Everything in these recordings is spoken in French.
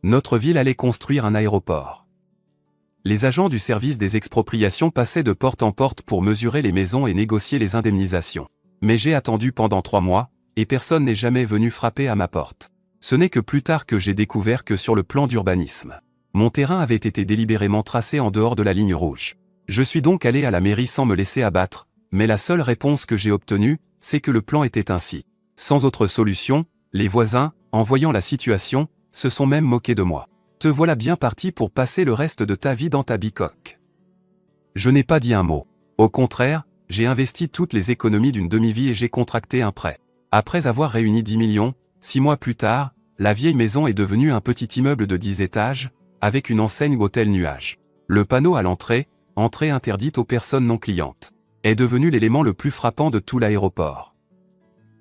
Notre ville allait construire un aéroport. Les agents du service des expropriations passaient de porte en porte pour mesurer les maisons et négocier les indemnisations. Mais j'ai attendu pendant 3 mois, et personne n'est jamais venu frapper à ma porte. Ce n'est que plus tard que j'ai découvert que sur le plan d'urbanisme, mon terrain avait été délibérément tracé en dehors de la ligne rouge. Je suis donc allé à la mairie sans me laisser abattre, mais la seule réponse que j'ai obtenue, c'est que le plan était ainsi. Sans autre solution, les voisins, en voyant la situation, se sont même moqués de moi. Te voilà bien parti pour passer le reste de ta vie dans ta bicoque. Je n'ai pas dit un mot. Au contraire, j'ai investi toutes les économies d'une demi-vie et j'ai contracté un prêt. Après avoir réuni 10 millions, 6 mois plus tard, la vieille maison est devenue un petit immeuble de 10 étages, avec une enseigne Hôtel Nuage. Le panneau à l'entrée, entrée interdite aux personnes non clientes, est devenu l'élément le plus frappant de tout l'aéroport.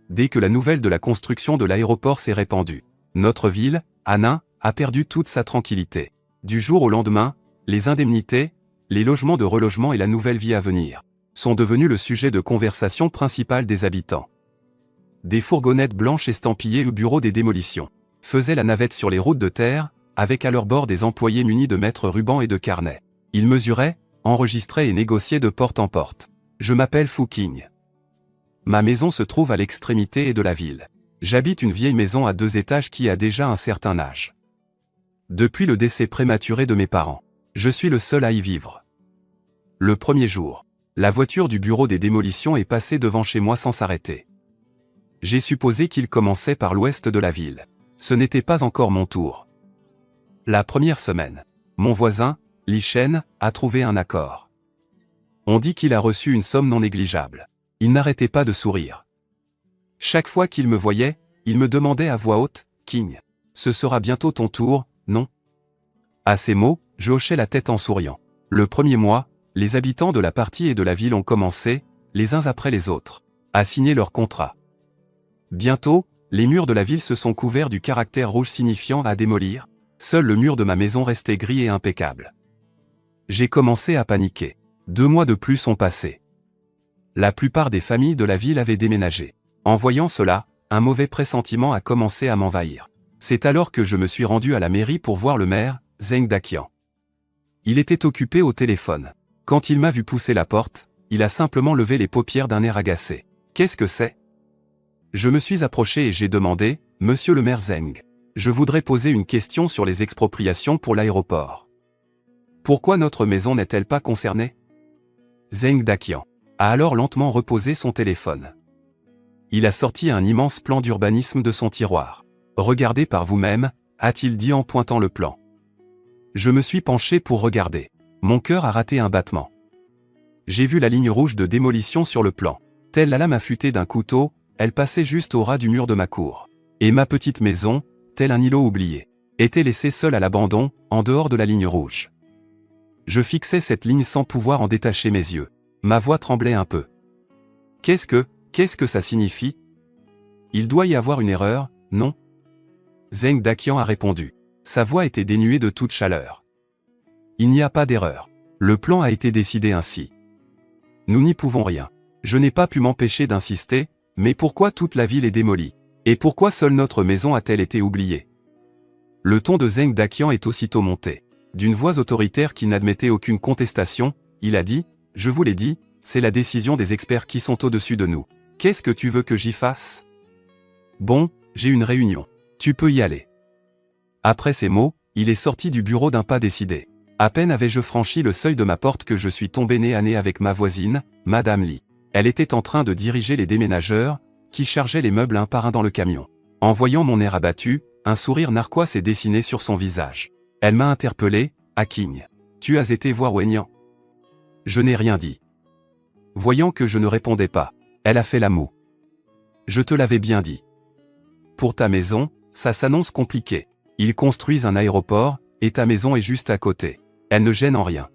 Dès que la nouvelle de la construction de l'aéroport s'est répandue, notre ville, Annin, a perdu toute sa tranquillité. Du jour au lendemain, les indemnités, les logements de relogement et la nouvelle vie à venir sont devenus le sujet de conversation principal des habitants. Des fourgonnettes blanches estampillées au bureau des démolitions faisaient la navette sur les routes de terre, avec à leur bord des employés munis de mètres rubans et de carnets. Ils mesuraient, enregistraient et négociaient de porte en porte. Je m'appelle Fouking. Ma maison se trouve à l'extrémité de la ville. J'habite une vieille maison à 2 étages qui a déjà un certain âge. Depuis le décès prématuré de mes parents, je suis le seul à y vivre. Le premier jour, la voiture du bureau des démolitions est passée devant chez moi sans s'arrêter. J'ai supposé qu'il commençait par l'ouest de la ville. Ce n'était pas encore mon tour. La première semaine, mon voisin, Lichen, a trouvé un accord. On dit qu'il a reçu une somme non négligeable. Il n'arrêtait pas de sourire. Chaque fois qu'il me voyait, il me demandait à voix haute, « King, ce sera bientôt ton tour, non ?» À ces mots, je hochais la tête en souriant. Le premier mois, les habitants de la partie et de la ville ont commencé, les uns après les autres, à signer leur contrat. Bientôt, les murs de la ville se sont couverts du caractère rouge signifiant à démolir. Seul le mur de ma maison restait gris et impeccable. J'ai commencé à paniquer. 2 mois de plus ont passé. La plupart des familles de la ville avaient déménagé. En voyant cela, un mauvais pressentiment a commencé à m'envahir. C'est alors que je me suis rendu à la mairie pour voir le maire, Zeng Dakian. Il était occupé au téléphone. Quand il m'a vu pousser la porte, il a simplement levé les paupières d'un air agacé. « Qu'est-ce que c'est ?» Je me suis approché et j'ai demandé, « Monsieur le maire Zeng, je voudrais poser une question sur les expropriations pour l'aéroport. Pourquoi notre maison n'est-elle pas concernée ?» Zeng Dakian a alors lentement reposé son téléphone. Il a sorti un immense plan d'urbanisme de son tiroir. « Regardez par vous-même », a-t-il dit en pointant le plan. Je me suis penché pour regarder. Mon cœur a raté un battement. J'ai vu la ligne rouge de démolition sur le plan. Telle la lame affûtée d'un couteau, elle passait juste au ras du mur de ma cour. Et ma petite maison, tel un îlot oublié, était laissée seule à l'abandon, en dehors de la ligne rouge. Je fixais cette ligne sans pouvoir en détacher mes yeux. Ma voix tremblait un peu. Qu'est-ce que ça signifie? Il doit y avoir une erreur, non? Zeng Dakian a répondu. Sa voix était dénuée de toute chaleur. Il n'y a pas d'erreur. Le plan a été décidé ainsi. Nous n'y pouvons rien. Je n'ai pas pu m'empêcher d'insister, mais pourquoi toute la ville est démolie? Et pourquoi seule notre maison a-t-elle été oubliée? Le ton de Zeng Dakian est aussitôt monté. D'une voix autoritaire qui n'admettait aucune contestation, il a dit, « Je vous l'ai dit, c'est la décision des experts qui sont au-dessus de nous. Qu'est-ce que tu veux que j'y fasse? Bon, j'ai une réunion. Tu peux y aller. » Après ces mots, il est sorti du bureau d'un pas décidé. À peine avais-je franchi le seuil de ma porte que je suis tombé nez à nez avec ma voisine, Madame Lee. Elle était en train de diriger les déménageurs, qui chargeaient les meubles un par un dans le camion. En voyant mon air abattu, un sourire narquois s'est dessiné sur son visage. Elle m'a interpellé, « Aking, tu as été voir Wenyan ?» Je n'ai rien dit. Voyant que je ne répondais pas, elle a fait la moue. « Je te l'avais bien dit. Pour ta maison, ça s'annonce compliqué. Ils construisent un aéroport, et ta maison est juste à côté. Elle ne gêne en rien.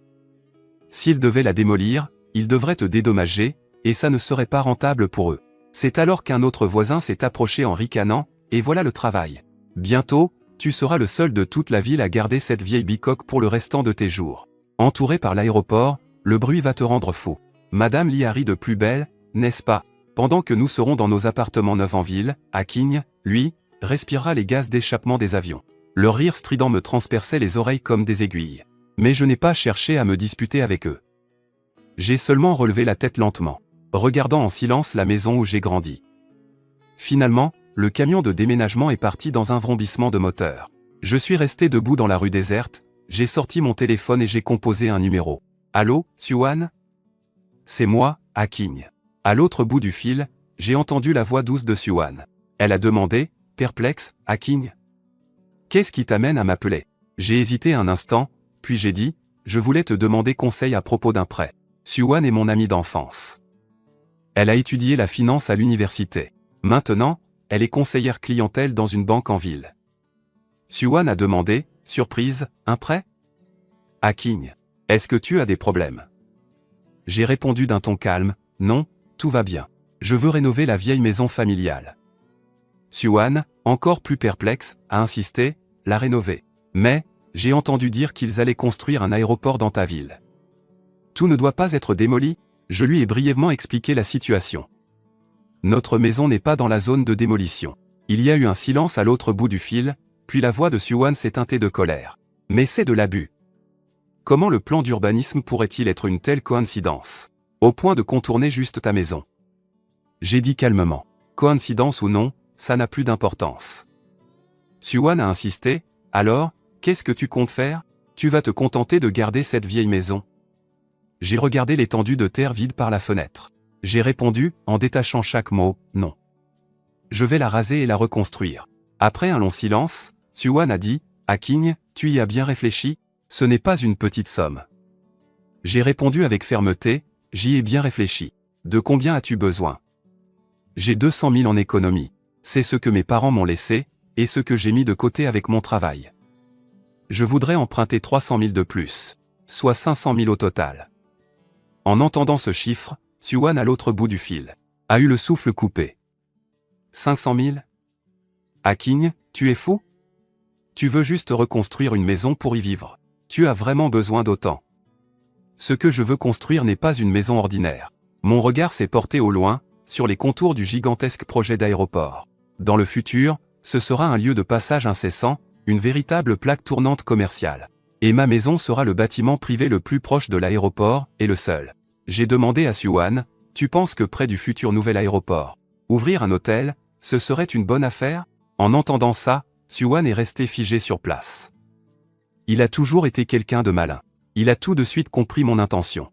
S'ils devaient la démolir, ils devraient te dédommager, et ça ne serait pas rentable pour eux. » C'est alors qu'un autre voisin s'est approché en ricanant, et voilà le travail. Bientôt, tu seras le seul de toute la ville à garder cette vieille bicoque pour le restant de tes jours. Entouré par l'aéroport, le bruit va te rendre fou. Madame Lee a ri de plus belle, n'est-ce pas? Pendant que nous serons dans nos appartements neufs en ville, Aking, lui, respirera les gaz d'échappement des avions. Leur rire strident me transperçait les oreilles comme des aiguilles. Mais je n'ai pas cherché à me disputer avec eux. J'ai seulement relevé la tête lentement, regardant en silence la maison où j'ai grandi. Finalement, le camion de déménagement est parti dans un vrombissement de moteur. Je suis resté debout dans la rue déserte, j'ai sorti mon téléphone et j'ai composé un numéro. Allô, Suwan? C'est moi, Aking. À l'autre bout du fil, j'ai entendu la voix douce de Suwan. Elle a demandé, perplexe, Aking? Qu'est-ce qui t'amène à m'appeler? J'ai hésité un instant, puis j'ai dit, je voulais te demander conseil à propos d'un prêt. Suwan est mon amie d'enfance. Elle a étudié la finance à l'université. Maintenant, elle est conseillère clientèle dans une banque en ville. Suwan a demandé, surprise, un prêt? Aking, est-ce que tu as des problèmes? J'ai répondu d'un ton calme, non, tout va bien. Je veux rénover la vieille maison familiale. Suwan, encore plus perplexe, a insisté, la rénover. Mais, j'ai entendu dire qu'ils allaient construire un aéroport dans ta ville. Tout ne doit pas être démoli, je lui ai brièvement expliqué la situation. Notre maison n'est pas dans la zone de démolition. Il y a eu un silence à l'autre bout du fil, puis la voix de Suwan s'est teintée de colère. Mais c'est de l'abus. Comment le plan d'urbanisme pourrait-il être une telle coïncidence, au point de contourner juste ta maison? J'ai dit calmement. Coïncidence ou non, ça n'a plus d'importance. Suwan a insisté, alors, qu'est-ce que tu comptes faire? Tu vas te contenter de garder cette vieille maison? J'ai regardé l'étendue de terre vide par la fenêtre. J'ai répondu, en détachant chaque mot, non. Je vais la raser et la reconstruire. Après un long silence, Suwan a dit, Aking, tu y as bien réfléchi? Ce n'est pas une petite somme. J'ai répondu avec fermeté, j'y ai bien réfléchi. De combien as-tu besoin? J'ai 200 000 en économie. C'est ce que mes parents m'ont laissé, et ce que j'ai mis de côté avec mon travail. Je voudrais emprunter 300 000 de plus, soit 500 000 au total. En entendant ce chiffre, Suwan à l'autre bout du fil a eu le souffle coupé. 500 000? Aking, tu es fou? Tu veux juste reconstruire une maison pour y vivre. Tu as vraiment besoin d'autant. Ce que je veux construire n'est pas une maison ordinaire. Mon regard s'est porté au loin, sur les contours du gigantesque projet d'aéroport. Dans le futur, ce sera un lieu de passage incessant, une véritable plaque tournante commerciale. Et ma maison sera le bâtiment privé le plus proche de l'aéroport, et le seul. J'ai demandé à Suwan, tu penses que près du futur nouvel aéroport, ouvrir un hôtel, ce serait une bonne affaire? En entendant ça, Suwan est resté figé sur place. Il a toujours été quelqu'un de malin. Il a tout de suite compris mon intention.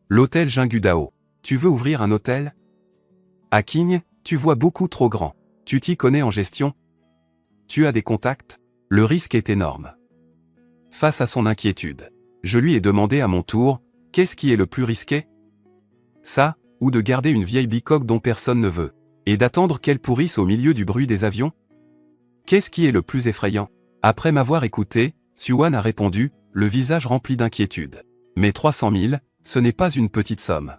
L'hôtel Jingudao. Tu veux ouvrir un hôtel? Aking, tu vois beaucoup trop grand. Tu t'y connais en gestion? Tu as des contacts? Le risque est énorme. Face à son inquiétude, je lui ai demandé à mon tour, qu'est-ce qui est le plus risqué? Ça, ou de garder une vieille bicoque dont personne ne veut, et d'attendre qu'elle pourrisse au milieu du bruit des avions? Qu'est-ce qui est le plus effrayant? Après m'avoir écouté, Suwan a répondu, le visage rempli d'inquiétude. Mais 300 000, ce n'est pas une petite somme.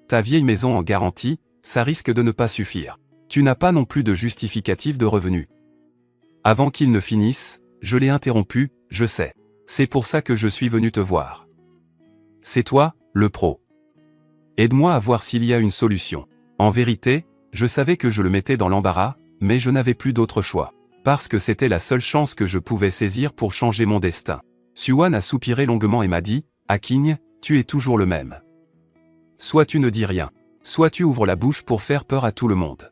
Ta vieille maison en garantie, ça risque de ne pas suffire. Tu n'as pas non plus de justificatif de revenus. Avant qu'il ne finisse, je l'ai interrompu, je sais. C'est pour ça que je suis venu te voir. C'est toi, le pro. Aide-moi à voir s'il y a une solution. En vérité, je savais que je le mettais dans l'embarras, mais je n'avais plus d'autre choix. Parce que c'était la seule chance que je pouvais saisir pour changer mon destin. Suwan a soupiré longuement et m'a dit, Aking, tu es toujours le même. Soit tu ne dis rien, soit tu ouvres la bouche pour faire peur à tout le monde.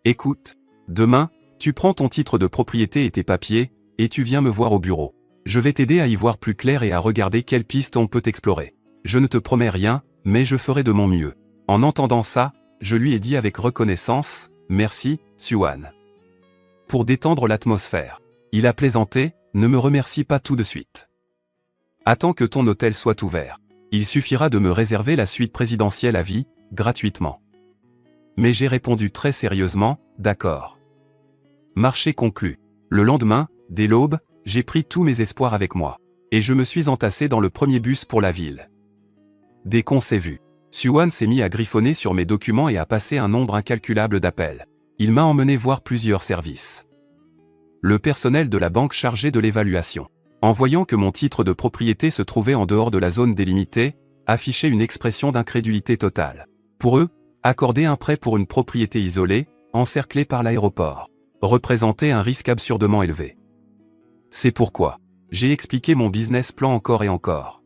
Écoute, demain, tu prends ton titre de propriété et tes papiers, et tu viens me voir au bureau. Je vais t'aider à y voir plus clair et à regarder quelles pistes on peut explorer. Je ne te promets rien, mais je ferai de mon mieux. En entendant ça, je lui ai dit avec reconnaissance, merci, Suwan. Pour détendre l'atmosphère. Il a plaisanté, ne me remercie pas tout de suite. Attends que ton hôtel soit ouvert. Il suffira de me réserver la suite présidentielle à vie, gratuitement. Mais j'ai répondu très sérieusement, d'accord. Marché conclu. Le lendemain, dès l'aube, j'ai pris tous mes espoirs avec moi. Et je me suis entassé dans le premier bus pour la ville. Dès qu'on s'est vu, Suwan s'est mis à griffonner sur mes documents et à passer un nombre incalculable d'appels. Il m'a emmené voir plusieurs services. Le personnel de la banque chargé de l'évaluation, en voyant que mon titre de propriété se trouvait en dehors de la zone délimitée, affichait une expression d'incrédulité totale. Pour eux, accorder un prêt pour une propriété isolée, encerclée par l'aéroport, représentait un risque absurdement élevé. C'est pourquoi j'ai expliqué mon business plan encore et encore.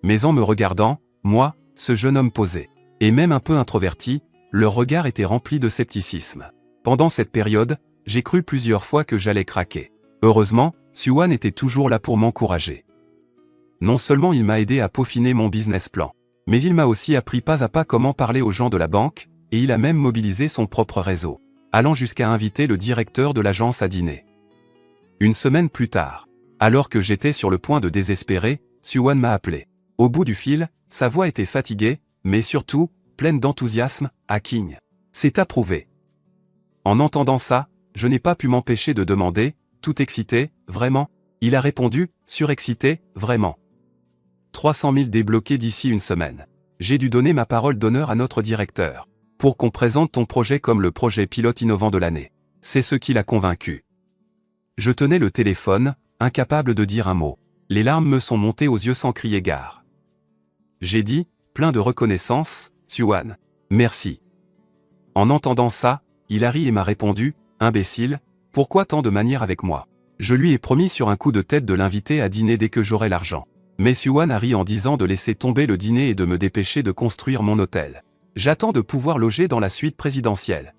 Mais en me regardant, moi, ce jeune homme posé, et même un peu introverti, leur regard était rempli de scepticisme. Pendant cette période, j'ai cru plusieurs fois que j'allais craquer. Heureusement, Suwan était toujours là pour m'encourager. Non seulement il m'a aidé à peaufiner mon business plan, mais il m'a aussi appris pas à pas comment parler aux gens de la banque, et il a même mobilisé son propre réseau, allant jusqu'à inviter le directeur de l'agence à dîner. Une semaine plus tard, alors que j'étais sur le point de désespérer, Suwan m'a appelé. Au bout du fil, sa voix était fatiguée, mais surtout, pleine d'enthousiasme. Hacking. C'est approuvé. En entendant ça, je n'ai pas pu m'empêcher de demander, tout excité, vraiment? Il a répondu, surexcité, vraiment. 300 000 débloqués d'ici une semaine. J'ai dû donner ma parole d'honneur à notre directeur, pour qu'on présente ton projet comme le projet pilote innovant de l'année. C'est ce qui l'a convaincu. Je tenais le téléphone, incapable de dire un mot. Les larmes me sont montées aux yeux sans crier gare. J'ai dit, plein de reconnaissance, Suwan, merci. En entendant ça, il a ri et m'a répondu, imbécile, pourquoi tant de manières avec moi? Je lui ai promis sur un coup de tête de l'inviter à dîner dès que j'aurai l'argent. Mais Suwan a ri en disant de laisser tomber le dîner et de me dépêcher de construire mon hôtel. J'attends de pouvoir loger dans la suite présidentielle.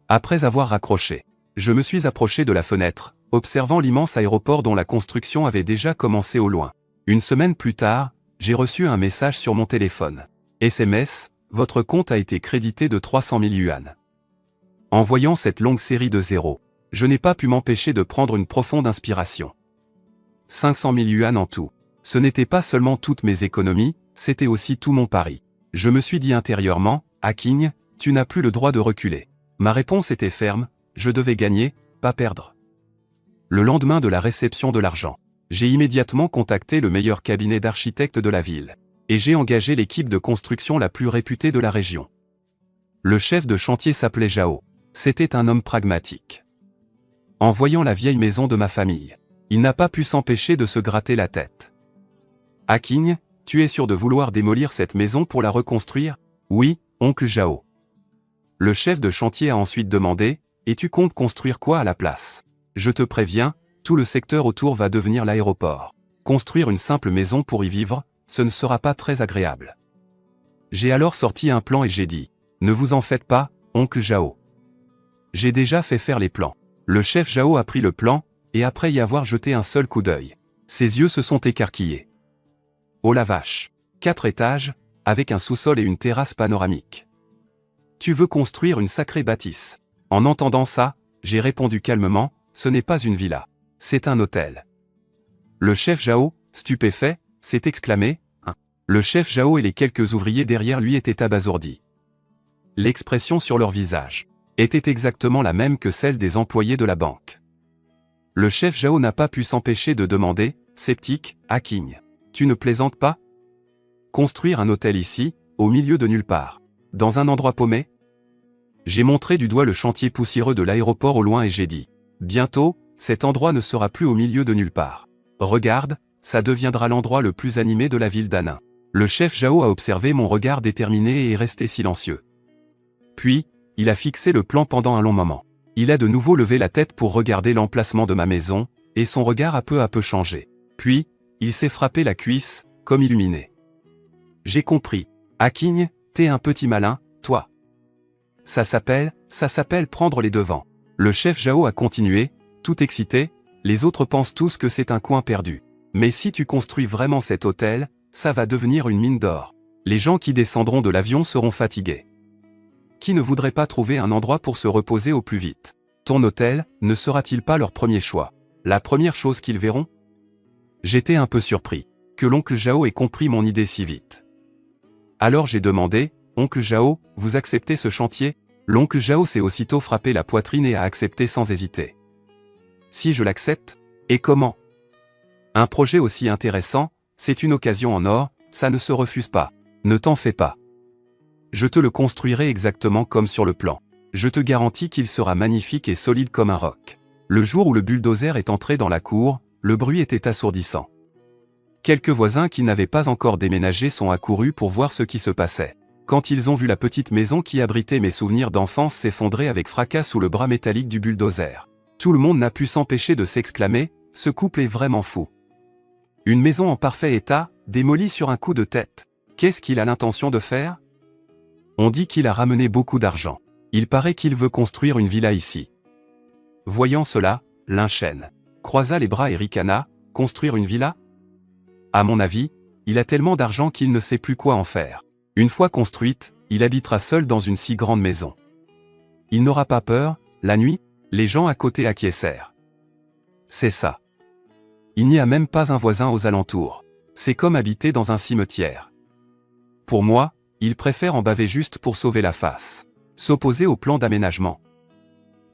Après avoir raccroché, je me suis approché de la fenêtre, observant l'immense aéroport dont la construction avait déjà commencé au loin. Une semaine plus tard, j'ai reçu un message sur mon téléphone. SMS, votre compte a été crédité de 300 000 yuan. En voyant cette longue série de zéros, je n'ai pas pu m'empêcher de prendre une profonde inspiration. 500 000 yuan en tout. Ce n'était pas seulement toutes mes économies, c'était aussi tout mon pari. Je me suis dit intérieurement, Hacking, tu n'as plus le droit de reculer. Ma réponse était ferme, je devais gagner, pas perdre. Le lendemain de la réception de l'argent, j'ai immédiatement contacté le meilleur cabinet d'architectes de la ville, et j'ai engagé l'équipe de construction la plus réputée de la région. Le chef de chantier s'appelait Zhao. C'était un homme pragmatique. En voyant la vieille maison de ma famille, il n'a pas pu s'empêcher de se gratter la tête. Hacking, tu es sûr de vouloir démolir cette maison pour la reconstruire? Oui, oncle Zhao. Le chef de chantier a ensuite demandé, et tu comptes construire quoi à la place? Je te préviens, tout le secteur autour va devenir l'aéroport. Construire une simple maison pour y vivre, ce ne sera pas très agréable. J'ai alors sorti un plan et j'ai dit, ne vous en faites pas, oncle Zhao. J'ai déjà fait faire les plans. Le chef Zhao a pris le plan, et après y avoir jeté un seul coup d'œil, ses yeux se sont écarquillés. Oh la vache! 4 étages, avec un sous-sol et une terrasse panoramique. Tu veux construire une sacrée bâtisse. En entendant ça, j'ai répondu calmement, ce n'est pas une villa. C'est un hôtel. Le chef Zhao, stupéfait, s'est exclamé, hein. Le chef Zhao et les quelques ouvriers derrière lui étaient abasourdis. L'expression sur leur visage était exactement la même que celle des employés de la banque. Le chef Zhao n'a pas pu s'empêcher de demander, sceptique, Hacking. Tu ne plaisantes pas? Construire un hôtel ici, au milieu de nulle part. Dans un endroit paumé? J'ai montré du doigt le chantier poussiéreux de l'aéroport au loin et j'ai dit, bientôt, cet endroit ne sera plus au milieu de nulle part. Regarde, ça deviendra l'endroit le plus animé de la ville d'Annin. Le chef Zhao a observé mon regard déterminé et est resté silencieux. Puis, il a fixé le plan pendant un long moment. Il a de nouveau levé la tête pour regarder l'emplacement de ma maison, et son regard a peu à peu changé. Puis, il s'est frappé la cuisse, comme illuminé. J'ai compris. Hacking, t'es un petit malin, toi. Ça s'appelle prendre les devants. Le chef Zhao a continué, tout excité, les autres pensent tous que c'est un coin perdu. Mais si tu construis vraiment cet hôtel, ça va devenir une mine d'or. Les gens qui descendront de l'avion seront fatigués. Qui ne voudrait pas trouver un endroit pour se reposer au plus vite? Ton hôtel, ne sera-t-il pas leur premier choix? La première chose qu'ils verront? J'étais un peu surpris que l'oncle Zhao ait compris mon idée si vite. Alors j'ai demandé, oncle Zhao, vous acceptez ce chantier? L'oncle Zhao s'est aussitôt frappé la poitrine et a accepté sans hésiter. Si je l'accepte? Et comment? Un projet aussi intéressant, c'est une occasion en or, ça ne se refuse pas. Ne t'en fais pas. Je te le construirai exactement comme sur le plan. Je te garantis qu'il sera magnifique et solide comme un roc. Le jour où le bulldozer est entré dans la cour, le bruit était assourdissant. Quelques voisins qui n'avaient pas encore déménagé sont accourus pour voir ce qui se passait. Quand ils ont vu la petite maison qui abritait mes souvenirs d'enfance s'effondrer avec fracas sous le bras métallique du bulldozer, tout le monde n'a pu s'empêcher de s'exclamer, Ce couple est vraiment fou. Une maison en parfait état, démolie sur un coup de tête. Qu'est-ce qu'il a l'intention de faire? On dit qu'il a ramené beaucoup d'argent. Il paraît qu'il veut construire une villa ici. Voyant cela, Linchen croisa les bras et ricana, construire une villa? À mon avis, il a tellement d'argent qu'il ne sait plus quoi en faire. Une fois construite, il habitera seul dans une si grande maison. Il n'aura pas peur, la nuit, les gens à côté acquiescèrent. C'est ça. Il n'y a même pas un voisin aux alentours. C'est comme habiter dans un cimetière. Pour moi, il préfère en baver juste pour sauver la face. S'opposer au plan d'aménagement.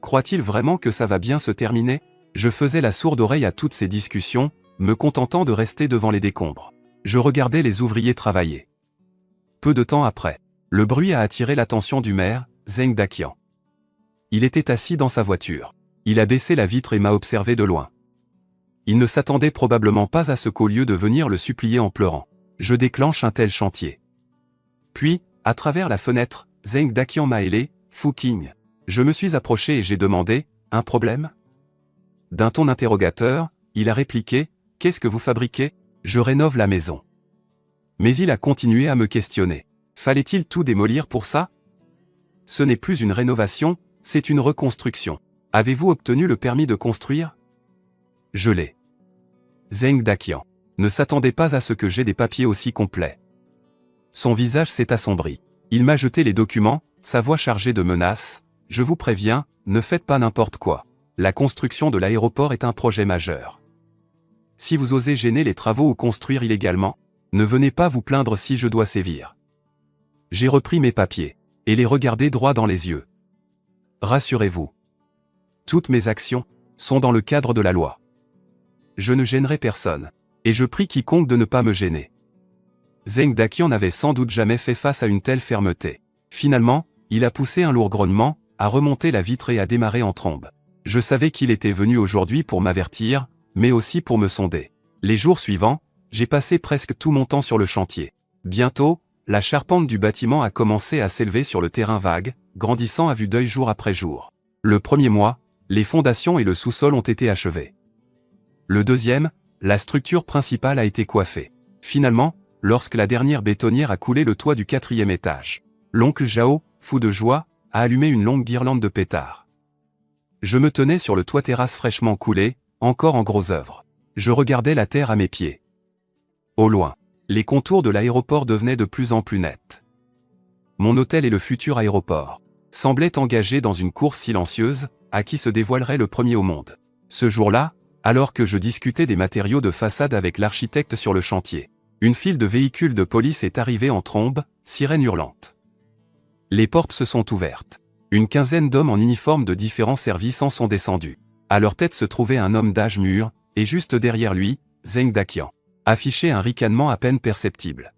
Croit-il vraiment que ça va bien se terminer? Je faisais la sourde oreille à toutes ces discussions, me contentant de rester devant les décombres. Je regardais les ouvriers travailler. Peu de temps après, le bruit a attiré l'attention du maire, Zeng Daqian. Il était assis dans sa voiture. Il a baissé la vitre et m'a observé de loin. Il ne s'attendait probablement pas à ce qu'au lieu de venir le supplier en pleurant, je déclenche un tel chantier. Puis, à travers la fenêtre, Zeng Daqian m'a hélé, Fuking. Je me suis approché et j'ai demandé, un problème? D'un ton interrogateur, il a répliqué, qu'est-ce que vous fabriquez? Je rénove la maison. Mais il a continué à me questionner. Fallait-il tout démolir pour ça? Ce n'est plus une rénovation, c'est une reconstruction. Avez-vous obtenu le permis de construire? Je l'ai. Zeng Daqian ne s'attendait pas à ce que j'aie des papiers aussi complets. Son visage s'est assombri. Il m'a jeté les documents, sa voix chargée de menaces. Je vous préviens, ne faites pas n'importe quoi. La construction de l'aéroport est un projet majeur. Si vous osez gêner les travaux ou construire illégalement, ne venez pas vous plaindre si je dois sévir. J'ai repris mes papiers, et les regardé droit dans les yeux. Rassurez-vous. Toutes mes actions sont dans le cadre de la loi. Je ne gênerai personne, et je prie quiconque de ne pas me gêner. Zeng Daqian n'avait sans doute jamais fait face à une telle fermeté. Finalement, il a poussé un lourd grognement, a remonté la vitre et a démarré en trombe. Je savais qu'il était venu aujourd'hui pour m'avertir, mais aussi pour me sonder. Les jours suivants, j'ai passé presque tout mon temps sur le chantier. Bientôt, la charpente du bâtiment a commencé à s'élever sur le terrain vague, grandissant à vue d'œil jour après jour. Le premier mois, les fondations et le sous-sol ont été achevés. Le deuxième, la structure principale a été coiffée. Finalement, lorsque la dernière bétonnière a coulé le toit du 4e étage, l'oncle Zhao, fou de joie, a allumé une longue guirlande de pétards. Je me tenais sur le toit terrasse fraîchement coulé, encore en gros œuvre. Je regardais la terre à mes pieds. Au loin, les contours de l'aéroport devenaient de plus en plus nets. Mon hôtel et le futur aéroport semblaient engagés dans une course silencieuse, à qui se dévoilerait le premier au monde. Ce jour-là, alors que je discutais des matériaux de façade avec l'architecte sur le chantier, une file de véhicules de police est arrivée en trombe, sirène hurlante. Les portes se sont ouvertes. Une quinzaine d'hommes en uniforme de différents services en sont descendus. À leur tête se trouvait un homme d'âge mûr, et juste derrière lui, Zeng Daqian affichait un ricanement à peine perceptible.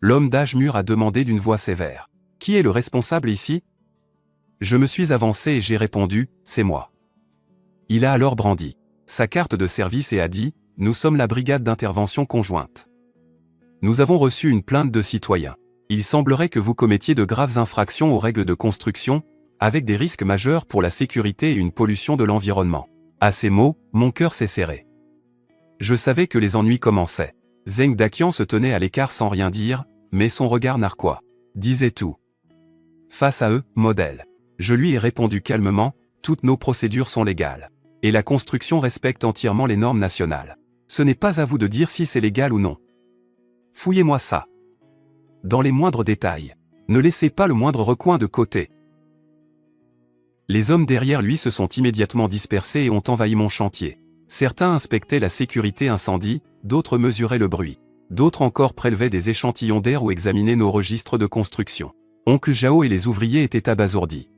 L'homme d'âge mûr a demandé d'une voix sévère. « Qui est le responsable ici ?» Je me suis avancé et j'ai répondu, « C'est moi. » Il a alors brandi sa carte de service et a dit, « Nous sommes la brigade d'intervention conjointe. Nous avons reçu une plainte de citoyens. Il semblerait que vous commettiez de graves infractions aux règles de construction, avec des risques majeurs pour la sécurité et une pollution de l'environnement. » À ces mots, mon cœur s'est serré. Je savais que les ennuis commençaient. Zeng Daqian se tenait à l'écart sans rien dire, mais son regard narquois disait tout. Face à eux, modèle. Je lui ai répondu calmement, toutes nos procédures sont légales. Et la construction respecte entièrement les normes nationales. Ce n'est pas à vous de dire si c'est légal ou non. Fouillez-moi ça. Dans les moindres détails. Ne laissez pas le moindre recoin de côté. Les hommes derrière lui se sont immédiatement dispersés et ont envahi mon chantier. Certains inspectaient la sécurité incendie, d'autres mesuraient le bruit. D'autres encore prélevaient des échantillons d'air ou examinaient nos registres de construction. Oncle Zhao et les ouvriers étaient abasourdis.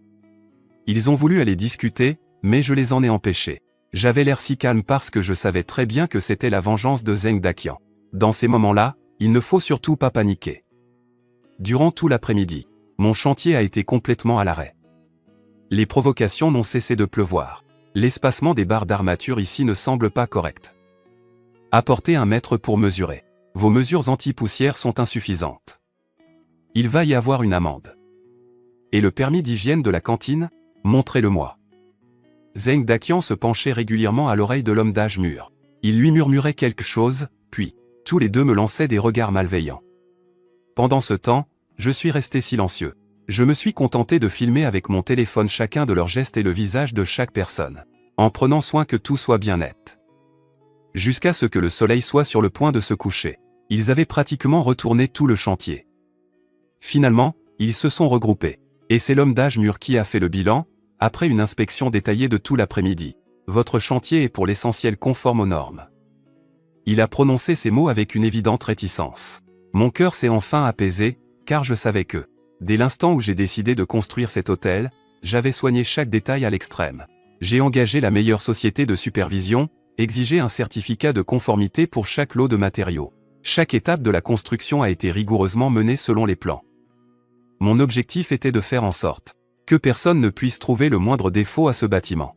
Ils ont voulu aller discuter, mais je les en ai empêchés. J'avais l'air si calme parce que je savais très bien que c'était la vengeance de Zeng Daqian. Dans ces moments-là, il ne faut surtout pas paniquer. Durant tout l'après-midi, mon chantier a été complètement à l'arrêt. Les provocations n'ont cessé de pleuvoir. L'espacement des barres d'armature ici ne semble pas correct. Apportez un mètre pour mesurer. Vos mesures anti-poussière sont insuffisantes. Il va y avoir une amende. Et le permis d'hygiène de la cantine? Montrez-le-moi. Zheng Daqian se penchait régulièrement à l'oreille de l'homme d'âge mûr. Il lui murmurait quelque chose, puis, tous les deux me lançaient des regards malveillants. Pendant ce temps, je suis resté silencieux. Je me suis contenté de filmer avec mon téléphone chacun de leurs gestes et le visage de chaque personne, en prenant soin que tout soit bien net. Jusqu'à ce que le soleil soit sur le point de se coucher. Ils avaient pratiquement retourné tout le chantier. Finalement, ils se sont regroupés. Et c'est l'homme d'âge mûr qui a fait le bilan, après une inspection détaillée de tout l'après-midi. Votre chantier est pour l'essentiel conforme aux normes. Il a prononcé ces mots avec une évidente réticence. Mon cœur s'est enfin apaisé, car je savais que, dès l'instant où j'ai décidé de construire cet hôtel, j'avais soigné chaque détail à l'extrême. J'ai engagé la meilleure société de supervision, exigé un certificat de conformité pour chaque lot de matériaux. Chaque étape de la construction a été rigoureusement menée selon les plans. Mon objectif était de faire en sorte que personne ne puisse trouver le moindre défaut à ce bâtiment.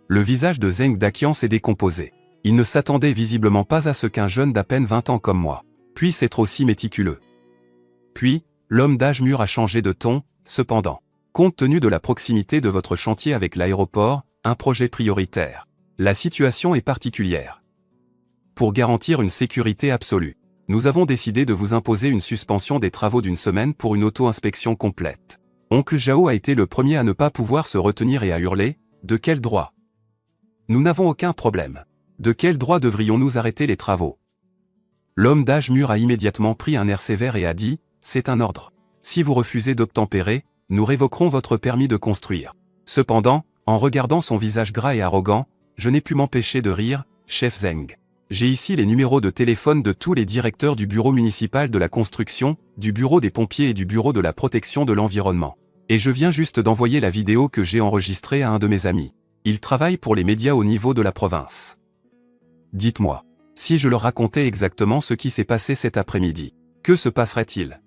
Le visage de Zheng Daqian s'est décomposé. Il ne s'attendait visiblement pas à ce qu'un jeune d'à peine 20 ans comme moi puisse être aussi méticuleux. Puis, l'homme d'âge mûr a changé de ton, cependant. Compte tenu de la proximité de votre chantier avec l'aéroport, un projet prioritaire. La situation est particulière. Pour garantir une sécurité absolue, nous avons décidé de vous imposer une suspension des travaux d'une semaine pour une auto-inspection complète. Oncle Zhao a été le premier à ne pas pouvoir se retenir et à hurler, « De quel droit ? Nous n'avons aucun problème. De quel droit devrions-nous arrêter les travaux ?» L'homme d'âge mûr a immédiatement pris un air sévère et a dit, « C'est un ordre. Si vous refusez d'obtempérer, nous révoquerons votre permis de construire. » Cependant, en regardant son visage gras et arrogant, je n'ai pu m'empêcher de rire, « Chef Zheng. J'ai ici les numéros de téléphone de tous les directeurs du bureau municipal de la construction, du bureau des pompiers et du bureau de la protection de l'environnement. Et je viens juste d'envoyer la vidéo que j'ai enregistrée à un de mes amis. Il travaille pour les médias au niveau de la province. Dites-moi, si je leur racontais exactement ce qui s'est passé cet après-midi, que se passerait-il?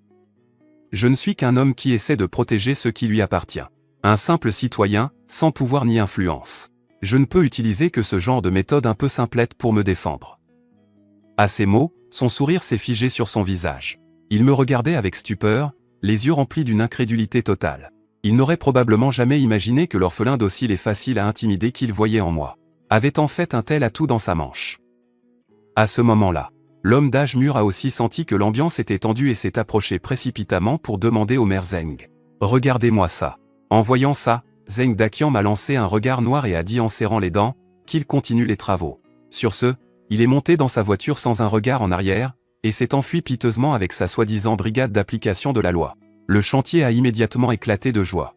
Je ne suis qu'un homme qui essaie de protéger ce qui lui appartient. Un simple citoyen, sans pouvoir ni influence. Je ne peux utiliser que ce genre de méthode un peu simplette pour me défendre. À ces mots, son sourire s'est figé sur son visage. Il me regardait avec stupeur, les yeux remplis d'une incrédulité totale. Il n'aurait probablement jamais imaginé que l'orphelin docile et facile à intimider qu'il voyait en moi avait en fait un tel atout dans sa manche. À ce moment-là, l'homme d'âge mûr a aussi senti que l'ambiance était tendue et s'est approché précipitamment pour demander au maire Zheng. « Regardez-moi ça. » En voyant ça, Zheng Daqian m'a lancé un regard noir et a dit en serrant les dents, qu'il continue les travaux. Sur ce, il est monté dans sa voiture sans un regard en arrière, et s'est enfui piteusement avec sa soi-disant brigade d'application de la loi. Le chantier a immédiatement éclaté de joie.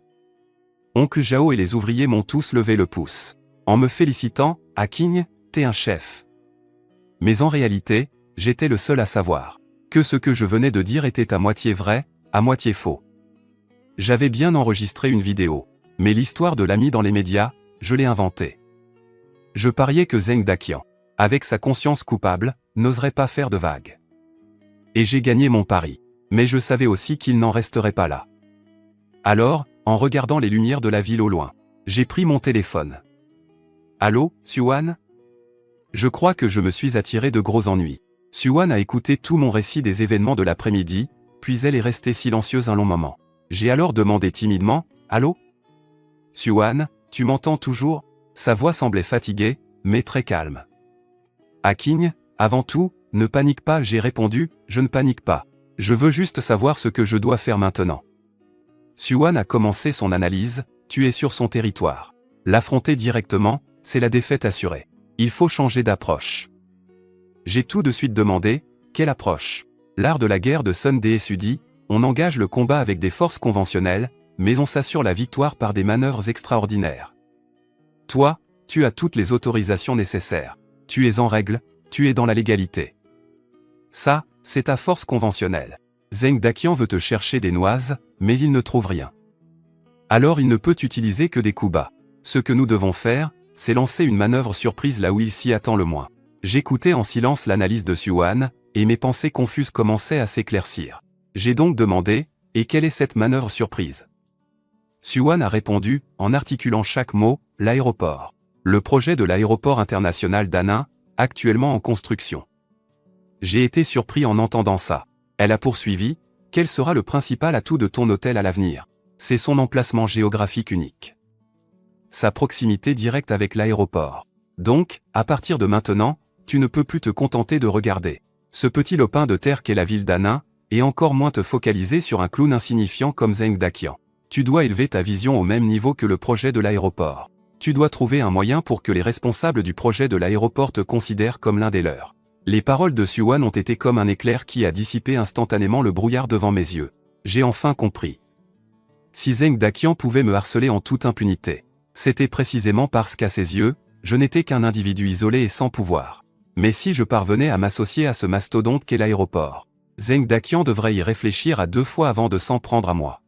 Oncle Zhao et les ouvriers m'ont tous levé le pouce. En me félicitant, « Aking, t'es un chef. » Mais en réalité, j'étais le seul à savoir que ce que je venais de dire était à moitié vrai, à moitié faux. J'avais bien enregistré une vidéo. Mais l'histoire de l'ami dans les médias, je l'ai inventée. Je pariais que Zheng Daqian, avec sa conscience coupable, n'oserait pas faire de vagues. Et j'ai gagné mon pari. Mais je savais aussi qu'il n'en resterait pas là. Alors, en regardant les lumières de la ville au loin, j'ai pris mon téléphone. « Allô, Suan ? Je crois que je me suis attiré de gros ennuis. » Suan a écouté tout mon récit des événements de l'après-midi, puis elle est restée silencieuse un long moment. J'ai alors demandé timidement, « Allô ? Suan, tu m'entends toujours ?» Sa voix semblait fatiguée, mais très calme. « Aking, avant tout, ne panique pas, » j'ai répondu, « Je ne panique pas. Je veux juste savoir ce que je dois faire maintenant. » Suan a commencé son analyse, « Tu es sur son territoire. L'affronter directement, c'est la défaite assurée. Il faut changer d'approche. » J'ai tout de suite demandé, « Quelle approche ?» L'art de la guerre de Sun Tzu dit, « On engage le combat avec des forces conventionnelles, mais on s'assure la victoire par des manœuvres extraordinaires. Toi, tu as toutes les autorisations nécessaires. Tu es en règle, tu es dans la légalité. Ça, c'est ta force conventionnelle. Zheng Daqian veut te chercher des noises, mais il ne trouve rien. Alors il ne peut utiliser que des coups bas. Ce que nous devons faire, c'est lancer une manœuvre surprise là où il s'y attend le moins. » J'écoutais en silence l'analyse de Suan, et mes pensées confuses commençaient à s'éclaircir. J'ai donc demandé, « Et quelle est cette manœuvre surprise ?» Suan a répondu, en articulant chaque mot, « L'aéroport. Le projet de l'aéroport international d'Annin, actuellement en construction. » J'ai été surpris en entendant ça. Elle a poursuivi, « Quel sera le principal atout de ton hôtel à l'avenir ? C'est son emplacement géographique unique. sa proximité directe avec l'aéroport. Donc, à partir de maintenant, tu ne peux plus te contenter de regarder ce petit lopin de terre qu'est la ville d'Hanning, et encore moins te focaliser sur un clown insignifiant comme Zheng Daqian. Tu dois élever ta vision au même niveau que le projet de l'aéroport. Tu dois trouver un moyen pour que les responsables du projet de l'aéroport te considèrent comme l'un des leurs. Les paroles de Siouan ont été comme un éclair qui a dissipé instantanément le brouillard devant mes yeux. J'ai enfin compris. Si Zheng Daqian pouvait me harceler en toute impunité, c'était précisément parce qu'à ses yeux, je n'étais qu'un individu isolé et sans pouvoir. Mais si je parvenais à m'associer à ce mastodonte qu'est l'aéroport, Zheng Daqian devrait y réfléchir à 2 fois avant de s'en prendre à moi.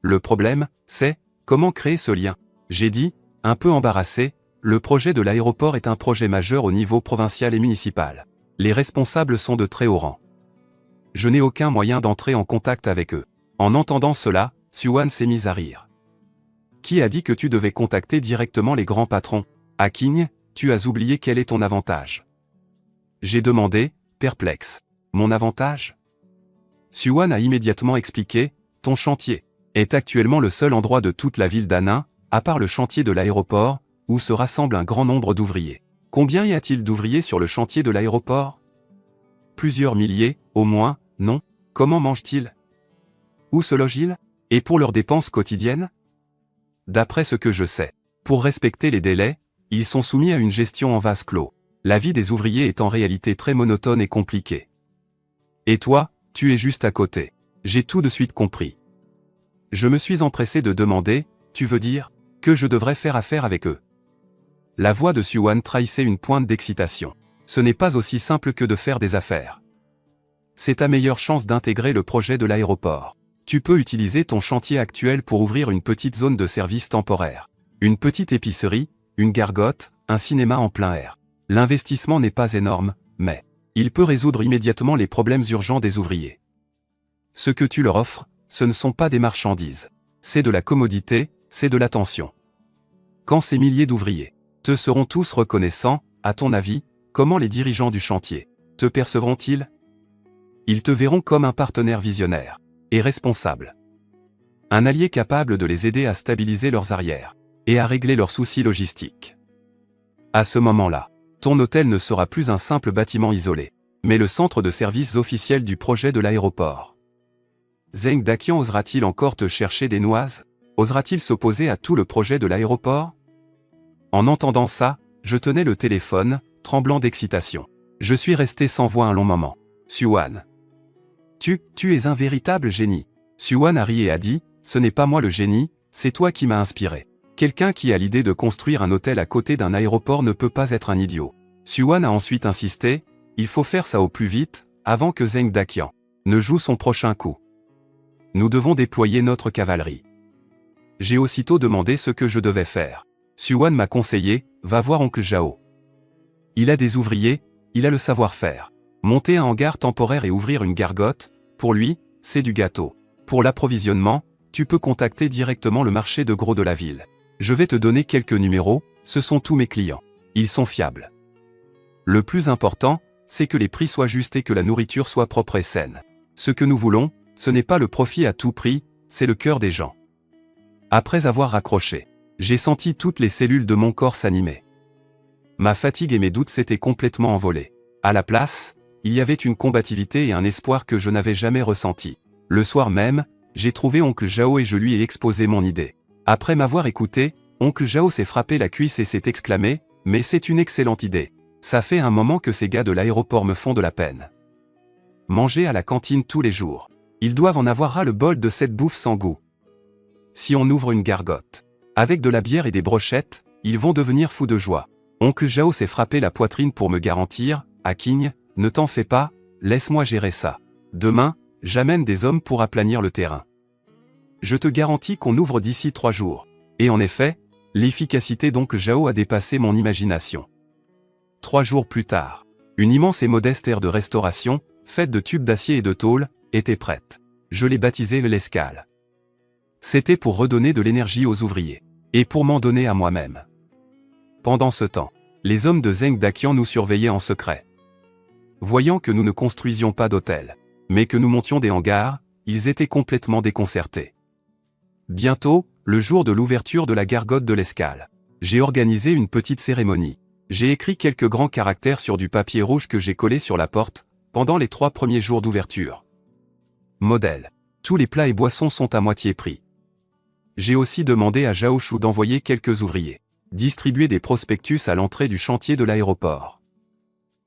Le problème, c'est, comment créer ce lien? J'ai dit, un peu embarrassé, le projet de l'aéroport est un projet majeur au niveau provincial et municipal. Les responsables sont de très haut rang. Je n'ai aucun moyen d'entrer en contact avec eux. En entendant cela, Siouan s'est mise à rire. Qui a dit que tu devais contacter directement les grands patrons? Haking, tu as oublié quel est ton avantage? J'ai demandé, perplexe. Mon avantage? Siouan a immédiatement expliqué, ton chantier est actuellement le seul endroit de toute la ville d'Hanning, à part le chantier de l'aéroport, où se rassemble un grand nombre d'ouvriers. Combien y a-t-il d'ouvriers sur le chantier de l'aéroport? Plusieurs milliers, au moins, non? Comment mangent-ils? Où se logent-ils? Et pour leurs dépenses quotidiennes? D'après ce que je sais, pour respecter les délais, ils sont soumis à une gestion en vase clos. La vie des ouvriers est en réalité très monotone et compliquée. Et toi, tu es juste à côté. J'ai tout de suite compris. Je me suis empressé de demander, tu veux dire, que je devrais faire affaire avec eux? La voix de Siouan trahissait une pointe d'excitation. Ce n'est pas aussi simple que de faire des affaires. C'est ta meilleure chance d'intégrer le projet de l'aéroport. Tu peux utiliser ton chantier actuel pour ouvrir une petite zone de service temporaire. Une petite épicerie, une gargote, un cinéma en plein air. L'investissement n'est pas énorme, mais il peut résoudre immédiatement les problèmes urgents des ouvriers. Ce que tu leur offres, ce ne sont pas des marchandises. C'est de la commodité, c'est de l'attention. Quand ces milliers d'ouvriers te seront tous reconnaissants, à ton avis, comment les dirigeants du chantier te percevront-ils? Ils te verront comme un partenaire visionnaire et responsable. Un allié capable de les aider à stabiliser leurs arrières et à régler leurs soucis logistiques. À ce moment-là, ton hôtel ne sera plus un simple bâtiment isolé, mais le centre de services officiel du projet de l'aéroport. Zheng Daqian osera-t-il encore te chercher des noises? Osera-t-il s'opposer à tout le projet de l'aéroport? En entendant ça, je tenais le téléphone, tremblant d'excitation. Je suis resté sans voix un long moment. Siouan. Tu es un véritable génie. Siouan a ri et a dit, ce n'est pas moi le génie, c'est toi qui m'as inspiré. Quelqu'un qui a l'idée de construire un hôtel à côté d'un aéroport ne peut pas être un idiot. Siouan a ensuite insisté, il faut faire ça au plus vite, avant que Zheng Daqian ne joue son prochain coup. Nous devons déployer notre cavalerie. J'ai aussitôt demandé ce que je devais faire. Siouan m'a conseillé, va voir oncle Zhao. Il a des ouvriers, il a le savoir-faire. Monter un hangar temporaire et ouvrir une gargote, pour lui, c'est du gâteau. Pour l'approvisionnement, tu peux contacter directement le marché de gros de la ville. Je vais te donner quelques numéros, ce sont tous mes clients. Ils sont fiables. Le plus important, c'est que les prix soient justes et que la nourriture soit propre et saine. Ce que nous voulons, ce n'est pas le profit à tout prix, c'est le cœur des gens. Après avoir raccroché, j'ai senti toutes les cellules de mon corps s'animer. Ma fatigue et mes doutes s'étaient complètement envolés. À la place, il y avait une combativité et un espoir que je n'avais jamais ressenti. Le soir même, j'ai trouvé oncle Zhao et je lui ai exposé mon idée. Après m'avoir écouté, oncle Zhao s'est frappé la cuisse et s'est exclamé, mais c'est une excellente idée. Ça fait un moment que ces gars de l'aéroport me font de la peine. Manger à la cantine tous les jours. Ils doivent en avoir ras le bol de cette bouffe sans goût. Si on ouvre une gargote, avec de la bière et des brochettes, ils vont devenir fous de joie. Oncle Zhao s'est frappé la poitrine pour me garantir, Haking, ne t'en fais pas, laisse-moi gérer ça. Demain, j'amène des hommes pour aplanir le terrain. Je te garantis qu'on ouvre d'ici 3 jours. Et en effet, l'efficacité d'oncle Zhao a dépassé mon imagination. 3 jours plus tard, une immense et modeste aire de restauration, faite de tubes d'acier et de tôle, était prête. Je l'ai baptisée l'Escale. C'était pour redonner de l'énergie aux ouvriers. Et pour m'en donner à moi-même. Pendant ce temps, les hommes de Zheng Daqian nous surveillaient en secret. Voyant que nous ne construisions pas d'hôtel, mais que nous montions des hangars, ils étaient complètement déconcertés. Bientôt, le jour de l'ouverture de la gargote de l'Escale. J'ai organisé une petite cérémonie. J'ai écrit quelques grands caractères sur du papier rouge que j'ai collé sur la porte, pendant les 3 premiers jours d'ouverture. Modèle. Tous les plats et boissons sont à moitié prix. J'ai aussi demandé à Zhao Shu d'envoyer quelques ouvriers distribuer des prospectus à l'entrée du chantier de l'aéroport.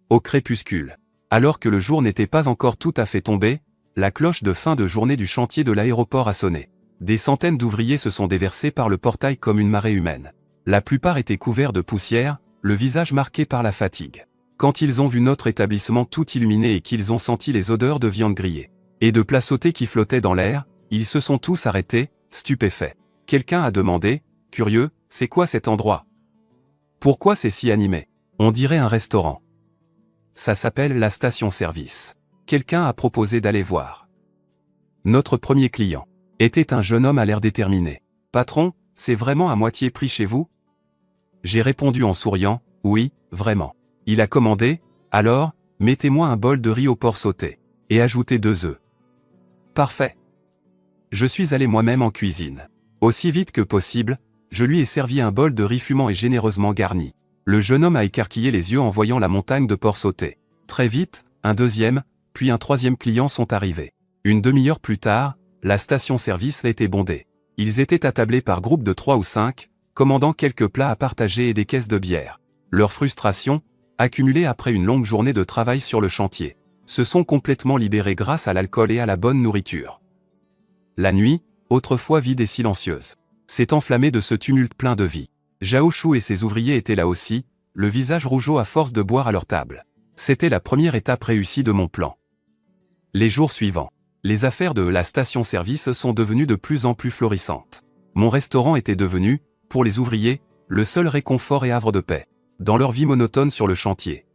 Au crépuscule, alors que le jour n'était pas encore tout à fait tombé, la cloche de fin de journée du chantier de l'aéroport a sonné. Des centaines d'ouvriers se sont déversés par le portail comme une marée humaine. La plupart étaient couverts de poussière, le visage marqué par la fatigue. Quand ils ont vu notre établissement tout illuminé et qu'ils ont senti les odeurs de viande grillée et de plats sautés qui flottaient dans l'air, ils se sont tous arrêtés, stupéfaits. Quelqu'un a demandé, curieux, c'est quoi cet endroit? Pourquoi c'est si animé? On dirait un restaurant. Ça s'appelle la station-service. Quelqu'un a proposé d'aller voir. Notre premier client était un jeune homme à l'air déterminé. Patron, c'est vraiment à moitié prix chez vous? J'ai répondu en souriant, oui, vraiment. Il a commandé, alors, mettez-moi un bol de riz au porc sauté. Et ajoutez 2 œufs. Parfait. Je suis allé moi-même en cuisine. Aussi vite que possible, je lui ai servi un bol de riz fumant et généreusement garni. Le jeune homme a écarquillé les yeux en voyant la montagne de porc sauté. Très vite, un deuxième, puis un troisième client sont arrivés. Une demi-heure plus tard, la station-service était bondée. Ils étaient attablés par groupes de 3 ou 5, commandant quelques plats à partager et des caisses de bière. Leur frustration, accumulée après une longue journée de travail sur le chantier, se sont complètement libérés grâce à l'alcool et à la bonne nourriture. La nuit, autrefois vide et silencieuse, s'est enflammée de ce tumulte plein de vie. Zhao Shu et ses ouvriers étaient là aussi, le visage rougeau à force de boire à leur table. C'était la première étape réussie de mon plan. Les jours suivants, les affaires de la station-service sont devenues de plus en plus florissantes. Mon restaurant était devenu, pour les ouvriers, le seul réconfort et havre de paix dans leur vie monotone sur le chantier.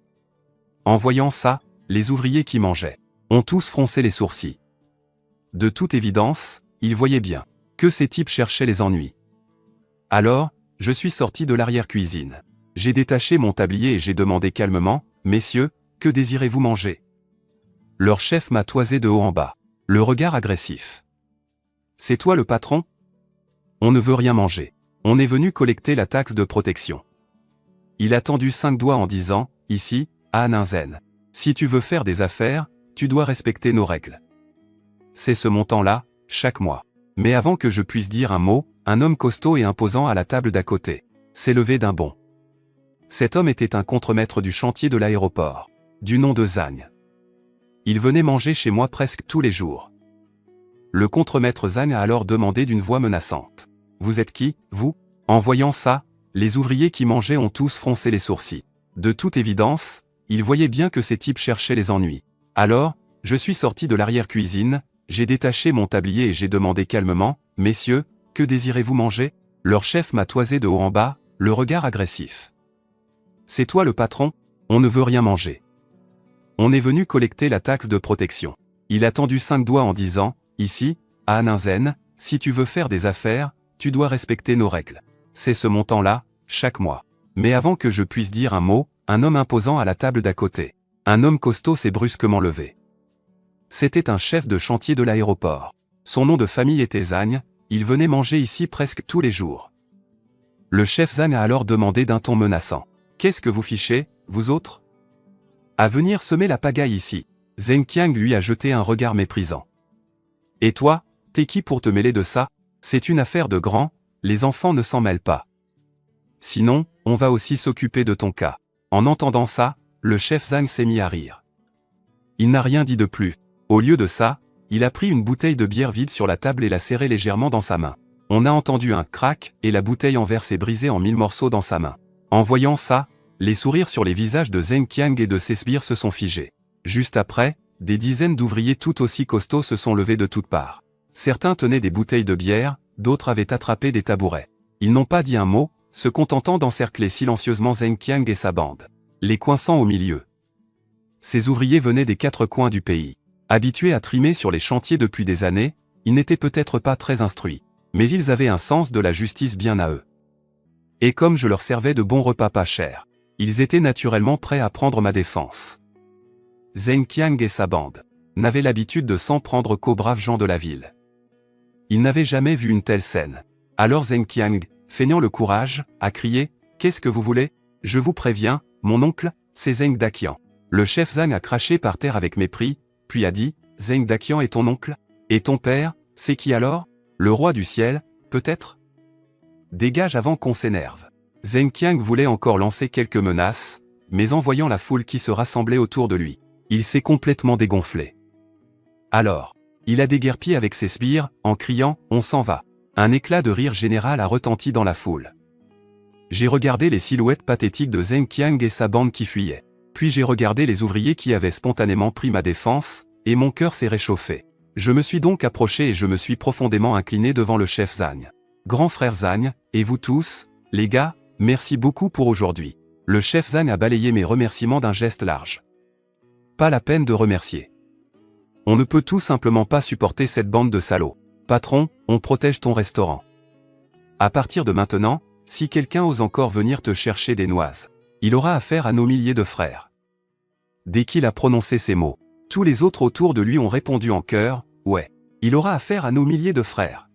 En voyant ça, les ouvriers qui mangeaient ont tous froncé les sourcils. De toute évidence, ils voyaient bien que ces types cherchaient les ennuis. Alors, je suis sorti de l'arrière-cuisine. J'ai détaché mon tablier et j'ai demandé calmement, « Messieurs, que désirez-vous manger ?» Leur chef m'a toisé de haut en bas, le regard agressif. « C'est toi le patron ? On ne veut rien manger. On est venu collecter la taxe de protection. » Il a tendu 5 doigts en disant, « Ici, à Anninzen, si tu veux faire des affaires, tu dois respecter nos règles. C'est ce montant-là, chaque mois. » Mais avant que je puisse dire un mot, un homme costaud et imposant à la table d'à côté s'est levé d'un bond. Cet homme était un contremaître du chantier de l'aéroport, du nom de Zhang. Il venait manger chez moi presque tous les jours. Le contremaître Zhang a alors demandé d'une voix menaçante. « Vous êtes qui, vous ?» En voyant ça, les ouvriers qui mangeaient ont tous froncé les sourcils. De toute évidence, ils voyaient bien que ces types cherchaient les ennuis. Alors, je suis sorti de l'arrière-cuisine, j'ai détaché mon tablier et j'ai demandé calmement, « Messieurs, que désirez-vous manger ?» Leur chef m'a toisé de haut en bas, le regard agressif. « C'est toi le patron ? On ne veut rien manger. On est venu collecter la taxe de protection. » Il a tendu 5 doigts en disant, « Ici, à Anninzen, si tu veux faire des affaires, tu dois respecter nos règles. C'est ce montant-là, chaque mois. » Mais avant que je puisse dire un mot, un homme imposant à la table d'à côté, un homme costaud s'est brusquement levé. C'était un chef de chantier de l'aéroport. Son nom de famille était Zhang, il venait manger ici presque tous les jours. Le chef Zhang a alors demandé d'un ton menaçant. « Qu'est-ce que vous fichez, vous autres ? À venir semer la pagaille ici. » Zheng Qiang lui a jeté un regard méprisant. « Et toi, t'es qui pour te mêler de ça ? C'est une affaire de grands, les enfants ne s'en mêlent pas. Sinon, on va aussi s'occuper de ton cas. » En entendant ça, le chef Zhang s'est mis à rire. Il n'a rien dit de plus. Au lieu de ça, il a pris une bouteille de bière vide sur la table et l'a serrée légèrement dans sa main. On a entendu un crack et la bouteille en verre s'est brisée en 1000 morceaux dans sa main. En voyant ça, les sourires sur les visages de Zheng Qiang et de ses sbires se sont figés. Juste après, des dizaines d'ouvriers tout aussi costauds se sont levés de toutes parts. Certains tenaient des bouteilles de bière, d'autres avaient attrapé des tabourets. Ils n'ont pas dit un mot, se contentant d'encercler silencieusement Zheng Qiang et sa bande, les coinçant au milieu. Ces ouvriers venaient des 4 coins du pays. Habitués à trimer sur les chantiers depuis des années, ils n'étaient peut-être pas très instruits, mais ils avaient un sens de la justice bien à eux. Et comme je leur servais de bons repas pas chers, ils étaient naturellement prêts à prendre ma défense. Zheng Qiang et sa bande n'avaient l'habitude de s'en prendre qu'aux braves gens de la ville. Ils n'avaient jamais vu une telle scène. Alors Zheng Qiang, feignant le courage, a crié « Qu'est-ce que vous voulez ? Je vous préviens, mon oncle, c'est Zheng Daqian. » Le chef Zhang a craché par terre avec mépris, puis a dit « Zheng Daqian est ton oncle ? Et ton père, c'est qui alors ? Le roi du ciel, peut-être ? Dégage avant qu'on s'énerve. » Zheng Qiang voulait encore lancer quelques menaces, mais en voyant la foule qui se rassemblait autour de lui, il s'est complètement dégonflé. Alors, il a déguerpi avec ses sbires, en criant « On s'en va !» Un éclat de rire général a retenti dans la foule. J'ai regardé les silhouettes pathétiques de Zheng Qiang et sa bande qui fuyaient. Puis j'ai regardé les ouvriers qui avaient spontanément pris ma défense, et mon cœur s'est réchauffé. Je me suis donc approché et je me suis profondément incliné devant le chef Zhang. Grand frère Zhang, et vous tous, les gars, merci beaucoup pour aujourd'hui. Le chef Zhang a balayé mes remerciements d'un geste large. Pas la peine de remercier. On ne peut tout simplement pas supporter cette bande de salauds. Patron, on protège ton restaurant. À partir de maintenant, si quelqu'un ose encore venir te chercher des noises, il aura affaire à nos milliers de frères. Dès qu'il a prononcé ces mots, tous les autres autour de lui ont répondu en chœur, ouais, il aura affaire à nos milliers de frères.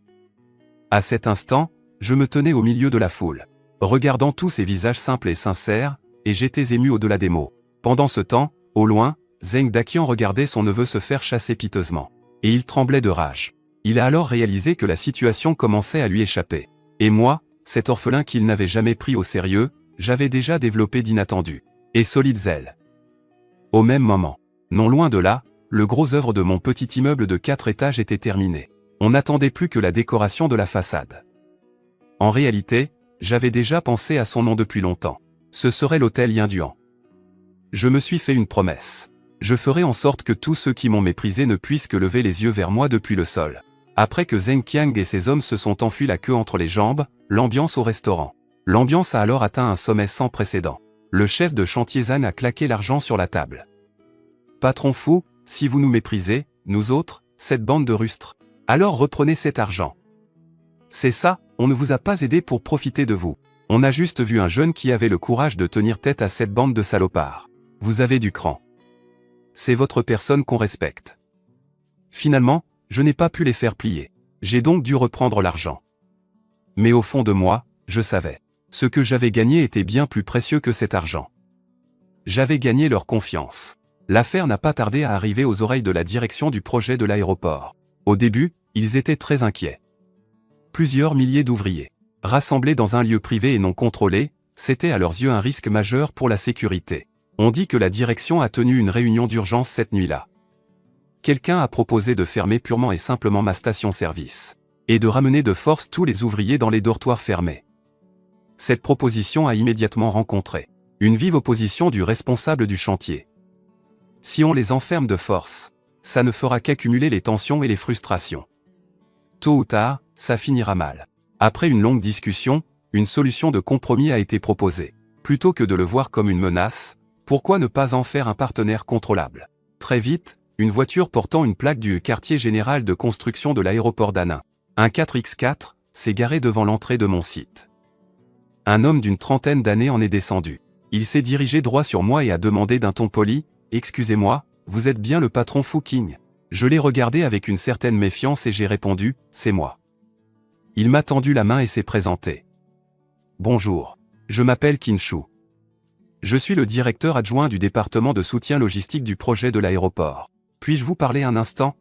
À cet instant, je me tenais au milieu de la foule, regardant tous ces visages simples et sincères, et j'étais ému au-delà des mots. Pendant ce temps, au loin, Zheng Daqian regardait son neveu se faire chasser piteusement, et il tremblait de rage. Il a alors réalisé que la situation commençait à lui échapper. Et moi, cet orphelin qu'il n'avait jamais pris au sérieux, j'avais déjà développé d'inattendus et solides ailes. Au même moment, non loin de là, le gros œuvre de mon petit immeuble de 4 étages était terminé. On n'attendait plus que la décoration de la façade. En réalité, j'avais déjà pensé à son nom depuis longtemps. Ce serait l'hôtel Yinduan. Je me suis fait une promesse. Je ferai en sorte que tous ceux qui m'ont méprisé ne puissent que lever les yeux vers moi depuis le sol. Après que Zheng Qiang et ses hommes se sont enfuis la queue entre les jambes, l'ambiance au restaurant. L'ambiance a alors atteint un sommet sans précédent. Le chef de chantier Zhang a claqué l'argent sur la table. Patron fou, si vous nous méprisez, nous autres, cette bande de rustres, alors reprenez cet argent. C'est ça, on ne vous a pas aidé pour profiter de vous. On a juste vu un jeune qui avait le courage de tenir tête à cette bande de salopards. Vous avez du cran. C'est votre personne qu'on respecte. Finalement, je n'ai pas pu les faire plier. J'ai donc dû reprendre l'argent. Mais au fond de moi, je savais. Ce que j'avais gagné était bien plus précieux que cet argent. J'avais gagné leur confiance. L'affaire n'a pas tardé à arriver aux oreilles de la direction du projet de l'aéroport. Au début, ils étaient très inquiets. Plusieurs milliers d'ouvriers, rassemblés dans un lieu privé et non contrôlé, c'était à leurs yeux un risque majeur pour la sécurité. On dit que la direction a tenu une réunion d'urgence cette nuit-là. Quelqu'un a proposé de fermer purement et simplement ma station-service, et de ramener de force tous les ouvriers dans les dortoirs fermés. Cette proposition a immédiatement rencontré une vive opposition du responsable du chantier. Si on les enferme de force, ça ne fera qu'accumuler les tensions et les frustrations. Tôt ou tard, ça finira mal. Après une longue discussion, une solution de compromis a été proposée. Plutôt que de le voir comme une menace, pourquoi ne pas en faire un partenaire contrôlable ? Très vite, une voiture portant une plaque du quartier général de construction de l'aéroport d'Annin, un 4x4, s'est garé devant l'entrée de mon site. Un homme d'une trentaine d'années en est descendu. Il s'est dirigé droit sur moi et a demandé d'un ton poli « Excusez-moi, vous êtes bien le patron Fouking ?» Je l'ai regardé avec une certaine méfiance et j'ai répondu « C'est moi ». Il m'a tendu la main et s'est présenté. « Bonjour, je m'appelle Qin Shu. Je suis le directeur adjoint du département de soutien logistique du projet de l'aéroport. Puis-je vous parler un instant ? »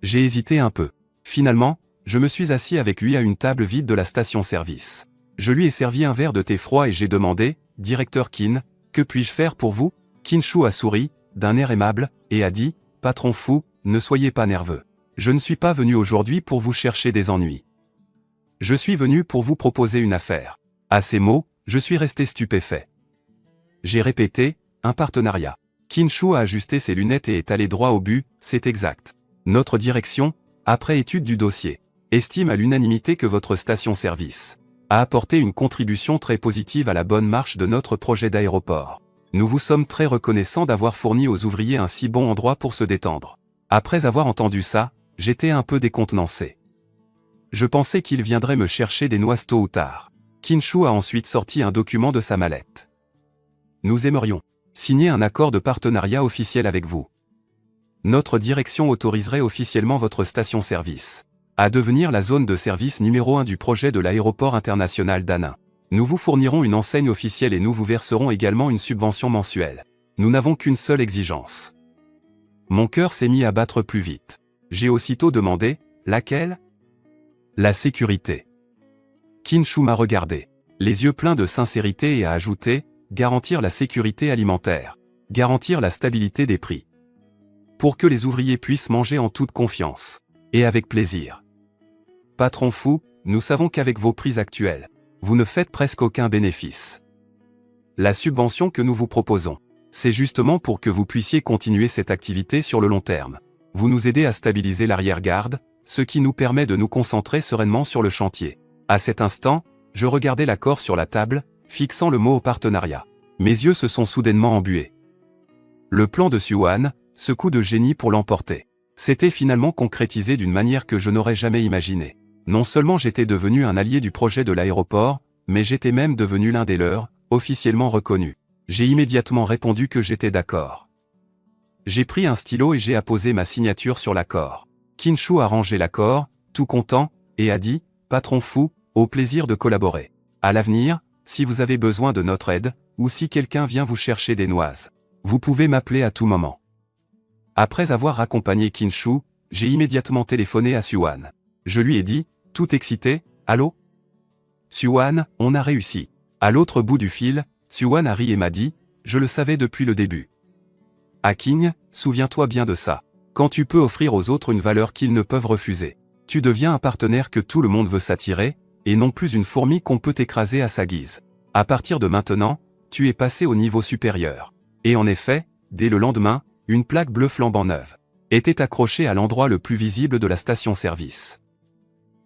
J'ai hésité un peu. Finalement, je me suis assis avec lui à une table vide de la station-service. Je lui ai servi un verre de thé froid et j'ai demandé « Directeur Qin, que puis-je faire pour vous ?» Qin Shu a souri, d'un air aimable, et a dit « Patron fou, ne soyez pas nerveux. Je ne suis pas venu aujourd'hui pour vous chercher des ennuis. Je suis venu pour vous proposer une affaire. » À ces mots, je suis resté stupéfait. J'ai répété « Un partenariat. » Qin Shu a ajusté ses lunettes et est allé droit au but, c'est exact. Notre direction, après étude du dossier, estime à l'unanimité que votre station-service a apporté une contribution très positive à la bonne marche de notre projet d'aéroport. Nous vous sommes très reconnaissants d'avoir fourni aux ouvriers un si bon endroit pour se détendre. Après avoir entendu ça, j'étais un peu décontenancé. Je pensais qu'il viendrait me chercher des noises tôt ou tard. Qin Shu a ensuite sorti un document de sa mallette. Nous aimerions signer un accord de partenariat officiel avec vous. Notre direction autoriserait officiellement votre station-service à devenir la zone de service numéro 1 du projet de l'aéroport international d'Annin. Nous vous fournirons une enseigne officielle et nous vous verserons également une subvention mensuelle. Nous n'avons qu'une seule exigence. Mon cœur s'est mis à battre plus vite. J'ai aussitôt demandé, laquelle? La sécurité. Kin-Shu m'a regardé, les yeux pleins de sincérité et a ajouté, garantir la sécurité alimentaire, garantir la stabilité des prix. Pour que les ouvriers puissent manger en toute confiance, et avec plaisir. Patron Fu, nous savons qu'avec vos prix actuels, vous ne faites presque aucun bénéfice. La subvention que nous vous proposons, c'est justement pour que vous puissiez continuer cette activité sur le long terme. Vous nous aidez à stabiliser l'arrière-garde, ce qui nous permet de nous concentrer sereinement sur le chantier. À cet instant, je regardais l'accord sur la table, fixant le mot au partenariat. Mes yeux se sont soudainement embués. Le plan de Suwan, ce coup de génie pour l'emporter, s'était finalement concrétisé d'une manière que je n'aurais jamais imaginée. Non seulement j'étais devenu un allié du projet de l'aéroport, mais j'étais même devenu l'un des leurs, officiellement reconnu. J'ai immédiatement répondu que j'étais d'accord. J'ai pris un stylo et j'ai apposé ma signature sur l'accord. Kin-Shu a rangé l'accord, tout content, et a dit, « Patron Fu, au plaisir de collaborer. À l'avenir, si vous avez besoin de notre aide, ou si quelqu'un vient vous chercher des noises, vous pouvez m'appeler à tout moment. » Après avoir accompagné Kin-Shu, j'ai immédiatement téléphoné à Suwan. Je lui ai dit, tout excité, « Allô ? Suwan, on a réussi. » À l'autre bout du fil, Suwan a ri et m'a dit, « Je le savais depuis le début. » Aking, souviens-toi bien de ça. Quand tu peux offrir aux autres une valeur qu'ils ne peuvent refuser, tu deviens un partenaire que tout le monde veut s'attirer, et non plus une fourmi qu'on peut écraser à sa guise. À partir de maintenant, tu es passé au niveau supérieur. Et en effet, dès le lendemain, une plaque bleue flambant neuve était accrochée à l'endroit le plus visible de la station-service.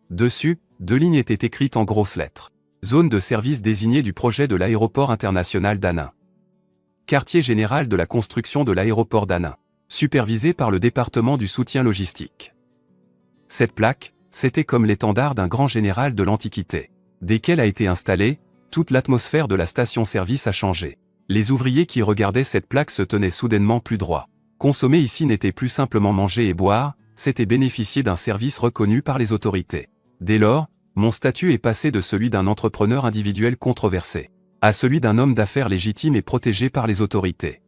Dessus, 2 lignes étaient écrites en grosses lettres. Zone de service désignée du projet de l'aéroport international d'Annin. Quartier général de la construction de l'aéroport d'Annin. Supervisé par le département du soutien logistique. Cette plaque, c'était comme l'étendard d'un grand général de l'Antiquité. Dès qu'elle a été installée, toute l'atmosphère de la station-service a changé. Les ouvriers qui regardaient cette plaque se tenaient soudainement plus droit. Consommer ici n'était plus simplement manger et boire, c'était bénéficier d'un service reconnu par les autorités. Dès lors, mon statut est passé de celui d'un entrepreneur individuel controversé, à celui d'un homme d'affaires légitime et protégé par les autorités.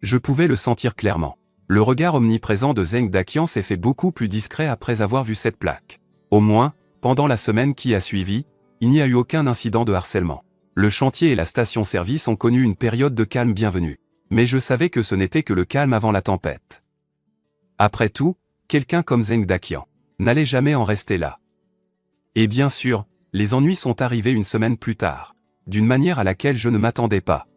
Je pouvais le sentir clairement. Le regard omniprésent de Zheng Daqian s'est fait beaucoup plus discret après avoir vu cette plaque. Au moins, pendant la semaine qui a suivi, il n'y a eu aucun incident de harcèlement. Le chantier et la station-service ont connu une période de calme bienvenue. Mais je savais que ce n'était que le calme avant la tempête. Après tout, quelqu'un comme Zheng Daqian n'allait jamais en rester là. Et bien sûr, les ennuis sont arrivés une semaine plus tard, d'une manière à laquelle je ne m'attendais pas.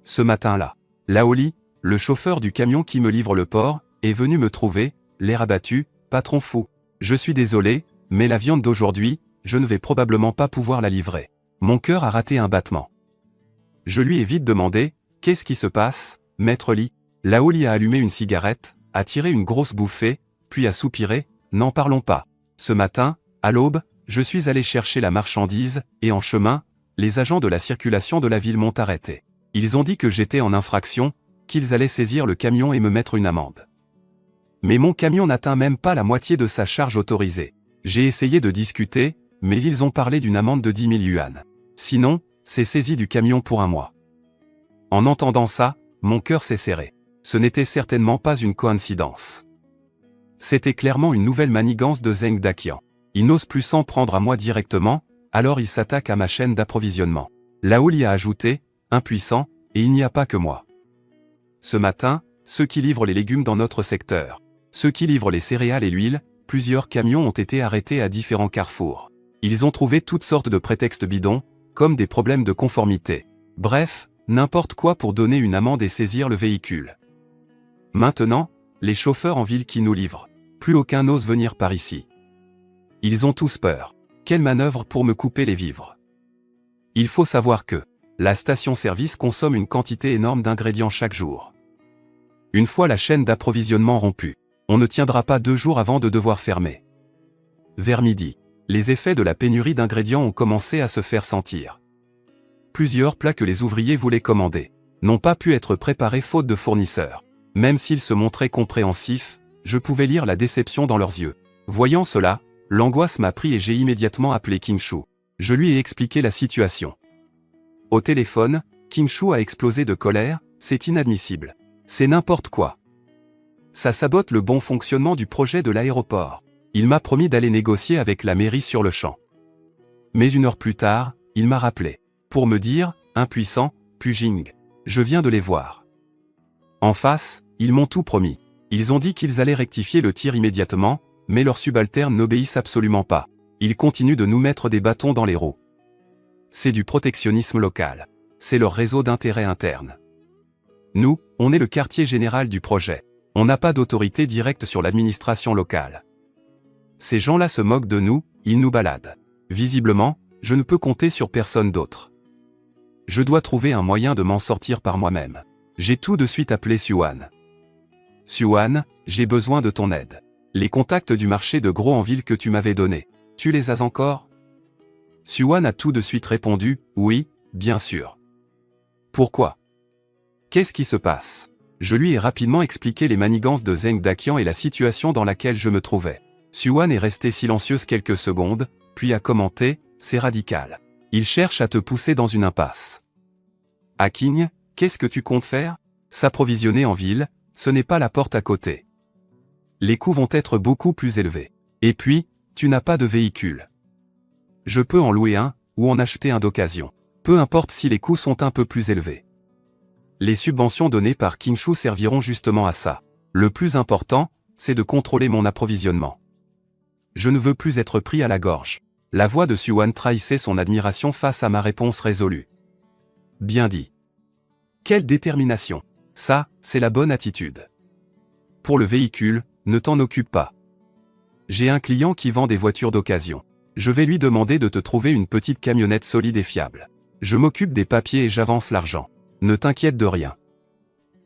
Ce matin-là, Laoli, le chauffeur du camion qui me livre le porc, est venu me trouver, l'air abattu, « Patron Fu, je suis désolé, mais la viande d'aujourd'hui, je ne vais probablement pas pouvoir la livrer. » Mon cœur a raté un battement. Je lui ai vite demandé, « Qu'est-ce qui se passe, maître Li ?» Laoli a allumé une cigarette, a tiré une grosse bouffée, puis a soupiré, « N'en parlons pas. Ce matin, à l'aube, je suis allé chercher la marchandise, et en chemin, les agents de la circulation de la ville m'ont arrêté. Ils ont dit que j'étais en infraction, qu'ils allaient saisir le camion et me mettre une amende. Mais mon camion n'atteint même pas la moitié de sa charge autorisée. J'ai essayé de discuter, mais ils ont parlé d'une amende de 10 000 yuan. Sinon, c'est saisie du camion pour un mois. » En entendant ça, mon cœur s'est serré. Ce n'était certainement pas une coïncidence. C'était clairement une nouvelle manigance de Zheng Daqian. Il n'ose plus s'en prendre à moi directement, alors il s'attaque à ma chaîne d'approvisionnement. Laoli a ajouté, impuissant, et il n'y a pas que moi. Ce matin, ceux qui livrent les légumes dans notre secteur, ceux qui livrent les céréales et l'huile, plusieurs camions ont été arrêtés à différents carrefours. Ils ont trouvé toutes sortes de prétextes bidons, comme des problèmes de conformité. Bref, n'importe quoi pour donner une amende et saisir le véhicule. Maintenant, les chauffeurs en ville qui nous livrent, plus aucun n'ose venir par ici. Ils ont tous peur. Quelle manœuvre pour me couper les vivres. Il faut savoir que la station-service consomme une quantité énorme d'ingrédients chaque jour. Une fois la chaîne d'approvisionnement rompue, on ne tiendra pas 2 jours avant de devoir fermer. Vers midi, les effets de la pénurie d'ingrédients ont commencé à se faire sentir. Plusieurs plats que les ouvriers voulaient commander n'ont pas pu être préparés faute de fournisseurs. Même s'ils se montraient compréhensifs, je pouvais lire la déception dans leurs yeux. Voyant cela, l'angoisse m'a pris et j'ai immédiatement appelé King Shu. Je lui ai expliqué la situation. Au téléphone, King Shu a explosé de colère, c'est inadmissible. C'est n'importe quoi. Ça sabote le bon fonctionnement du projet de l'aéroport. Il m'a promis d'aller négocier avec la mairie sur le champ. Mais 1 heure plus tard, il m'a rappelé. Pour me dire, impuissant, Pujing. Je viens de les voir. En face, ils m'ont tout promis. Ils ont dit qu'ils allaient rectifier le tir immédiatement, mais leurs subalternes n'obéissent absolument pas. Ils continuent de nous mettre des bâtons dans les roues. C'est du protectionnisme local. C'est leur réseau d'intérêt interne. Nous, on est le quartier général du projet. On n'a pas d'autorité directe sur l'administration locale. Ces gens-là se moquent de nous, ils nous baladent. Visiblement, je ne peux compter sur personne d'autre. Je dois trouver un moyen de m'en sortir par moi-même. J'ai tout de suite appelé Suan. Suan, j'ai besoin de ton aide. Les contacts du marché de gros en ville que tu m'avais donnés, tu les as encore? Suan a tout de suite répondu, oui, bien sûr. Pourquoi? Qu'est-ce qui se passe? Je lui ai rapidement expliqué les manigances de Zheng Daqian et la situation dans laquelle je me trouvais. Suan est restée silencieuse quelques secondes, puis a commenté, c'est radical. Il cherche à te pousser dans une impasse. Aking, qu'est-ce que tu comptes faire? S'approvisionner en ville, ce n'est pas la porte à côté. Les coûts vont être beaucoup plus élevés. Et puis, tu n'as pas de véhicule. Je peux en louer un, ou en acheter un d'occasion. Peu importe si les coûts sont un peu plus élevés. Les subventions données par King Shu serviront justement à ça. Le plus important, c'est de contrôler mon approvisionnement. Je ne veux plus être pris à la gorge. La voix de Suan trahissait son admiration face à ma réponse résolue. Bien dit. Quelle détermination. Ça, c'est la bonne attitude. Pour le véhicule, ne t'en occupe pas. J'ai un client qui vend des voitures d'occasion. Je vais lui demander de te trouver une petite camionnette solide et fiable. Je m'occupe des papiers et j'avance l'argent. Ne t'inquiète de rien.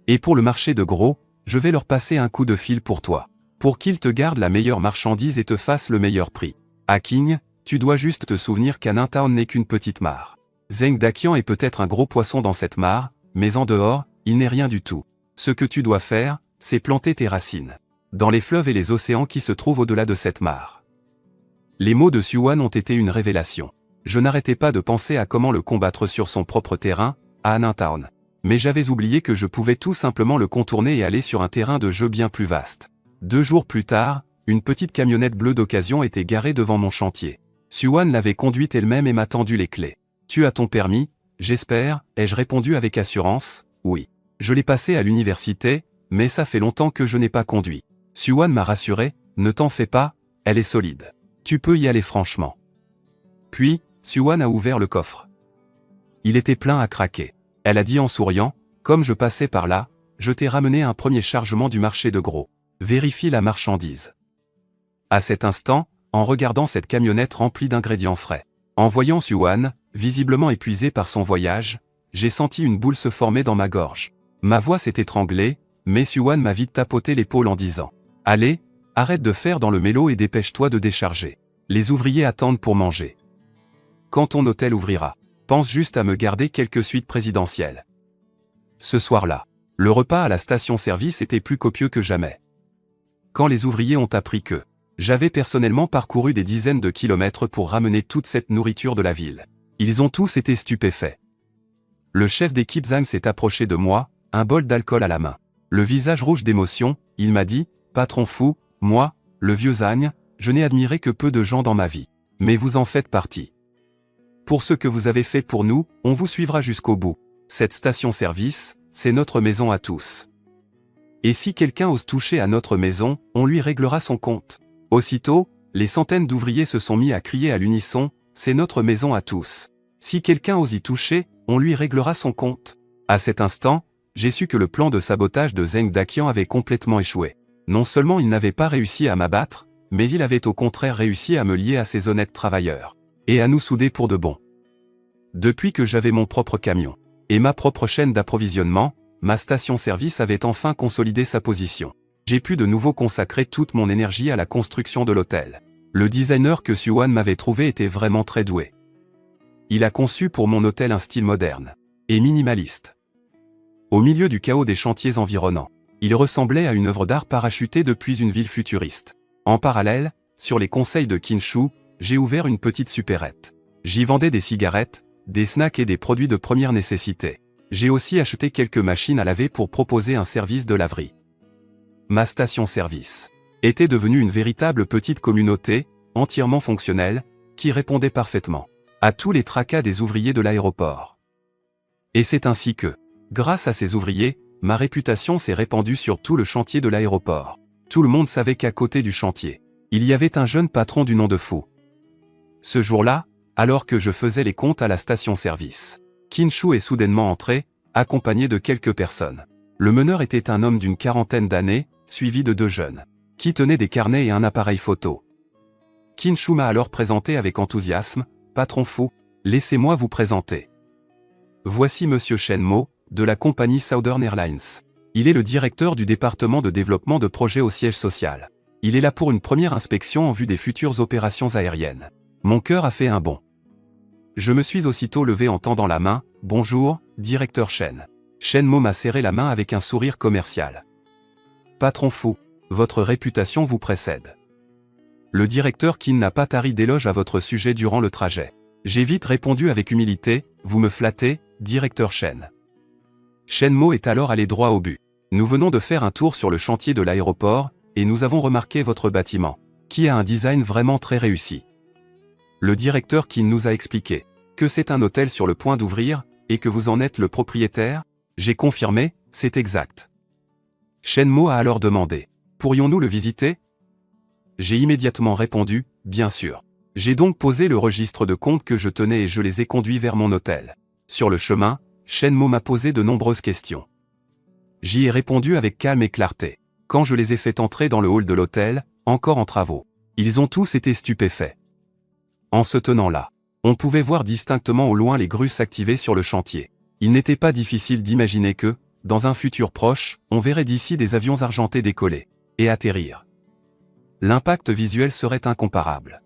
Et pour le marché de gros, je vais leur passer un coup de fil pour toi. Pour qu'ils te gardent la meilleure marchandise et te fassent le meilleur prix. Aking, tu dois juste te souvenir qu'Anintown n'est qu'une petite mare. Zheng Daqian est peut-être un gros poisson dans cette mare, mais en dehors, il n'est rien du tout. Ce que tu dois faire, c'est planter tes racines dans les fleuves et les océans qui se trouvent au-delà de cette mare. Les mots de Suan ont été une révélation. Je n'arrêtais pas de penser à comment le combattre sur son propre terrain, à Anintown. Mais j'avais oublié que je pouvais tout simplement le contourner et aller sur un terrain de jeu bien plus vaste. 2 jours plus tard, une petite camionnette bleue d'occasion était garée devant mon chantier. Suan l'avait conduite elle-même et m'a tendu les clés. Tu as ton permis, j'espère, ai-je répondu avec assurance, oui. Je l'ai passé à l'université, mais ça fait longtemps que je n'ai pas conduit. Suan m'a rassuré, ne t'en fais pas, elle est solide. Tu peux y aller franchement. Puis, Suan a ouvert le coffre. Il était plein à craquer. Elle a dit en souriant, comme je passais par là, je t'ai ramené un premier chargement du marché de gros. Vérifie la marchandise. À cet instant, en regardant cette camionnette remplie d'ingrédients frais, en voyant Suan, visiblement épuisé par son voyage, j'ai senti une boule se former dans ma gorge. Ma voix s'est étranglée, mais Suan m'a vite tapoté l'épaule en disant « Allez, arrête de faire dans le mélo et dépêche-toi de décharger. Les ouvriers attendent pour manger. Quand ton hôtel ouvrira, pense juste à me garder quelques suites présidentielles. » Ce soir-là, le repas à la station-service était plus copieux que jamais. Quand les ouvriers ont appris que j'avais personnellement parcouru des dizaines de kilomètres pour ramener toute cette nourriture de la ville, ils ont tous été stupéfaits. Le chef d'équipe Zhang s'est approché de moi, un bol d'alcool à la main. Le visage rouge d'émotion, il m'a dit, « Patron fou, moi, le vieux Zhang, je n'ai admiré que peu de gens dans ma vie. Mais vous en faites partie. Pour ce que vous avez fait pour nous, on vous suivra jusqu'au bout. Cette station-service, c'est notre maison à tous. Et si quelqu'un ose toucher à notre maison, on lui réglera son compte. » Aussitôt, les centaines d'ouvriers se sont mis à crier à l'unisson, « C'est notre maison à tous. Si quelqu'un ose y toucher, on lui réglera son compte. » À cet instant, j'ai su que le plan de sabotage de Zheng Daqian avait complètement échoué. Non seulement il n'avait pas réussi à m'abattre, mais il avait au contraire réussi à me lier à ces honnêtes travailleurs. Et à nous souder pour de bon. Depuis que j'avais mon propre camion et ma propre chaîne d'approvisionnement, ma station-service avait enfin consolidé sa position. J'ai pu de nouveau consacrer toute mon énergie à la construction de l'hôtel. Le designer que Suan m'avait trouvé était vraiment très doué. Il a conçu pour mon hôtel un style moderne et minimaliste. Au milieu du chaos des chantiers environnants, il ressemblait à une œuvre d'art parachutée depuis une ville futuriste. En parallèle, sur les conseils de Kinshu, j'ai ouvert une petite supérette. J'y vendais des cigarettes, des snacks et des produits de première nécessité. J'ai aussi acheté quelques machines à laver pour proposer un service de laverie. Ma station-service était devenue une véritable petite communauté, entièrement fonctionnelle, qui répondait parfaitement à tous les tracas des ouvriers de l'aéroport. Et c'est ainsi que, grâce à ces ouvriers, ma réputation s'est répandue sur tout le chantier de l'aéroport. Tout le monde savait qu'à côté du chantier, il y avait un jeune patron du nom de Fou. Ce jour-là, alors que je faisais les comptes à la station-service, Kinshu est soudainement entré, accompagné de quelques personnes. Le meneur était un homme d'une quarantaine d'années, suivi de 2 jeunes, qui tenaient des carnets et un appareil photo. Kinshu m'a alors présenté avec enthousiasme, « Patron Fou, laissez-moi vous présenter. Voici Monsieur Shen Mo, de la compagnie Southern Airlines. Il est le directeur du département de développement de projets au siège social. Il est là pour une première inspection en vue des futures opérations aériennes. » Mon cœur a fait un bond. Je me suis aussitôt levé en tendant la main, « Bonjour, directeur Shen. » Shen Mo m'a serré la main avec un sourire commercial. « Patron Fou, votre réputation vous précède. » Le directeur Kin n'a pas tari d'éloges à votre sujet durant le trajet. J'ai vite répondu avec humilité, « Vous me flattez, directeur Shen. » Shen Mo est alors allé droit au but. « Nous venons de faire un tour sur le chantier de l'aéroport, et nous avons remarqué votre bâtiment, qui a un design vraiment très réussi. » Le directeur Kin nous a expliqué que c'est un hôtel sur le point d'ouvrir, et que vous en êtes le propriétaire. J'ai confirmé, c'est exact. Shen Mo a alors demandé, « Pourrions-nous le visiter ?» J'ai immédiatement répondu, « Bien sûr. » J'ai donc posé le registre de comptes que je tenais et je les ai conduits vers mon hôtel. Sur le chemin, Shen Mo m'a posé de nombreuses questions. J'y ai répondu avec calme et clarté. Quand je les ai fait entrer dans le hall de l'hôtel, encore en travaux, ils ont tous été stupéfaits. En se tenant là, on pouvait voir distinctement au loin les grues s'activer sur le chantier. Il n'était pas difficile d'imaginer que, dans un futur proche, on verrait d'ici des avions argentés décoller et atterrir. L'impact visuel serait incomparable.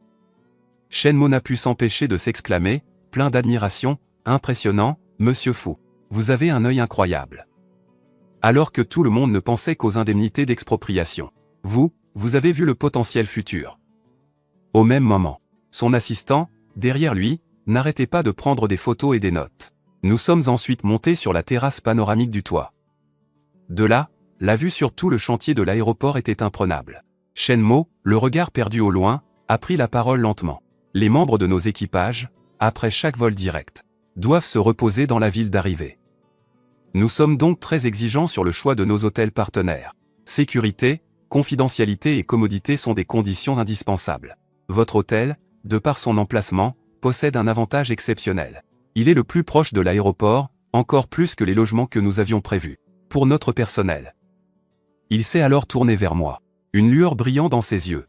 Shen Mo n'a pu s'empêcher de s'exclamer, plein d'admiration, « Impressionnant, Monsieur Fou. Vous avez un œil incroyable. » Alors que tout le monde ne pensait qu'aux indemnités d'expropriation. Vous avez vu le potentiel futur. Au même moment, son assistant, derrière lui, n'arrêtait pas de prendre des photos et des notes. Nous sommes ensuite montés sur la terrasse panoramique du toit. De là, la vue sur tout le chantier de l'aéroport était imprenable. Shen Mo, le regard perdu au loin, a pris la parole lentement. Les membres de nos équipages, après chaque vol direct, doivent se reposer dans la ville d'arrivée. Nous sommes donc très exigeants sur le choix de nos hôtels partenaires. Sécurité, confidentialité et commodité sont des conditions indispensables. Votre hôtel, de par son emplacement, possède un avantage exceptionnel. Il est le plus proche de l'aéroport, encore plus que les logements que nous avions prévus, pour notre personnel. Il s'est alors tourné vers moi, une lueur brillant dans ses yeux.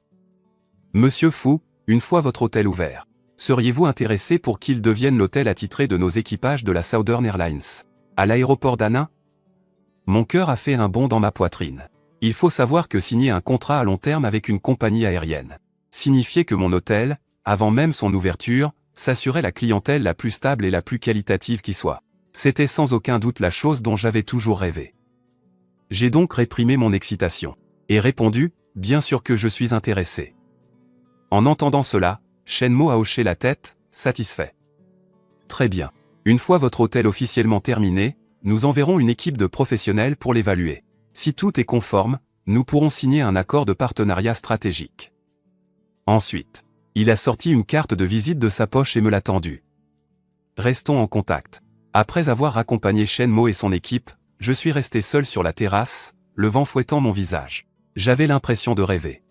Monsieur Fou, une fois votre hôtel ouvert, seriez-vous intéressé pour qu'il devienne l'hôtel attitré de nos équipages de la Southern Airlines, à l'aéroport d'Hanoi? Mon cœur a fait un bond dans ma poitrine. Il faut savoir que signer un contrat à long terme avec une compagnie aérienne signifiait que mon hôtel, avant même son ouverture, s'assurait la clientèle la plus stable et la plus qualitative qui soit. C'était sans aucun doute la chose dont j'avais toujours rêvé. J'ai donc réprimé mon excitation et répondu, bien sûr que je suis intéressé. En entendant cela, Shen Mo a hoché la tête, satisfait. Très bien. Une fois votre hôtel officiellement terminé, nous enverrons une équipe de professionnels pour l'évaluer. Si tout est conforme, nous pourrons signer un accord de partenariat stratégique. Ensuite, il a sorti une carte de visite de sa poche et me l'a tendue. Restons en contact. Après avoir accompagné Shen Mo et son équipe, je suis resté seul sur la terrasse, le vent fouettant mon visage. J'avais l'impression de rêver.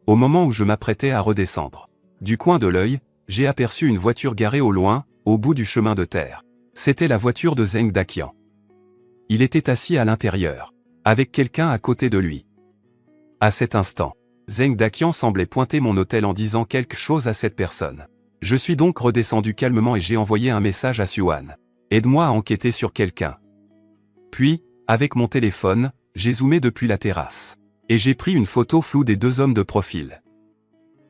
Au moment où je m'apprêtais à redescendre, du coin de l'œil, j'ai aperçu une voiture garée au loin, au bout du chemin de terre. C'était la voiture de Zheng Daqian. Il était assis à l'intérieur, avec quelqu'un à côté de lui. À cet instant, Zheng Daqian semblait pointer mon hôtel en disant quelque chose à cette personne. Je suis donc redescendu calmement et j'ai envoyé un message à Suan. Aide-moi à enquêter sur quelqu'un. Puis, avec mon téléphone, j'ai zoomé depuis la terrasse. Et j'ai pris une photo floue des 2 hommes de profil.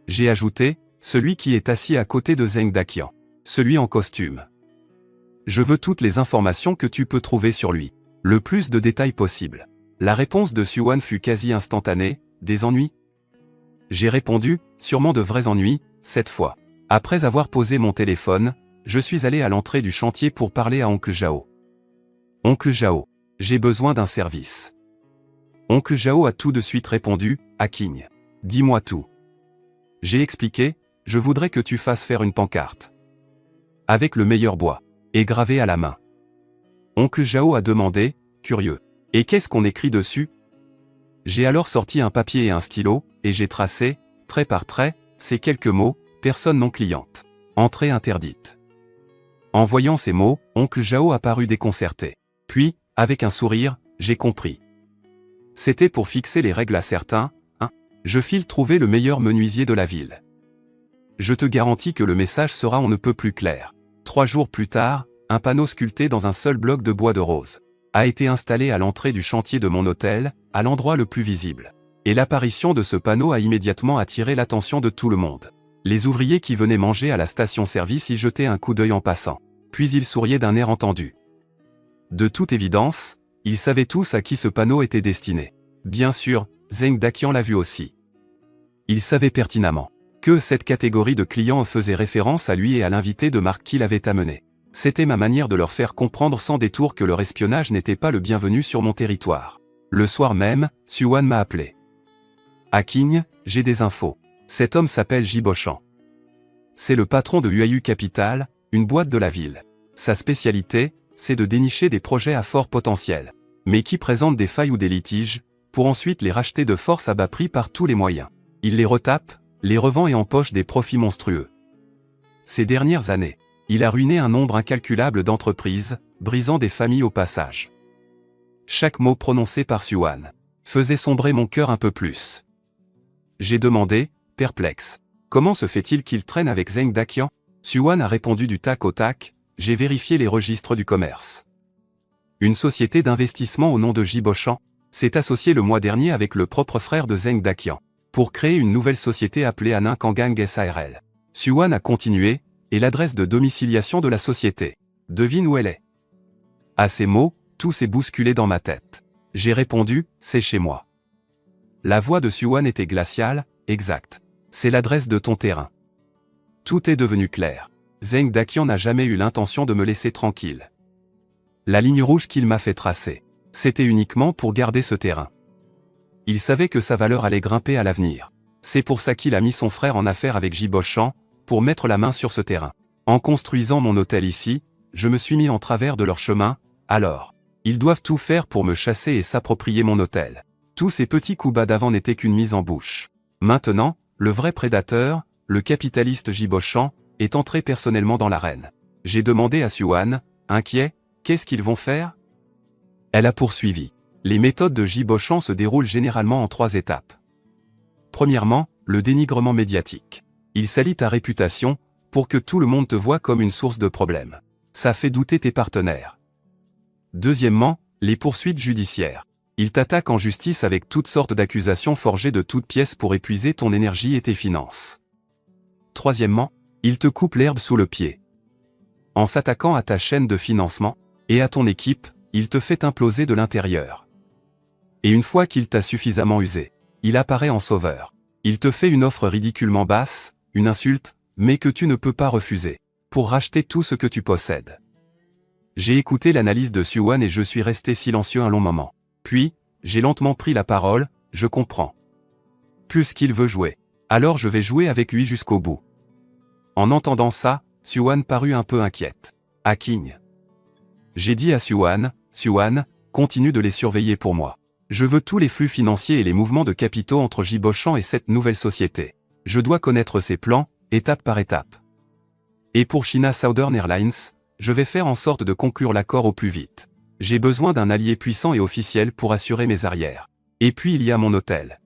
J'ai ajouté, celui qui est assis à côté de Zheng Daqian. Celui en costume. Je veux toutes les informations que tu peux trouver sur lui. Le plus de détails possible. La réponse de Suan fut quasi instantanée, des ennuis. J'ai répondu, sûrement de vrais ennuis, cette fois. Après avoir posé mon téléphone, je suis allé à l'entrée du chantier pour parler à Oncle Jao. Oncle Jao, j'ai besoin d'un service. Oncle Jao a tout de suite répondu, Haking. Dis-moi tout. J'ai expliqué, je voudrais que tu fasses faire une pancarte. Avec le meilleur bois. Et gravé à la main. Oncle Jao a demandé, curieux. Et qu'est-ce qu'on écrit dessus? J'ai alors sorti un papier et un stylo, et j'ai tracé, trait par trait, ces quelques mots, personne non cliente. Entrée interdite. En voyant ces mots, Oncle Jao a paru déconcerté. Puis, avec un sourire, j'ai compris. C'était pour fixer les règles à certains, hein. Je file trouver le meilleur menuisier de la ville. Je te garantis que le message sera on ne peut plus clair. 3 jours plus tard, un panneau sculpté dans un seul bloc de bois de rose a été installé à l'entrée du chantier de mon hôtel, à l'endroit le plus visible. Et l'apparition de ce panneau a immédiatement attiré l'attention de tout le monde. Les ouvriers qui venaient manger à la station-service y jetaient un coup d'œil en passant. Puis ils souriaient d'un air entendu. De toute évidence, ils savaient tous à qui ce panneau était destiné. Bien sûr, Zeng Daqian l'a vu aussi. Il savait pertinemment que cette catégorie de clients faisait référence à lui et à l'invité de marque qu'il avait amené. C'était ma manière de leur faire comprendre sans détour que leur espionnage n'était pas le bienvenu sur mon territoire. Le soir même, Suwan m'a appelé. Haking, j'ai des infos. Cet homme s'appelle Jibochan. C'est le patron de UAU Capital, une boîte de la ville. Sa spécialité, c'est de dénicher des projets à fort potentiel, mais qui présentent des failles ou des litiges, pour ensuite les racheter de force à bas prix par tous les moyens. Il les retape, les revend et empoche des profits monstrueux. Ces dernières années, il a ruiné un nombre incalculable d'entreprises, brisant des familles au passage. Chaque mot prononcé par Suwan faisait sombrer mon cœur un peu plus. J'ai demandé, perplexe. Comment se fait-il qu'il traîne avec Zeng Daqian? Suwan a répondu du tac au tac, j'ai vérifié les registres du commerce. Une société d'investissement au nom de Jibochan s'est associée le mois dernier avec le propre frère de Zeng Daqian pour créer une nouvelle société appelée Anin Kangang SARL. Suwan a continué, et l'adresse de domiciliation de la société. Devine où elle est. À ces mots, tout s'est bousculé dans ma tête. J'ai répondu, c'est chez moi. La voix de Suwan était glaciale, exact. C'est l'adresse de ton terrain. Tout est devenu clair. Zeng Daqian n'a jamais eu l'intention de me laisser tranquille. La ligne rouge qu'il m'a fait tracer, c'était uniquement pour garder ce terrain. Il savait que sa valeur allait grimper à l'avenir. C'est pour ça qu'il a mis son frère en affaire avec Jibochan, pour mettre la main sur ce terrain. En construisant mon hôtel ici, je me suis mis en travers de leur chemin, alors. Ils doivent tout faire pour me chasser et s'approprier mon hôtel. Tous ces petits coups bas d'avant n'étaient qu'une mise en bouche. Maintenant, le vrai prédateur, le capitaliste Jibochan, est entré personnellement dans l'arène. J'ai demandé à Suwan, inquiet, qu'est-ce qu'ils vont faire? Elle a poursuivi. Les méthodes de Jibochan se déroulent généralement en 3 étapes. Premièrement, le dénigrement médiatique. Il salit ta réputation, pour que tout le monde te voie comme une source de problèmes. Ça fait douter tes partenaires. Deuxièmement, les poursuites judiciaires. Il t'attaque en justice avec toutes sortes d'accusations forgées de toutes pièces pour épuiser ton énergie et tes finances. Troisièmement, il te coupe l'herbe sous le pied. En s'attaquant à ta chaîne de financement, et à ton équipe, il te fait imploser de l'intérieur. Et une fois qu'il t'a suffisamment usé, il apparaît en sauveur. Il te fait une offre ridiculement basse, une insulte, mais que tu ne peux pas refuser, pour racheter tout ce que tu possèdes. J'ai écouté l'analyse de Suwan et je suis resté silencieux un long moment. Puis, j'ai lentement pris la parole, je comprends. Puisqu'il veut jouer, alors je vais jouer avec lui jusqu'au bout. En entendant ça, Suwan parut un peu inquiète. Haking. J'ai dit à Suwan, continue de les surveiller pour moi. Je veux tous les flux financiers et les mouvements de capitaux entre Jibochan et cette nouvelle société. Je dois connaître ses plans, étape par étape. Et pour China Southern Airlines, je vais faire en sorte de conclure l'accord au plus vite. J'ai besoin d'un allié puissant et officiel pour assurer mes arrières. Et puis il y a mon hôtel.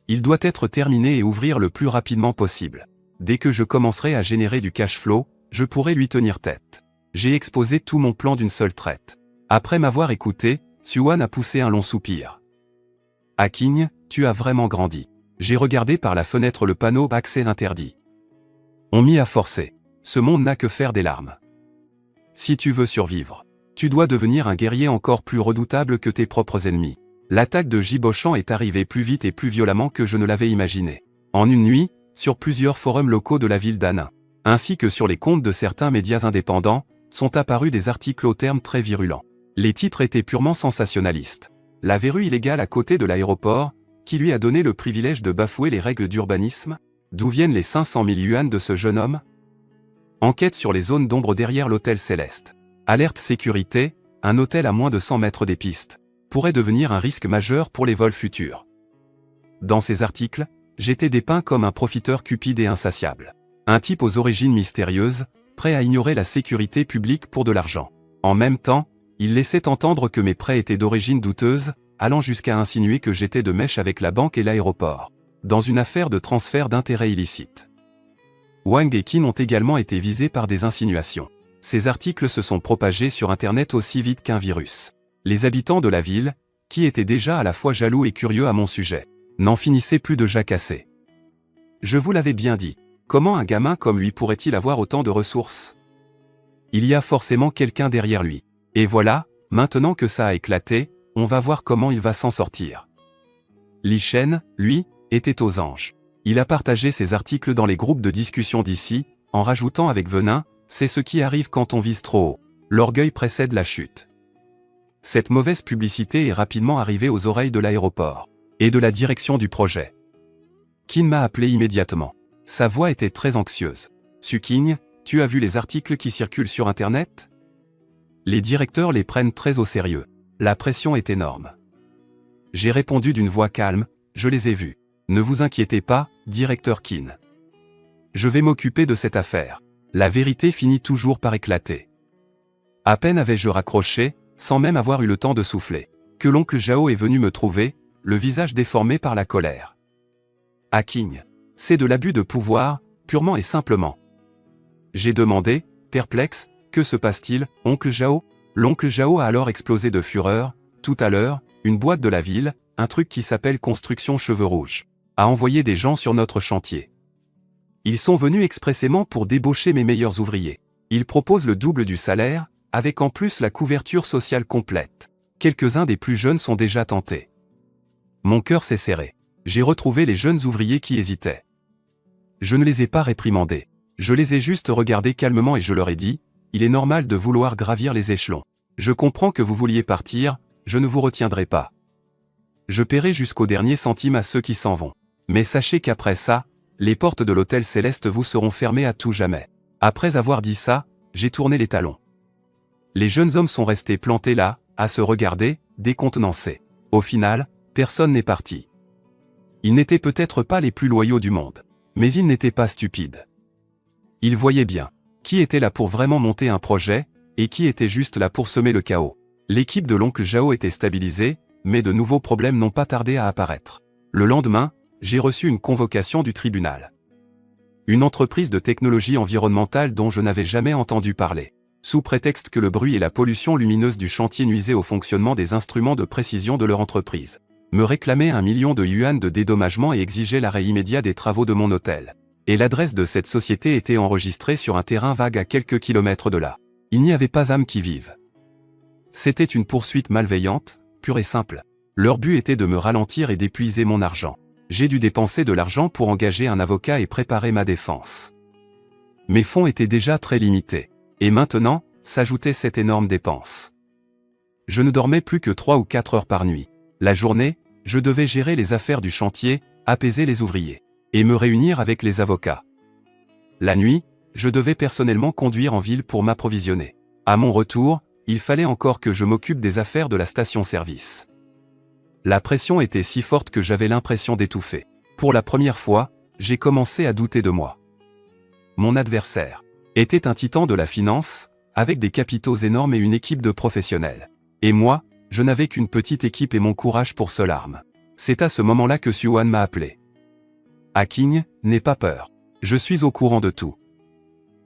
Il doit être terminé et ouvrir le plus rapidement possible. Dès que je commencerai à générer du cash flow, je pourrai lui tenir tête. J'ai exposé tout mon plan d'une seule traite. Après m'avoir écouté, Suwan a poussé un long soupir. Haking, tu as vraiment grandi. J'ai regardé par la fenêtre le panneau accès interdit. On m'y a forcé. Ce monde n'a que faire des larmes. Si tu veux survivre, tu dois devenir un guerrier encore plus redoutable que tes propres ennemis. L'attaque de Jibochan est arrivée plus vite et plus violemment que je ne l'avais imaginé. En une nuit, sur plusieurs forums locaux de la ville d'Annin, ainsi que sur les comptes de certains médias indépendants, sont apparus des articles aux termes très virulents. Les titres étaient purement sensationnalistes. La verrue illégale à côté de l'aéroport, qui lui a donné le privilège de bafouer les règles d'urbanisme? D'où viennent les 500 000 yuan de ce jeune homme? Enquête sur les zones d'ombre derrière l'hôtel Céleste. Alerte sécurité, un hôtel à moins de 100 mètres des pistes pourrait devenir un risque majeur pour les vols futurs. Dans ces articles, j'étais dépeint comme un profiteur cupide et insatiable. Un type aux origines mystérieuses, prêt à ignorer la sécurité publique pour de l'argent. En même temps, il laissait entendre que mes prêts étaient d'origine douteuse, allant jusqu'à insinuer que j'étais de mèche avec la banque et l'aéroport, dans une affaire de transfert d'intérêts illicite. Wang et Qin ont également été visés par des insinuations. Ces articles se sont propagés sur Internet aussi vite qu'un virus. Les habitants de la ville, qui étaient déjà à la fois jaloux et curieux à mon sujet, n'en finissaient plus de jacasser. Je vous l'avais bien dit, comment un gamin comme lui pourrait-il avoir autant de ressources? Il y a forcément quelqu'un derrière lui. Et voilà, maintenant que ça a éclaté, on va voir comment il va s'en sortir. Li Shen, lui, était aux anges. Il a partagé ses articles dans les groupes de discussion d'ici, en rajoutant avec venin, c'est ce qui arrive quand on vise trop haut. L'orgueil précède la chute. Cette mauvaise publicité est rapidement arrivée aux oreilles de l'aéroport et de la direction du projet. Qin m'a appelé immédiatement. Sa voix était très anxieuse. Suking, tu as vu les articles qui circulent sur Internet? Les directeurs les prennent très au sérieux. La pression est énorme. J'ai répondu d'une voix calme, je les ai vus. Ne vous inquiétez pas, directeur Qin. Je vais m'occuper de cette affaire. La vérité finit toujours par éclater. À peine avais-je raccroché, sans même avoir eu le temps de souffler, que l'oncle Zhao est venu me trouver, le visage déformé par la colère. Ah Qin, c'est de l'abus de pouvoir, purement et simplement. J'ai demandé, perplexe, que se passe-t-il, oncle Zhao? L'oncle Zhao a alors explosé de fureur. Tout à l'heure, une boîte de la ville, un truc qui s'appelle Construction Cheveux Rouges, a envoyé des gens sur notre chantier. Ils sont venus expressément pour débaucher mes meilleurs ouvriers. Ils proposent le double du salaire, avec en plus la couverture sociale complète. Quelques-uns des plus jeunes sont déjà tentés. Mon cœur s'est serré. J'ai retrouvé les jeunes ouvriers qui hésitaient. Je ne les ai pas réprimandés. Je les ai juste regardés calmement et je leur ai dit, il est normal de vouloir gravir les échelons. Je comprends que vous vouliez partir, je ne vous retiendrai pas. Je paierai jusqu'au dernier centime à ceux qui s'en vont. Mais sachez qu'après ça, les portes de l'hôtel Céleste vous seront fermées à tout jamais. Après avoir dit ça, j'ai tourné les talons. Les jeunes hommes sont restés plantés là, à se regarder, décontenancés. Au final, personne n'est parti. Ils n'étaient peut-être pas les plus loyaux du monde. Mais ils n'étaient pas stupides. Ils voyaient bien qui était là pour vraiment monter un projet, et qui était juste là pour semer le chaos. L'équipe de l'oncle Zhao était stabilisée, mais de nouveaux problèmes n'ont pas tardé à apparaître. Le lendemain, j'ai reçu une convocation du tribunal. Une entreprise de technologie environnementale dont je n'avais jamais entendu parler, sous prétexte que le bruit et la pollution lumineuse du chantier nuisaient au fonctionnement des instruments de précision de leur entreprise, me réclamait 1 million de yuan de dédommagement et exigeait l'arrêt immédiat des travaux de mon hôtel. Et l'adresse de cette société était enregistrée sur un terrain vague à quelques kilomètres de là. Il n'y avait pas âme qui vive. C'était une poursuite malveillante, pure et simple. Leur but était de me ralentir et d'épuiser mon argent. J'ai dû dépenser de l'argent pour engager un avocat et préparer ma défense. Mes fonds étaient déjà très limités. Et maintenant, s'ajoutait cette énorme dépense. Je ne dormais plus que 3 ou 4 heures par nuit. La journée, je devais gérer les affaires du chantier, apaiser les ouvriers et me réunir avec les avocats. La nuit, je devais personnellement conduire en ville pour m'approvisionner. À mon retour, il fallait encore que je m'occupe des affaires de la station-service. La pression était si forte que j'avais l'impression d'étouffer. Pour la première fois, j'ai commencé à douter de moi. Mon adversaire était un titan de la finance, avec des capitaux énormes et une équipe de professionnels. Et moi, je n'avais qu'une petite équipe et mon courage pour seule arme. C'est à ce moment-là que Suan m'a appelé. Ah Qin, n'aie pas peur. Je suis au courant de tout.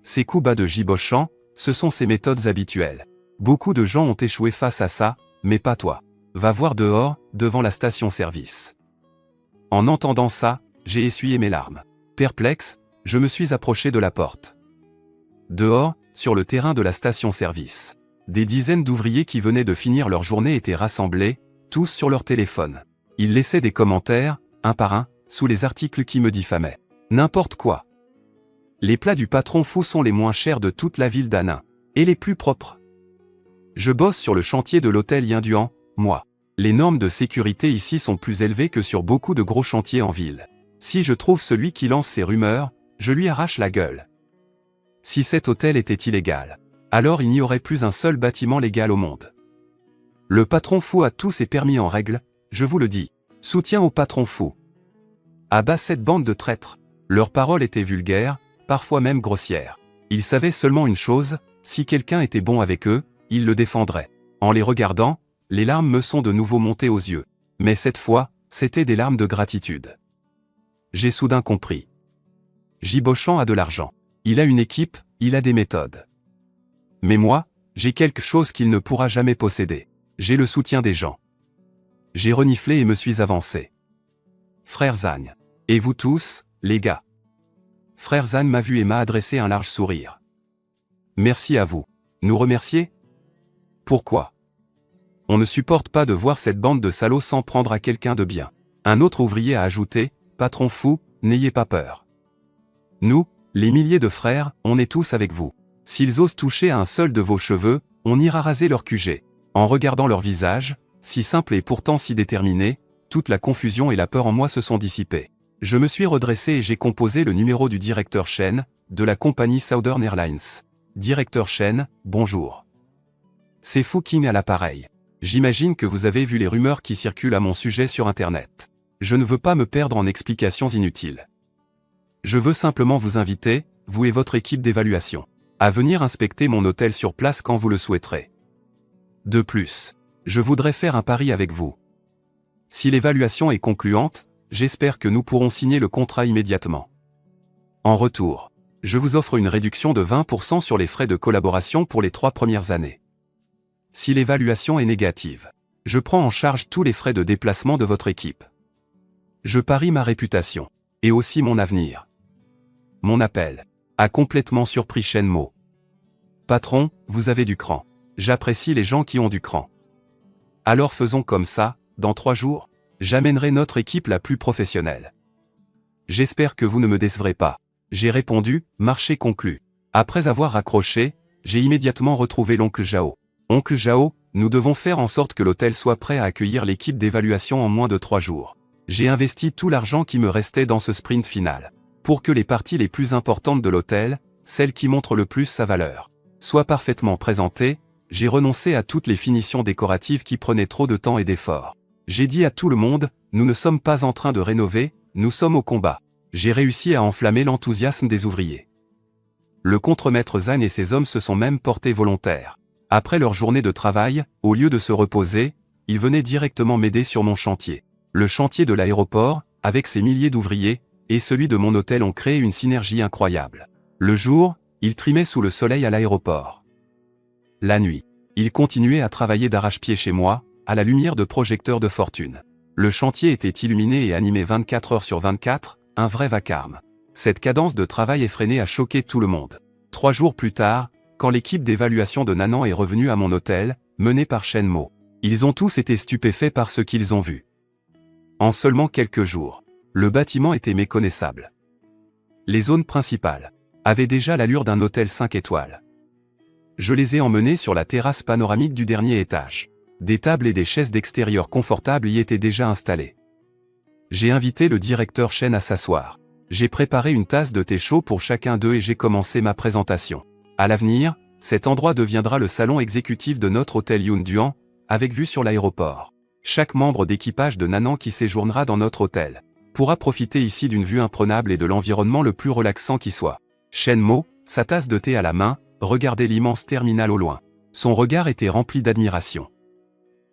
Ces coups bas de Jibochan, ce sont ses méthodes habituelles. Beaucoup de gens ont échoué face à ça, mais pas toi. Va voir dehors, devant la station-service. En entendant ça, j'ai essuyé mes larmes. Perplexe, je me suis approché de la porte. Dehors, sur le terrain de la station-service, des dizaines d'ouvriers qui venaient de finir leur journée étaient rassemblés, tous sur leur téléphone. Ils laissaient des commentaires, un par un, sous les articles qui me diffamaient. N'importe quoi. Les plats du patron fou sont les moins chers de toute la ville d'Annin. Et les plus propres. Je bosse sur le chantier de l'hôtel Yinduan, moi. Les normes de sécurité ici sont plus élevées que sur beaucoup de gros chantiers en ville. Si je trouve celui qui lance ces rumeurs, je lui arrache la gueule. Si cet hôtel était illégal, alors il n'y aurait plus un seul bâtiment légal au monde. Le patron fou a tous ses permis en règle, je vous le dis. Soutien au patron fou. À bas cette bande de traîtres. Leurs paroles étaient vulgaires, parfois même grossières. Ils savaient seulement une chose, si quelqu'un était bon avec eux, ils le défendraient. En les regardant, les larmes me sont de nouveau montées aux yeux. Mais cette fois, c'était des larmes de gratitude. J'ai soudain compris. Gibochon a de l'argent. Il a une équipe, il a des méthodes. Mais moi, j'ai quelque chose qu'il ne pourra jamais posséder. J'ai le soutien des gens. J'ai reniflé et me suis avancé. Frère Zagne. Et vous tous, les gars. Frère Zagne m'a vu et m'a adressé un large sourire. Merci à vous. Nous remercier? Pourquoi? On ne supporte pas de voir cette bande de salauds s'en prendre à quelqu'un de bien. Un autre ouvrier a ajouté, patron fou, n'ayez pas peur. Nous, les milliers de frères, on est tous avec vous. S'ils osent toucher à un seul de vos cheveux, on ira raser leur QG. En regardant leur visage, si simple et pourtant si déterminé, toute la confusion et la peur en moi se sont dissipées. Je me suis redressé et j'ai composé le numéro du directeur Chen, de la compagnie Southern Airlines. Directeur Chen, bonjour. C'est Fou King à l'appareil. J'imagine que vous avez vu les rumeurs qui circulent à mon sujet sur Internet. Je ne veux pas me perdre en explications inutiles. Je veux simplement vous inviter, vous et votre équipe d'évaluation, à venir inspecter mon hôtel sur place quand vous le souhaiterez. De plus, je voudrais faire un pari avec vous. Si l'évaluation est concluante, j'espère que nous pourrons signer le contrat immédiatement. En retour, je vous offre une réduction de 20% sur les frais de collaboration pour les 3 premières années. Si l'évaluation est négative, je prends en charge tous les frais de déplacement de votre équipe. Je parie ma réputation, et aussi mon avenir. Mon appel a complètement surpris Shenmo. Patron, vous avez du cran. J'apprécie les gens qui ont du cran. Alors faisons comme ça, dans 3 jours, j'amènerai notre équipe la plus professionnelle. J'espère que vous ne me décevrez pas. J'ai répondu, marché conclu. Après avoir raccroché, j'ai immédiatement retrouvé l'oncle Zhao. Oncle Zhao, nous devons faire en sorte que l'hôtel soit prêt à accueillir l'équipe d'évaluation en moins de 3 jours. J'ai investi tout l'argent qui me restait dans ce sprint final. Pour que les parties les plus importantes de l'hôtel, celles qui montrent le plus sa valeur, soient parfaitement présentées, j'ai renoncé à toutes les finitions décoratives qui prenaient trop de temps et d'efforts. J'ai dit à tout le monde, nous ne sommes pas en train de rénover, nous sommes au combat. J'ai réussi à enflammer l'enthousiasme des ouvriers. Le contremaître Zan et ses hommes se sont même portés volontaires. Après leur journée de travail, au lieu de se reposer, ils venaient directement m'aider sur mon chantier. Le chantier de l'aéroport, avec ses milliers d'ouvriers, et celui de mon hôtel ont créé une synergie incroyable. Le jour, ils trimaient sous le soleil à l'aéroport. La nuit, ils continuaient à travailler d'arrache-pied chez moi, à la lumière de projecteurs de fortune. Le chantier était illuminé et animé 24 heures sur 24, un vrai vacarme. Cette cadence de travail effrénée a choqué tout le monde. 3 jours plus tard, quand l'équipe d'évaluation de Nannan est revenue à mon hôtel, menée par Shenmo, ils ont tous été stupéfaits par ce qu'ils ont vu. En seulement quelques jours, le bâtiment était méconnaissable. Les zones principales avaient déjà l'allure d'un hôtel 5 étoiles. Je les ai emmenés sur la terrasse panoramique du dernier étage. Des tables et des chaises d'extérieur confortables y étaient déjà installées. J'ai invité le directeur Chen à s'asseoir. J'ai préparé une tasse de thé chaud pour chacun d'eux et j'ai commencé ma présentation. À l'avenir, cet endroit deviendra le salon exécutif de notre hôtel Yinduan, avec vue sur l'aéroport. Chaque membre d'équipage de Nannan qui séjournera dans notre hôtel pourra profiter ici d'une vue imprenable et de l'environnement le plus relaxant qui soit. Shenmo, sa tasse de thé à la main, regardait l'immense terminal au loin. Son regard était rempli d'admiration.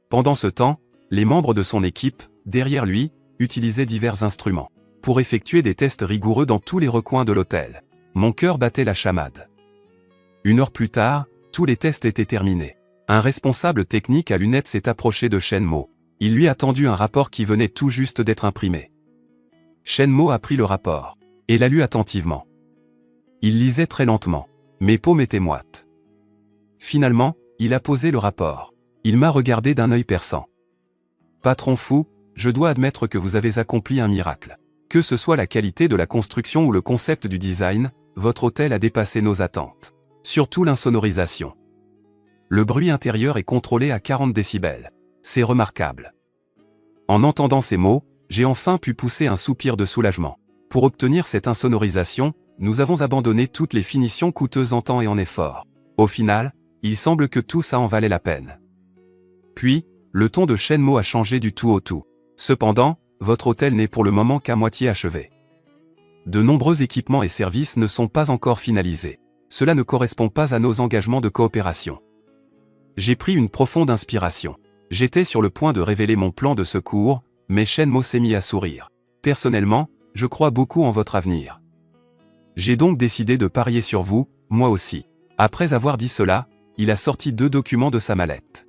Pendant ce temps, les membres de son équipe, derrière lui, utilisaient divers instruments pour effectuer des tests rigoureux dans tous les recoins de l'hôtel. Mon cœur battait la chamade. 1 heure plus tard, tous les tests étaient terminés. Un responsable technique à lunettes s'est approché de Shenmo. Il lui a tendu un rapport qui venait tout juste d'être imprimé. Shenmo a pris le rapport et l'a lu attentivement. Il lisait très lentement. Mes paumes étaient moites. Finalement, il a posé le rapport. Il m'a regardé d'un œil perçant. Patron fou, je dois admettre que vous avez accompli un miracle. Que ce soit la qualité de la construction ou le concept du design, votre hôtel a dépassé nos attentes. Surtout l'insonorisation. Le bruit intérieur est contrôlé à 40 décibels. C'est remarquable. En entendant ces mots, j'ai enfin pu pousser un soupir de soulagement. Pour obtenir cette insonorisation, nous avons abandonné toutes les finitions coûteuses en temps et en effort. Au final, il semble que tout ça en valait la peine. Puis, le ton de Shenmue a changé du tout au tout. Cependant, votre hôtel n'est pour le moment qu'à moitié achevé. De nombreux équipements et services ne sont pas encore finalisés. Cela ne correspond pas à nos engagements de coopération. J'ai pris une profonde inspiration. J'étais sur le point de révéler mon plan de secours, mais Shenmue s'est mis à sourire. Personnellement, je crois beaucoup en votre avenir. J'ai donc décidé de parier sur vous, moi aussi. Après avoir dit cela, il a sorti 2 documents de sa mallette.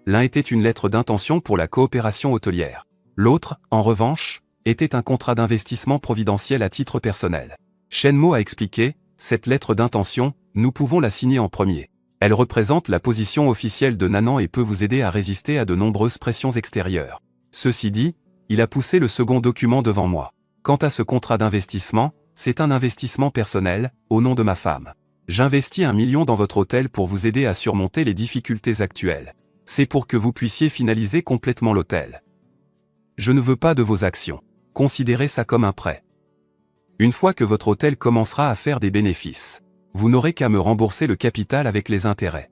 L'un était une lettre d'intention pour la coopération hôtelière. L'autre, en revanche, était un contrat d'investissement providentiel à titre personnel. Shenmue a expliqué, cette lettre d'intention, nous pouvons la signer en premier. Elle représente la position officielle de Nanan et peut vous aider à résister à de nombreuses pressions extérieures. Ceci dit, il a poussé le second document devant moi. Quant à ce contrat d'investissement, c'est un investissement personnel, au nom de ma femme. J'investis 1 million dans votre hôtel pour vous aider à surmonter les difficultés actuelles. C'est pour que vous puissiez finaliser complètement l'hôtel. Je ne veux pas de vos actions. Considérez ça comme un prêt. Une fois que votre hôtel commencera à faire des bénéfices, vous n'aurez qu'à me rembourser le capital avec les intérêts.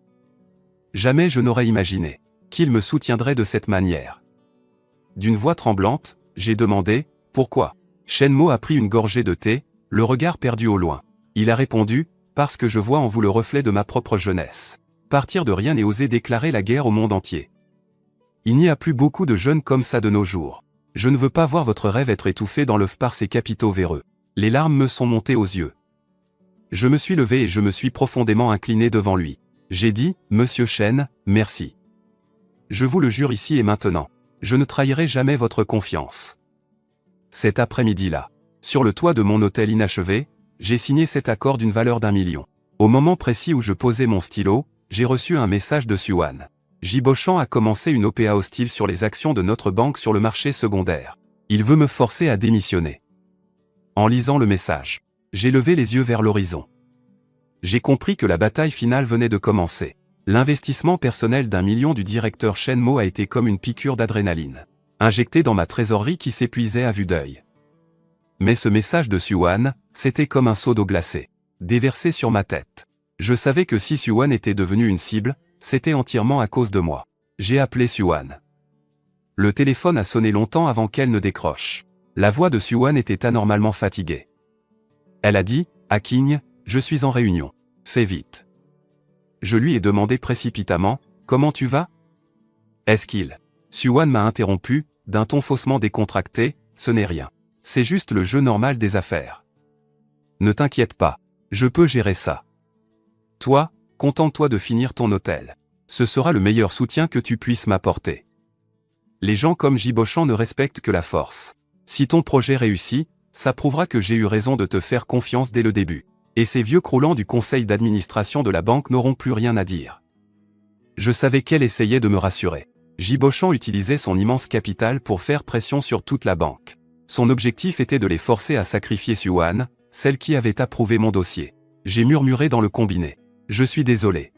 Jamais je n'aurais imaginé qu'il me soutiendrait de cette manière. D'une voix tremblante, j'ai demandé « Pourquoi ?» Shenmue a pris une gorgée de thé, le regard perdu au loin. Il a répondu « Parce que je vois en vous le reflet de ma propre jeunesse. Partir de rien et oser déclarer la guerre au monde entier. Il n'y a plus beaucoup de jeunes comme ça de nos jours. Je ne veux pas voir votre rêve être étouffé dans l'œuf par ces capitaux véreux. » Les larmes me sont montées aux yeux. Je me suis levé et je me suis profondément incliné devant lui. J'ai dit « Monsieur Chen, merci. Je vous le jure ici et maintenant, je ne trahirai jamais votre confiance. » Cet après-midi-là, sur le toit de mon hôtel inachevé, j'ai signé cet accord d'une valeur d'1 million. Au moment précis où je posais mon stylo, j'ai reçu un message de Suwan. Jibo-chan a commencé une OPA hostile sur les actions de notre banque sur le marché secondaire. Il veut me forcer à démissionner. En lisant le message, j'ai levé les yeux vers l'horizon. J'ai compris que la bataille finale venait de commencer. L'investissement personnel d'1 million du directeur Shenmue a été comme une piqûre d'adrénaline, injectée dans ma trésorerie qui s'épuisait à vue d'œil. Mais ce message de Suwan, c'était comme un seau d'eau glacée, déversé sur ma tête. Je savais que si Suwan était devenu une cible, c'était entièrement à cause de moi. J'ai appelé Suwan. Le téléphone a sonné longtemps avant qu'elle ne décroche. La voix de Suwan était anormalement fatiguée. Elle a dit « Aking, je suis en réunion. Fais vite. » Je lui ai demandé précipitamment « Comment tu vas ?» Est-ce qu'il… Suwan m'a interrompu, d'un ton faussement décontracté « Ce n'est rien. C'est juste le jeu normal des affaires. Ne t'inquiète pas, je peux gérer ça. Toi, contente-toi de finir ton hôtel. Ce sera le meilleur soutien que tu puisses m'apporter. Les gens comme Jibo-chan ne respectent que la force. Si ton projet réussit, ça prouvera que j'ai eu raison de te faire confiance dès le début. Et ces vieux croulants du conseil d'administration de la banque n'auront plus rien à dire. Je savais qu'elle essayait de me rassurer. Jibo-chan utilisait son immense capital pour faire pression sur toute la banque. Son objectif était de les forcer à sacrifier Suwan, celle qui avait approuvé mon dossier. J'ai murmuré dans le combiné. Je suis désolé.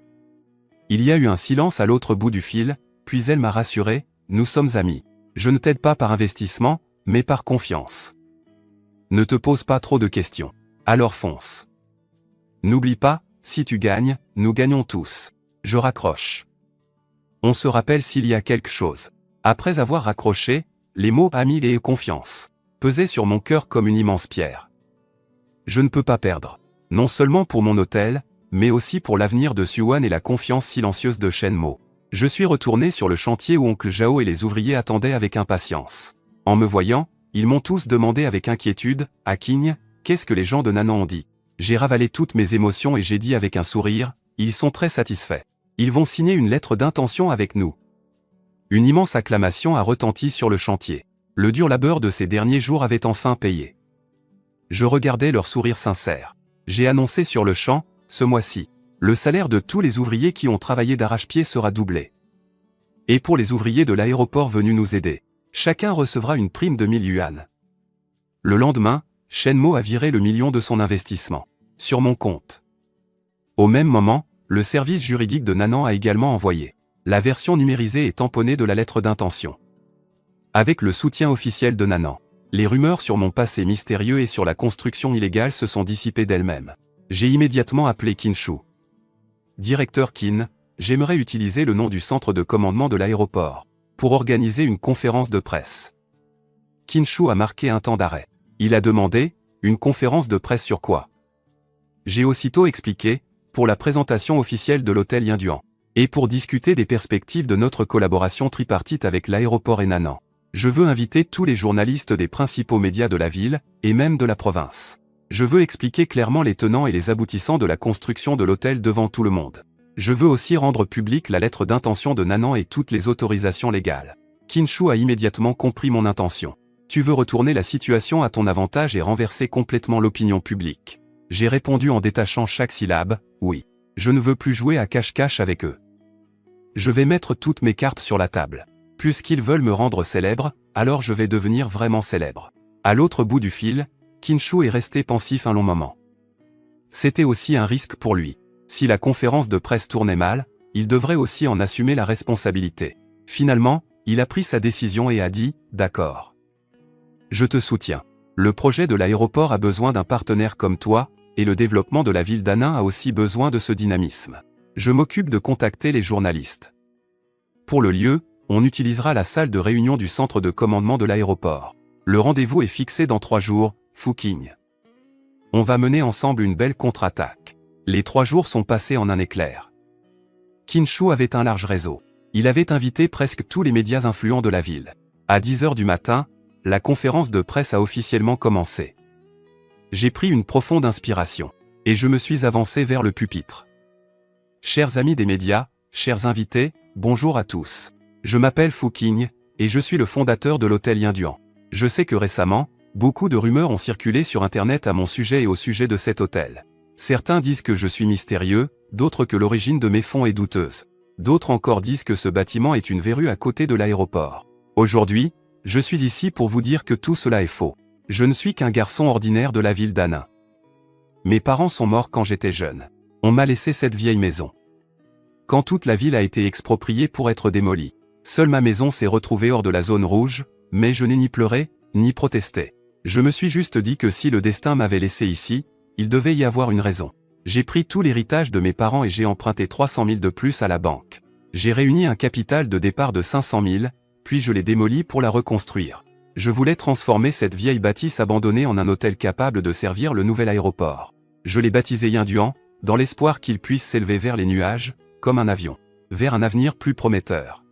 Il y a eu un silence à l'autre bout du fil, puis elle m'a rassuré, nous sommes amis. Je ne t'aide pas par investissement, mais par confiance. Ne te pose pas trop de questions. Alors fonce. N'oublie pas, si tu gagnes, nous gagnons tous. Je raccroche. On se rappelle s'il y a quelque chose. Après avoir raccroché, les mots ami et confiance pesaient sur mon cœur comme une immense pierre. Je ne peux pas perdre. Non seulement pour mon hôtel, mais aussi pour l'avenir de Suwan et la confiance silencieuse de Shenmue. Je suis retourné sur le chantier où oncle Zhao et les ouvriers attendaient avec impatience. En me voyant, ils m'ont tous demandé avec inquiétude, « Aking, qu'est-ce que les gens de Nanan ont dit ?» J'ai ravalé toutes mes émotions et j'ai dit avec un sourire, « Ils sont très satisfaits. Ils vont signer une lettre d'intention avec nous. » Une immense acclamation a retenti sur le chantier. Le dur labeur de ces derniers jours avait enfin payé. Je regardais leur sourire sincère. J'ai annoncé sur le champ, ce mois-ci, le salaire de tous les ouvriers qui ont travaillé d'arrache-pied sera doublé. Et pour les ouvriers de l'aéroport venus nous aider, chacun recevra une prime de 1000 yuan. Le lendemain, Shenmo a viré le million de son investissement sur mon compte. Au même moment, le service juridique de Nanan a également envoyé la version numérisée et tamponnée de la lettre d'intention. Avec le soutien officiel de Nanan, les rumeurs sur mon passé mystérieux et sur la construction illégale se sont dissipées d'elles-mêmes. J'ai immédiatement appelé Qin Shu. Directeur Qin, j'aimerais utiliser le nom du centre de commandement de l'aéroport pour organiser une conférence de presse. Qin Shu a marqué un temps d'arrêt. Il a demandé, une conférence de presse sur quoi? J'ai aussitôt expliqué, pour la présentation officielle de l'hôtel Yinduan, et pour discuter des perspectives de notre collaboration tripartite avec l'aéroport et Nanan. Je veux inviter tous les journalistes des principaux médias de la ville, et même de la province. Je veux expliquer clairement les tenants et les aboutissants de la construction de l'hôtel devant tout le monde. Je veux aussi rendre publique la lettre d'intention de Nanan et toutes les autorisations légales. Qin Shu a immédiatement compris mon intention. Tu veux retourner la situation à ton avantage et renverser complètement l'opinion publique. J'ai répondu en détachant chaque syllabe, oui. Je ne veux plus jouer à cache-cache avec eux. Je vais mettre toutes mes cartes sur la table. Puisqu'ils veulent me rendre célèbre, alors je vais devenir vraiment célèbre. À l'autre bout du fil, Qin Shu est resté pensif un long moment. C'était aussi un risque pour lui. Si la conférence de presse tournait mal, il devrait aussi en assumer la responsabilité. Finalement, il a pris sa décision et a dit « D'accord. Je te soutiens. Le projet de l'aéroport a besoin d'un partenaire comme toi, et le développement de la ville d'Annin a aussi besoin de ce dynamisme. Je m'occupe de contacter les journalistes. Pour le lieu, on utilisera la salle de réunion du centre de commandement de l'aéroport. Le rendez-vous est fixé dans 3 jours, Fuqing. On va mener ensemble une belle contre-attaque. » Les 3 jours sont passés en un éclair. Qin Shu avait un large réseau. Il avait invité presque tous les médias influents de la ville. À 10 h du matin, la conférence de presse a officiellement commencé. J'ai pris une profonde inspiration, et je me suis avancé vers le pupitre. Chers amis des médias, chers invités, bonjour à tous. Je m'appelle Fuqing, et je suis le fondateur de l'hôtel Yinduan. Je sais que récemment, beaucoup de rumeurs ont circulé sur Internet à mon sujet et au sujet de cet hôtel. Certains disent que je suis mystérieux, d'autres que l'origine de mes fonds est douteuse. D'autres encore disent que ce bâtiment est une verrue à côté de l'aéroport. Aujourd'hui, je suis ici pour vous dire que tout cela est faux. Je ne suis qu'un garçon ordinaire de la ville d'Annin. Mes parents sont morts quand j'étais jeune. On m'a laissé cette vieille maison. Quand toute la ville a été expropriée pour être démolie, seule ma maison s'est retrouvée hors de la zone rouge, mais je n'ai ni pleuré, ni protesté. Je me suis juste dit que si le destin m'avait laissé ici, il devait y avoir une raison. J'ai pris tout l'héritage de mes parents et j'ai emprunté 300 000 de plus à la banque. J'ai réuni un capital de départ de 500 000, puis je l'ai démoli pour la reconstruire. Je voulais transformer cette vieille bâtisse abandonnée en un hôtel capable de servir le nouvel aéroport. Je l'ai baptisé Yinduan, dans l'espoir qu'il puisse s'élever vers les nuages, comme un avion, vers un avenir plus prometteur.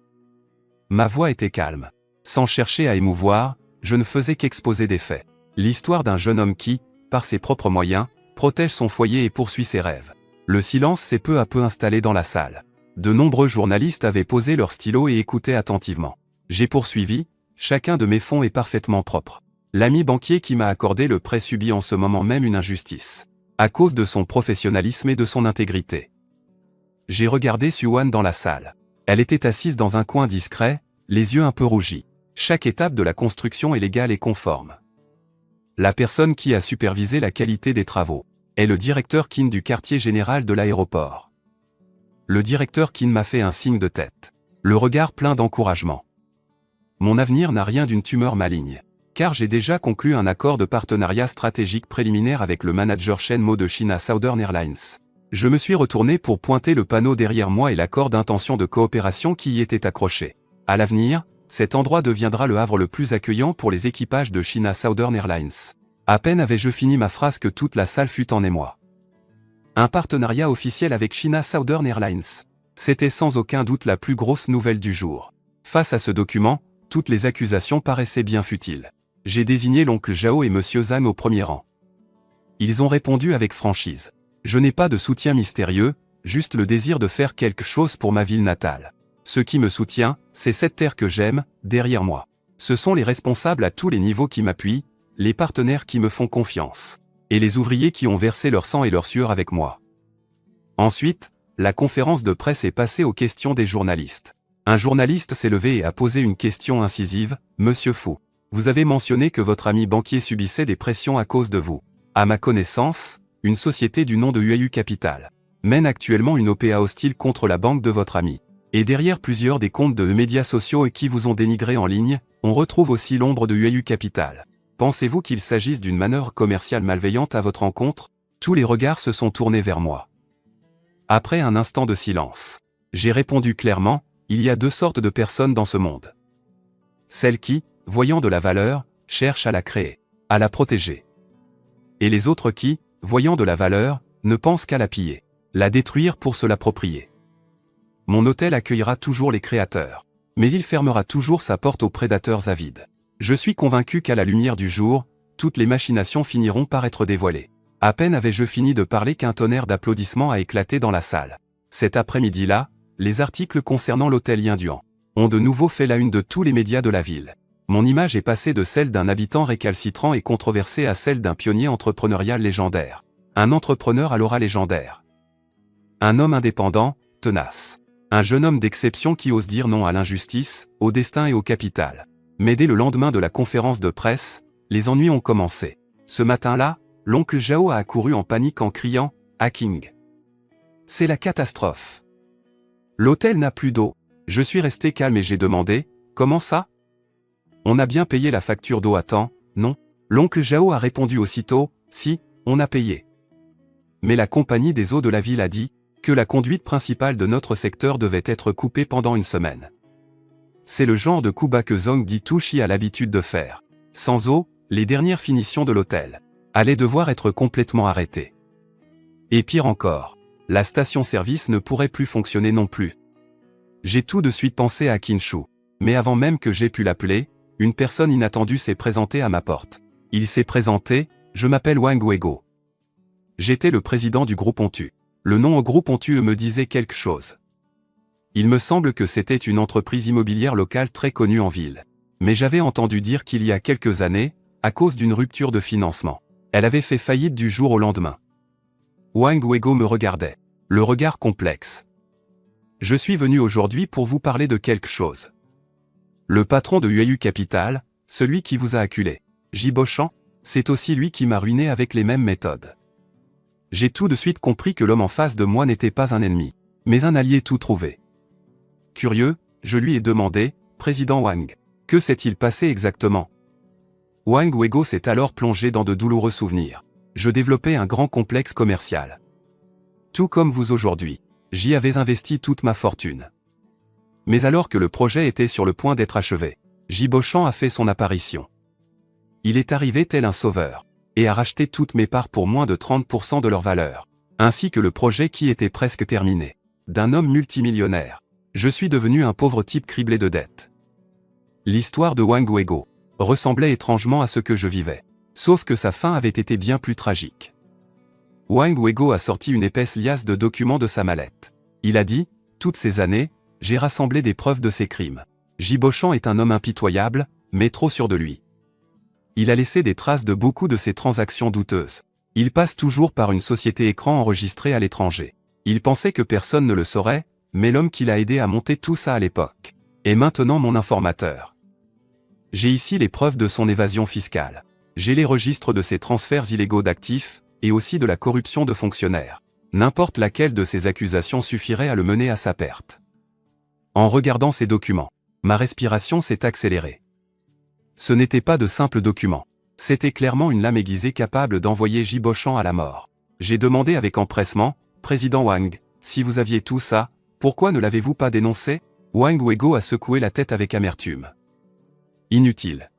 Ma voix était calme. Sans chercher à émouvoir, je ne faisais qu'exposer des faits. L'histoire d'un jeune homme qui, par ses propres moyens, protège son foyer et poursuit ses rêves. Le silence s'est peu à peu installé dans la salle. De nombreux journalistes avaient posé leur stylo et écoutaient attentivement. J'ai poursuivi, chacun de mes fonds est parfaitement propre. L'ami banquier qui m'a accordé le prêt subit en ce moment même une injustice, à cause de son professionnalisme et de son intégrité. J'ai regardé Suwan dans la salle. Elle était assise dans un coin discret, les yeux un peu rougis. Chaque étape de la construction est légale et conforme. La personne qui a supervisé la qualité des travaux est le directeur Qin du quartier général de l'aéroport. Le directeur Qin m'a fait un signe de tête, le regard plein d'encouragement. Mon avenir n'a rien d'une tumeur maligne, car j'ai déjà conclu un accord de partenariat stratégique préliminaire avec le manager Shenmo de China Southern Airlines. Je me suis retourné pour pointer le panneau derrière moi et l'accord d'intention de coopération qui y était accroché. À l'avenir, cet endroit deviendra le havre le plus accueillant pour les équipages de China Southern Airlines. À peine avais-je fini ma phrase que toute la salle fut en émoi. Un partenariat officiel avec China Southern Airlines. C'était sans aucun doute la plus grosse nouvelle du jour. Face à ce document, toutes les accusations paraissaient bien futiles. J'ai désigné l'oncle Zhao et monsieur Zhang au premier rang. Ils ont répondu avec franchise. Je n'ai pas de soutien mystérieux, juste le désir de faire quelque chose pour ma ville natale. Ce qui me soutient, c'est cette terre que j'aime, derrière moi. Ce sont les responsables à tous les niveaux qui m'appuient, les partenaires qui me font confiance, et les ouvriers qui ont versé leur sang et leur sueur avec moi. Ensuite, la conférence de presse est passée aux questions des journalistes. Un journaliste s'est levé et a posé une question incisive, Monsieur Fu. Vous avez mentionné que votre ami banquier subissait des pressions à cause de vous. À ma connaissance, une société du nom de UAU Capital mène actuellement une OPA hostile contre la banque de votre ami. Et derrière plusieurs des comptes de médias sociaux et qui vous ont dénigré en ligne, on retrouve aussi l'ombre de UAU Capital. Pensez-vous qu'il s'agisse d'une manœuvre commerciale malveillante à votre encontre? Tous les regards se sont tournés vers moi. Après un instant de silence, j'ai répondu clairement, il y a deux sortes de personnes dans ce monde. Celles qui, voyant de la valeur, cherchent à la créer, à la protéger. Et les autres qui, voyant de la valeur, ne pensent qu'à la piller, la détruire pour se l'approprier. Mon hôtel accueillera toujours les créateurs, mais il fermera toujours sa porte aux prédateurs avides. Je suis convaincu qu'à la lumière du jour, toutes les machinations finiront par être dévoilées. À peine avais-je fini de parler qu'un tonnerre d'applaudissements a éclaté dans la salle. Cet après-midi-là, les articles concernant l'hôtel Yin-Duan ont de nouveau fait la une de tous les médias de la ville. Mon image est passée de celle d'un habitant récalcitrant et controversé à celle d'un pionnier entrepreneurial légendaire. Un entrepreneur à l'aura légendaire. Un homme indépendant, tenace. Un jeune homme d'exception qui ose dire non à l'injustice, au destin et au capital. Mais dès le lendemain de la conférence de presse, les ennuis ont commencé. Ce matin-là, l'oncle Zhao a accouru en panique en criant « Hacking ». C'est la catastrophe. L'hôtel n'a plus d'eau. Je suis resté calme et j'ai demandé « Comment ça ? On a bien payé la facture d'eau à temps, non ?» L'oncle Zhao a répondu aussitôt « Si, on a payé. » Mais la compagnie des eaux de la ville a dit que la conduite principale de notre secteur devait être coupée pendant une semaine. C'est le genre de coup bas que Zhong Ditouchi a l'habitude de faire. Sans eau, les dernières finitions de l'hôtel allaient devoir être complètement arrêtées. Et pire encore, la station-service ne pourrait plus fonctionner non plus. J'ai tout de suite pensé à Kinshu. Mais avant même que j'aie pu l'appeler, une personne inattendue s'est présentée à ma porte. Il s'est présenté, je m'appelle Wang Weigo. J'étais le président du groupe Ontu. Le nom au groupe Ontu me disait quelque chose. Il me semble que c'était une entreprise immobilière locale très connue en ville. Mais j'avais entendu dire qu'il y a quelques années, à cause d'une rupture de financement, elle avait fait faillite du jour au lendemain. Wang Weigo me regardait, le regard complexe. Je suis venu aujourd'hui pour vous parler de quelque chose. Le patron de UAU Capital, celui qui vous a acculé, Jibo-chan, c'est aussi lui qui m'a ruiné avec les mêmes méthodes. J'ai tout de suite compris que l'homme en face de moi n'était pas un ennemi, mais un allié tout trouvé. Curieux, je lui ai demandé, « Président Wang, que s'est-il passé exactement ?» Wang Weigo s'est alors plongé dans de douloureux souvenirs. Je développais un grand complexe commercial. Tout comme vous aujourd'hui, j'y avais investi toute ma fortune. Mais alors que le projet était sur le point d'être achevé, Jibo-chan a fait son apparition. Il est arrivé tel un sauveur, et a racheté toutes mes parts pour moins de 30% de leur valeur, ainsi que le projet qui était presque terminé. D'un homme multimillionnaire, je suis devenu un pauvre type criblé de dettes. L'histoire de Wang Weigo ressemblait étrangement à ce que je vivais, sauf que sa fin avait été bien plus tragique. Wang Weigo a sorti une épaisse liasse de documents de sa mallette. Il a dit, toutes ces années, j'ai rassemblé des preuves de ses crimes. Jibo-chan est un homme impitoyable, mais trop sûr de lui. Il a laissé des traces de beaucoup de ses transactions douteuses. Il passe toujours par une société écran enregistrée à l'étranger. Il pensait que personne ne le saurait, mais l'homme qui l'a aidé à monter tout ça à l'époque est maintenant mon informateur. J'ai ici les preuves de son évasion fiscale. J'ai les registres de ses transferts illégaux d'actifs, et aussi de la corruption de fonctionnaires. N'importe laquelle de ces accusations suffirait à le mener à sa perte. En regardant ces documents, ma respiration s'est accélérée. Ce n'était pas de simples documents. C'était clairement une lame aiguisée capable d'envoyer Jibo-chan à la mort. J'ai demandé avec empressement, « Président Wang, si vous aviez tout ça, pourquoi ne l'avez-vous pas dénoncé ?» Wang Weigo a secoué la tête avec amertume. Inutile.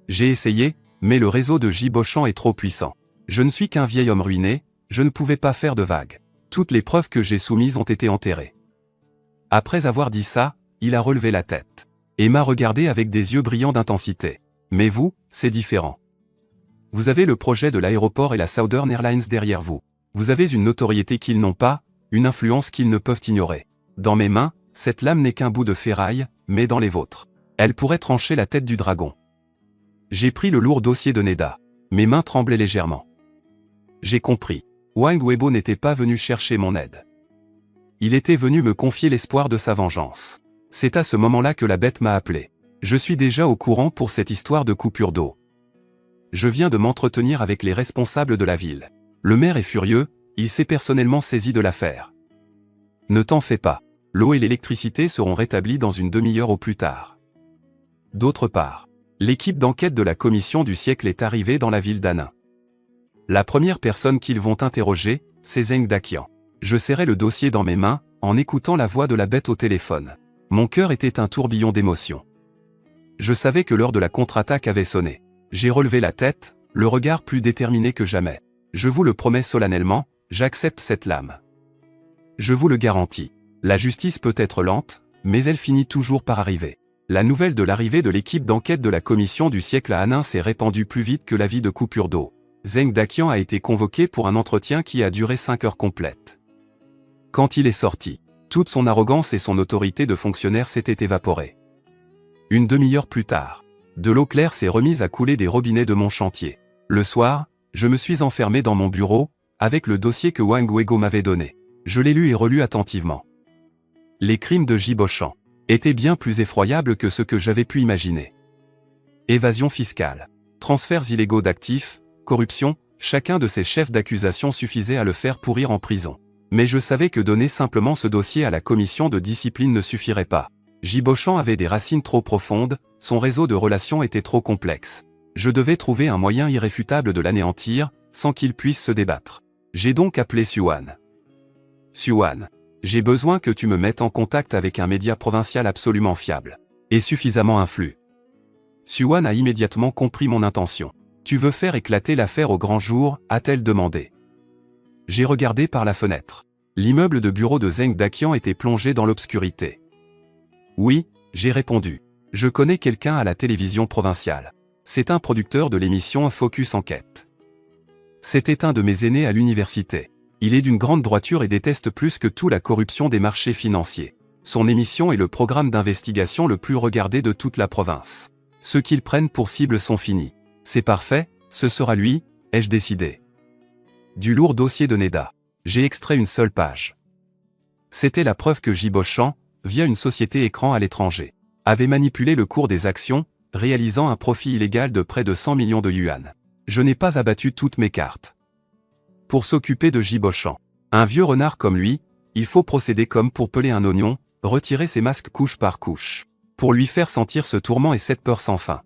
J'ai essayé, mais le réseau de Jibo-chan est trop puissant. Je ne suis qu'un vieil homme ruiné, je ne pouvais pas faire de vagues. Toutes les preuves que j'ai soumises ont été enterrées. Après avoir dit ça, il a relevé la tête et m'a regardé avec des yeux brillants d'intensité. Mais vous, c'est différent. Vous avez le projet de l'aéroport et la Southern Airlines derrière vous. Vous avez une notoriété qu'ils n'ont pas, une influence qu'ils ne peuvent ignorer. Dans mes mains, cette lame n'est qu'un bout de ferraille, mais dans les vôtres, elle pourrait trancher la tête du dragon. J'ai pris le lourd dossier de Neda. Mes mains tremblaient légèrement. J'ai compris. Wang Weibo n'était pas venu chercher mon aide. Il était venu me confier l'espoir de sa vengeance. C'est à ce moment-là que la bête m'a appelé. Je suis déjà au courant pour cette histoire de coupure d'eau. Je viens de m'entretenir avec les responsables de la ville. Le maire est furieux, il s'est personnellement saisi de l'affaire. Ne t'en fais pas. L'eau et l'électricité seront rétablies dans une demi-heure au plus tard. D'autre part, l'équipe d'enquête de la commission du siècle est arrivée dans la ville d'Hanning. La première personne qu'ils vont interroger, c'est Zeng Daqian. Je serrais le dossier dans mes mains, en écoutant la voix de la bête au téléphone. Mon cœur était un tourbillon d'émotions. Je savais que l'heure de la contre-attaque avait sonné. J'ai relevé la tête, le regard plus déterminé que jamais. Je vous le promets solennellement, j'accepte cette lame. Je vous le garantis. La justice peut être lente, mais elle finit toujours par arriver. La nouvelle de l'arrivée de l'équipe d'enquête de la commission du siècle à Hanning s'est répandue plus vite que l'avis de coupure d'eau. Zeng Daqian a été convoqué pour un entretien qui a duré 5 heures complètes. Quand il est sorti, toute son arrogance et son autorité de fonctionnaire s'étaient évaporées. Une demi-heure plus tard, de l'eau claire s'est remise à couler des robinets de mon chantier. Le soir, je me suis enfermé dans mon bureau, avec le dossier que Wang Weigo m'avait donné. Je l'ai lu et relu attentivement. Les crimes de Ji Bochang étaient bien plus effroyables que ce que j'avais pu imaginer. Évasion fiscale, transferts illégaux d'actifs, corruption, chacun de ces chefs d'accusation suffisait à le faire pourrir en prison. Mais je savais que donner simplement ce dossier à la commission de discipline ne suffirait pas. Ji Bochang avait des racines trop profondes, son réseau de relations était trop complexe. Je devais trouver un moyen irréfutable de l'anéantir, sans qu'il puisse se débattre. J'ai donc appelé Suwan. Suwan, j'ai besoin que tu me mettes en contact avec un média provincial absolument fiable. Et suffisamment influent. Suwan a immédiatement compris mon intention. Tu veux faire éclater l'affaire au grand jour, a-t-elle demandé. J'ai regardé par la fenêtre. L'immeuble de bureau de Zeng Daqian était plongé dans l'obscurité. Oui, j'ai répondu. Je connais quelqu'un à la télévision provinciale. C'est un producteur de l'émission Focus Enquête. C'était un de mes aînés à l'université. Il est d'une grande droiture et déteste plus que tout la corruption des marchés financiers. Son émission est le programme d'investigation le plus regardé de toute la province. Ceux qu'ils prennent pour cible sont finis. C'est parfait, ce sera lui, ai-je décidé. Du lourd dossier de Neda. J'ai extrait une seule page. C'était la preuve que Ji Bochang, via une société écran à l'étranger, avait manipulé le cours des actions, réalisant un profit illégal de près de 100 millions de yuan. Je n'ai pas abattu toutes mes cartes. Pour s'occuper de Ji Bochang, un vieux renard comme lui, il faut procéder comme pour peler un oignon, retirer ses masques couche par couche, pour lui faire sentir ce tourment et cette peur sans fin.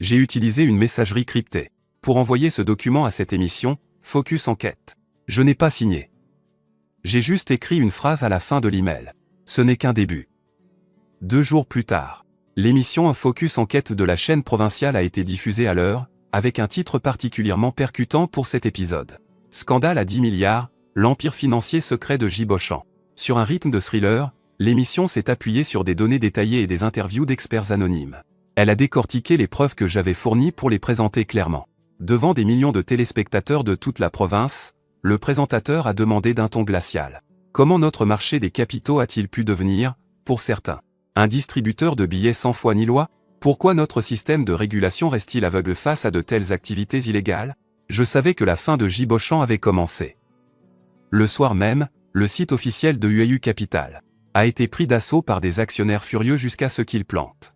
J'ai utilisé une messagerie cryptée pour envoyer ce document à cette émission, Focus Enquête. Je n'ai pas signé. J'ai juste écrit une phrase à la fin de l'email. Ce n'est qu'un début. 2 jours plus tard, l'émission Focus Enquête de la chaîne provinciale a été diffusée à l'heure, avec un titre particulièrement percutant pour cet épisode. Scandale à 10 milliards, l'empire financier secret de Ji Bochang. Sur un rythme de thriller, l'émission s'est appuyée sur des données détaillées et des interviews d'experts anonymes. Elle a décortiqué les preuves que j'avais fournies pour les présenter clairement. Devant des millions de téléspectateurs de toute la province, le présentateur a demandé d'un ton glacial. Comment notre marché des capitaux a-t-il pu devenir, pour certains, un distributeur de billets sans foi ni loi? Pourquoi notre système de régulation reste-t-il aveugle face à de telles activités illégales? Je savais que la fin de Ji Bochang avait commencé. Le soir même, le site officiel de UAU Capital a été pris d'assaut par des actionnaires furieux jusqu'à ce qu'ils plantent.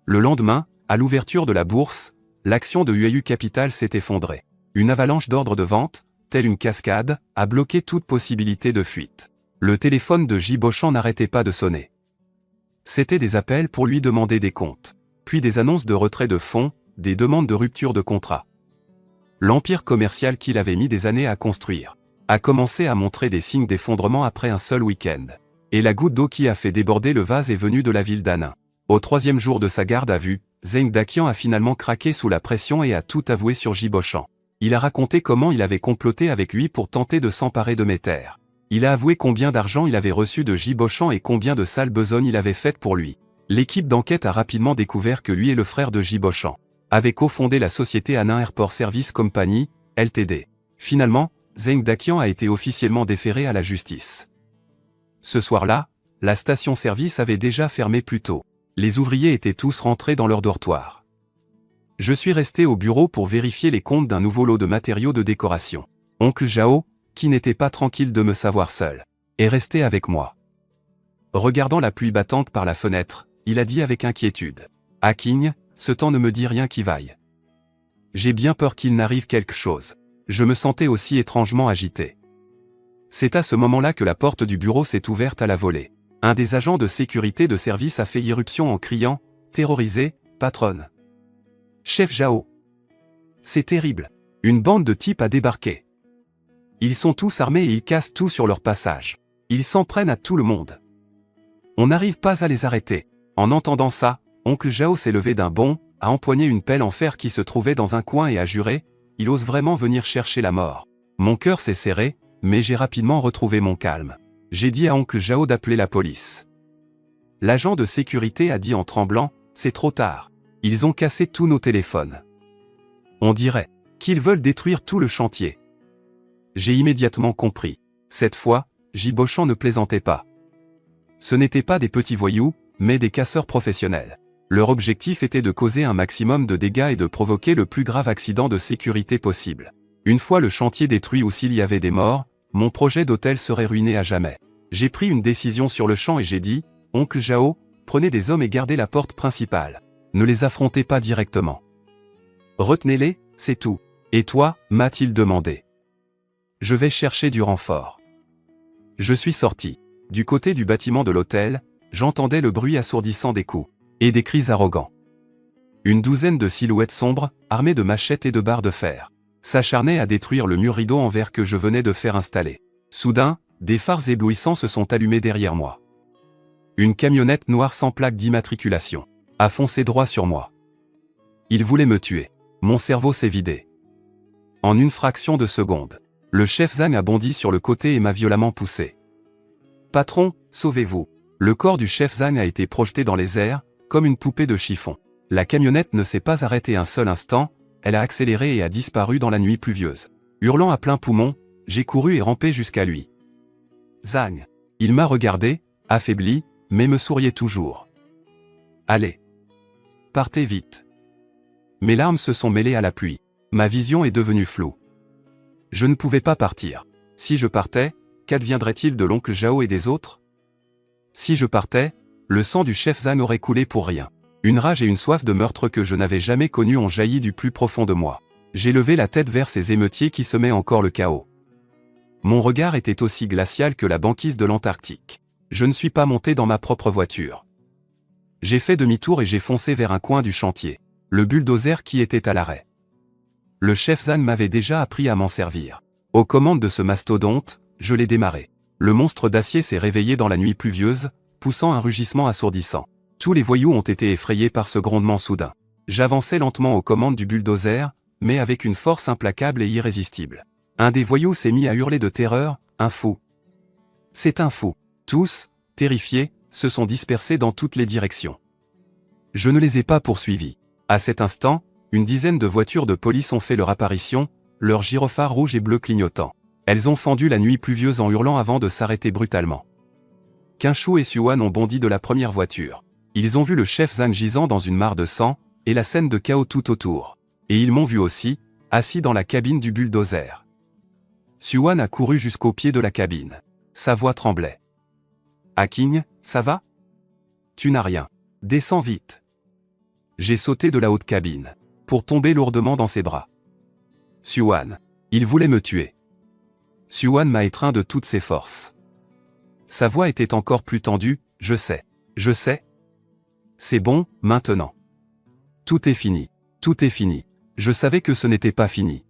Le lendemain, à l'ouverture de la bourse, l'action de UAU Capital s'est effondrée. Une avalanche d'ordres de vente, telle une cascade, a bloqué toute possibilité de fuite. Le téléphone de Ji Bochang n'arrêtait pas de sonner. C'étaient des appels pour lui demander des comptes, puis des annonces de retrait de fonds, des demandes de rupture de contrat. L'empire commercial qu'il avait mis des années à construire a commencé à montrer des signes d'effondrement après un seul week-end. Et la goutte d'eau qui a fait déborder le vase est venue de la ville d'Hanning. Au 3e jour de sa garde à vue, Zeng Daqian a finalement craqué sous la pression et a tout avoué sur Ji Bochang. Il a raconté comment il avait comploté avec lui pour tenter de s'emparer de mes terres. Il a avoué combien d'argent il avait reçu de Ji Bochang et combien de sales besognes il avait faites pour lui. L'équipe d'enquête a rapidement découvert que lui et le frère de Ji Bochang avaient cofondé la société Hanning Airport Service Company, Ltd. Finalement, Zeng Daqian a été officiellement déféré à la justice. Ce soir-là, la station-service avait déjà fermé plus tôt. Les ouvriers étaient tous rentrés dans leur dortoir. Je suis resté au bureau pour vérifier les comptes d'un nouveau lot de matériaux de décoration. Oncle Zhao, qui n'était pas tranquille de me savoir seul, est resté avec moi. Regardant la pluie battante par la fenêtre, il a dit avec inquiétude. Haking, ce temps ne me dit rien qui vaille. J'ai bien peur qu'il n'arrive quelque chose. Je me sentais aussi étrangement agité. C'est à ce moment-là que la porte du bureau s'est ouverte à la volée. Un des agents de sécurité de service a fait irruption en criant, terrorisé, patronne. Chef Zhao. C'est terrible. Une bande de types a débarqué. Ils sont tous armés et ils cassent tout sur leur passage. Ils s'en prennent à tout le monde. On n'arrive pas à les arrêter. En entendant ça, oncle Zhao s'est levé d'un bond, a empoigné une pelle en fer qui se trouvait dans un coin et a juré, il ose vraiment venir chercher la mort. Mon cœur s'est serré, mais j'ai rapidement retrouvé mon calme. J'ai dit à oncle Zhao d'appeler la police. L'agent de sécurité a dit en tremblant, c'est trop tard. Ils ont cassé tous nos téléphones. On dirait qu'ils veulent détruire tout le chantier. J'ai immédiatement compris. Cette fois, Jibochon ne plaisantait pas. Ce n'étaient pas des petits voyous, mais des casseurs professionnels. Leur objectif était de causer un maximum de dégâts et de provoquer le plus grave accident de sécurité possible. Une fois le chantier détruit ou s'il y avait des morts, mon projet d'hôtel serait ruiné à jamais. J'ai pris une décision sur le champ et j'ai dit, oncle Zhao, prenez des hommes et gardez la porte principale. Ne les affrontez pas directement. Retenez-les, c'est tout. Et toi, m'a-t-il demandé. Je vais chercher du renfort. Je suis sorti. Du côté du bâtiment de l'hôtel, j'entendais le bruit assourdissant des coups, et des cris arrogants. Une douzaine de silhouettes sombres, armées de machettes et de barres de fer, s'acharnaient à détruire le mur rideau en verre que je venais de faire installer. Soudain, des phares éblouissants se sont allumés derrière moi. Une camionnette noire sans plaque d'immatriculation a foncé droit sur moi. Il voulait me tuer. Mon cerveau s'est vidé. En une fraction de seconde, le chef Zhang a bondi sur le côté et m'a violemment poussé. Patron, sauvez-vous. Le corps du chef Zhang a été projeté dans les airs, comme une poupée de chiffon. La camionnette ne s'est pas arrêtée un seul instant, elle a accéléré et a disparu dans la nuit pluvieuse. Hurlant à plein poumon, j'ai couru et rampé jusqu'à lui. Zhang. Il m'a regardé, affaibli, mais me souriait toujours. Allez. Partez vite. Mes larmes se sont mêlées à la pluie. Ma vision est devenue floue. Je ne pouvais pas partir. Si je partais, qu'adviendrait-il de l'oncle Zhao et des autres? Si je partais, le sang du chef Zhang aurait coulé pour rien. Une rage et une soif de meurtre que je n'avais jamais connues ont jailli du plus profond de moi. J'ai levé la tête vers ces émeutiers qui semaient encore le chaos. Mon regard était aussi glacial que la banquise de l'Antarctique. Je ne suis pas monté dans ma propre voiture. J'ai fait demi-tour et j'ai foncé vers un coin du chantier, le bulldozer qui était à l'arrêt. Le chef Zhang m'avait déjà appris à m'en servir. Aux commandes de ce mastodonte, je l'ai démarré. Le monstre d'acier s'est réveillé dans la nuit pluvieuse, poussant un rugissement assourdissant. Tous les voyous ont été effrayés par ce grondement soudain. J'avançais lentement aux commandes du bulldozer, mais avec une force implacable et irrésistible. Un des voyous s'est mis à hurler de terreur, un fou. C'est un fou. Tous, terrifiés, se sont dispersés dans toutes les directions. Je ne les ai pas poursuivis. À cet instant, une dizaine de voitures de police ont fait leur apparition, leurs gyrophares rouges et bleus clignotants. Elles ont fendu la nuit pluvieuse en hurlant avant de s'arrêter brutalement. Qinshu et Xuan ont bondi de la première voiture. Ils ont vu le chef Zhang gisant dans une mare de sang, et la scène de chaos tout autour. Et ils m'ont vu aussi, assis dans la cabine du bulldozer. Xuan a couru jusqu'au pied de la cabine. Sa voix tremblait. Haking, ça va? Tu n'as rien. Descends vite. J'ai sauté de la haute cabine, pour tomber lourdement dans ses bras. Xuan. Il voulait me tuer. Xuan m'a étreint de toutes ses forces. Sa voix était encore plus tendue, je sais. Je sais. C'est bon, maintenant. Tout est fini. Tout est fini. Je savais que ce n'était pas fini.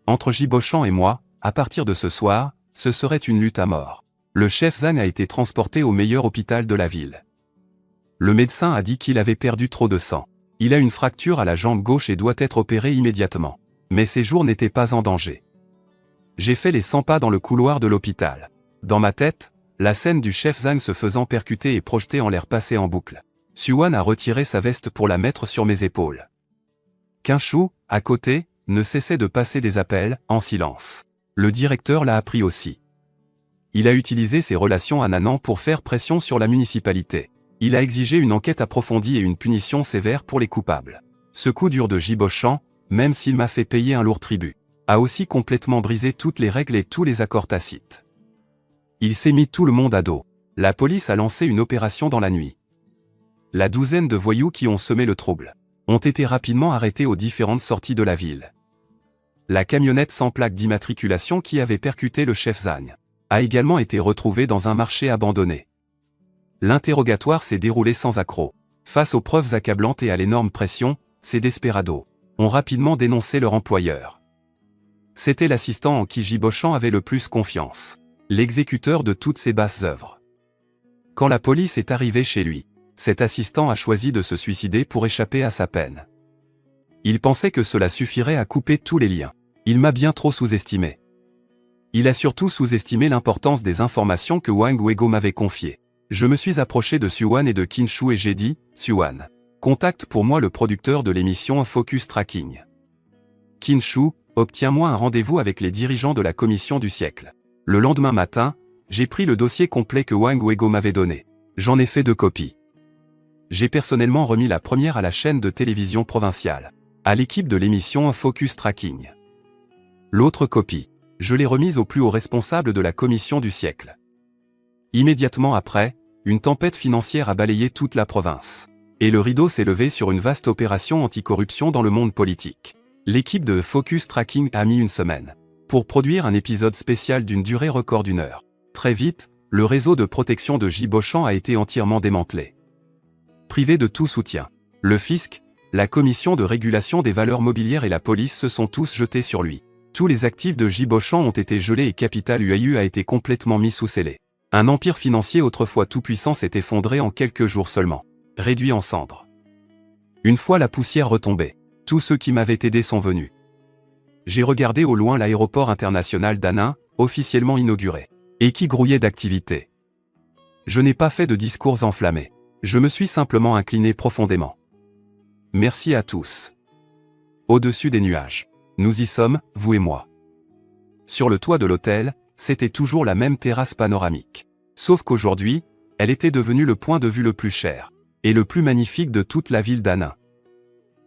Entre Jibochon et moi, à partir de ce soir, ce serait une lutte à mort. Le chef Zhang a été transporté au meilleur hôpital de la ville. Le médecin a dit qu'il avait perdu trop de sang. Il a une fracture à la jambe gauche et doit être opéré immédiatement. Mais ses jours n'étaient pas en danger. J'ai fait les 100 pas dans le couloir de l'hôpital. Dans ma tête, la scène du chef Zhang se faisant percuter et projeter en l'air passait en boucle. Xuan a retiré sa veste pour la mettre sur mes épaules. Qinshu, à côté, ne cessait de passer des appels, en silence. Le directeur l'a appris aussi. Il a utilisé ses relations à Nanan pour faire pression sur la municipalité. Il a exigé une enquête approfondie et une punition sévère pour les coupables. Ce coup dur de Jibochon, même s'il m'a fait payer un lourd tribut, a aussi complètement brisé toutes les règles et tous les accords tacites. Il s'est mis tout le monde à dos. La police a lancé une opération dans la nuit. La douzaine de voyous qui ont semé le trouble ont été rapidement arrêtés aux différentes sorties de la ville. La camionnette sans plaque d'immatriculation qui avait percuté le chef Zagne a également été retrouvée dans un marché abandonné. L'interrogatoire s'est déroulé sans accroc. Face aux preuves accablantes et à l'énorme pression, ces desperados ont rapidement dénoncé leur employeur. C'était l'assistant en qui J. Beauchamp avait le plus confiance, l'exécuteur de toutes ses basses œuvres. Quand la police est arrivée chez lui, cet assistant a choisi de se suicider pour échapper à sa peine. Il pensait que cela suffirait à couper tous les liens. Il m'a bien trop sous-estimé. Il a surtout sous-estimé l'importance des informations que Wang Weigo m'avait confiées. Je me suis approché de Suwan et de Qinshu et j'ai dit, Suwan, contacte pour moi le producteur de l'émission Focus Tracking. Qinshu, obtiens-moi un rendez-vous avec les dirigeants de la commission du siècle. Le lendemain matin, j'ai pris le dossier complet que Wang Weigo m'avait donné. J'en ai fait 2 copies. J'ai personnellement remis la première à la chaîne de télévision provinciale, à l'équipe de l'émission Focus Tracking. L'autre copie, je l'ai remise au plus haut responsable de la commission du siècle. Immédiatement après, une tempête financière a balayé toute la province. Et le rideau s'est levé sur une vaste opération anticorruption dans le monde politique. L'équipe de Focus Tracking a mis 1 semaine pour produire un épisode spécial d'une durée record d'1 heure. Très vite, le réseau de protection de J. Beauchamp a été entièrement démantelé. Privé de tout soutien, le fisc, la commission de régulation des valeurs mobilières et la police se sont tous jetés sur lui. Tous les actifs de J. Beauchamp ont été gelés et Capital UAU a été complètement mis sous scellé. Un empire financier autrefois tout-puissant s'est effondré en quelques jours seulement, réduit en cendres. Une fois la poussière retombée, tous ceux qui m'avaient aidé sont venus. J'ai regardé au loin l'aéroport international d'Hanning, officiellement inauguré, et qui grouillait d'activité. Je n'ai pas fait de discours enflammés. Je me suis simplement incliné profondément. Merci à tous. Au-dessus des nuages. Nous y sommes, vous et moi. Sur le toit de l'hôtel, c'était toujours la même terrasse panoramique. Sauf qu'aujourd'hui, elle était devenue le point de vue le plus cher, et le plus magnifique de toute la ville d'Hanning.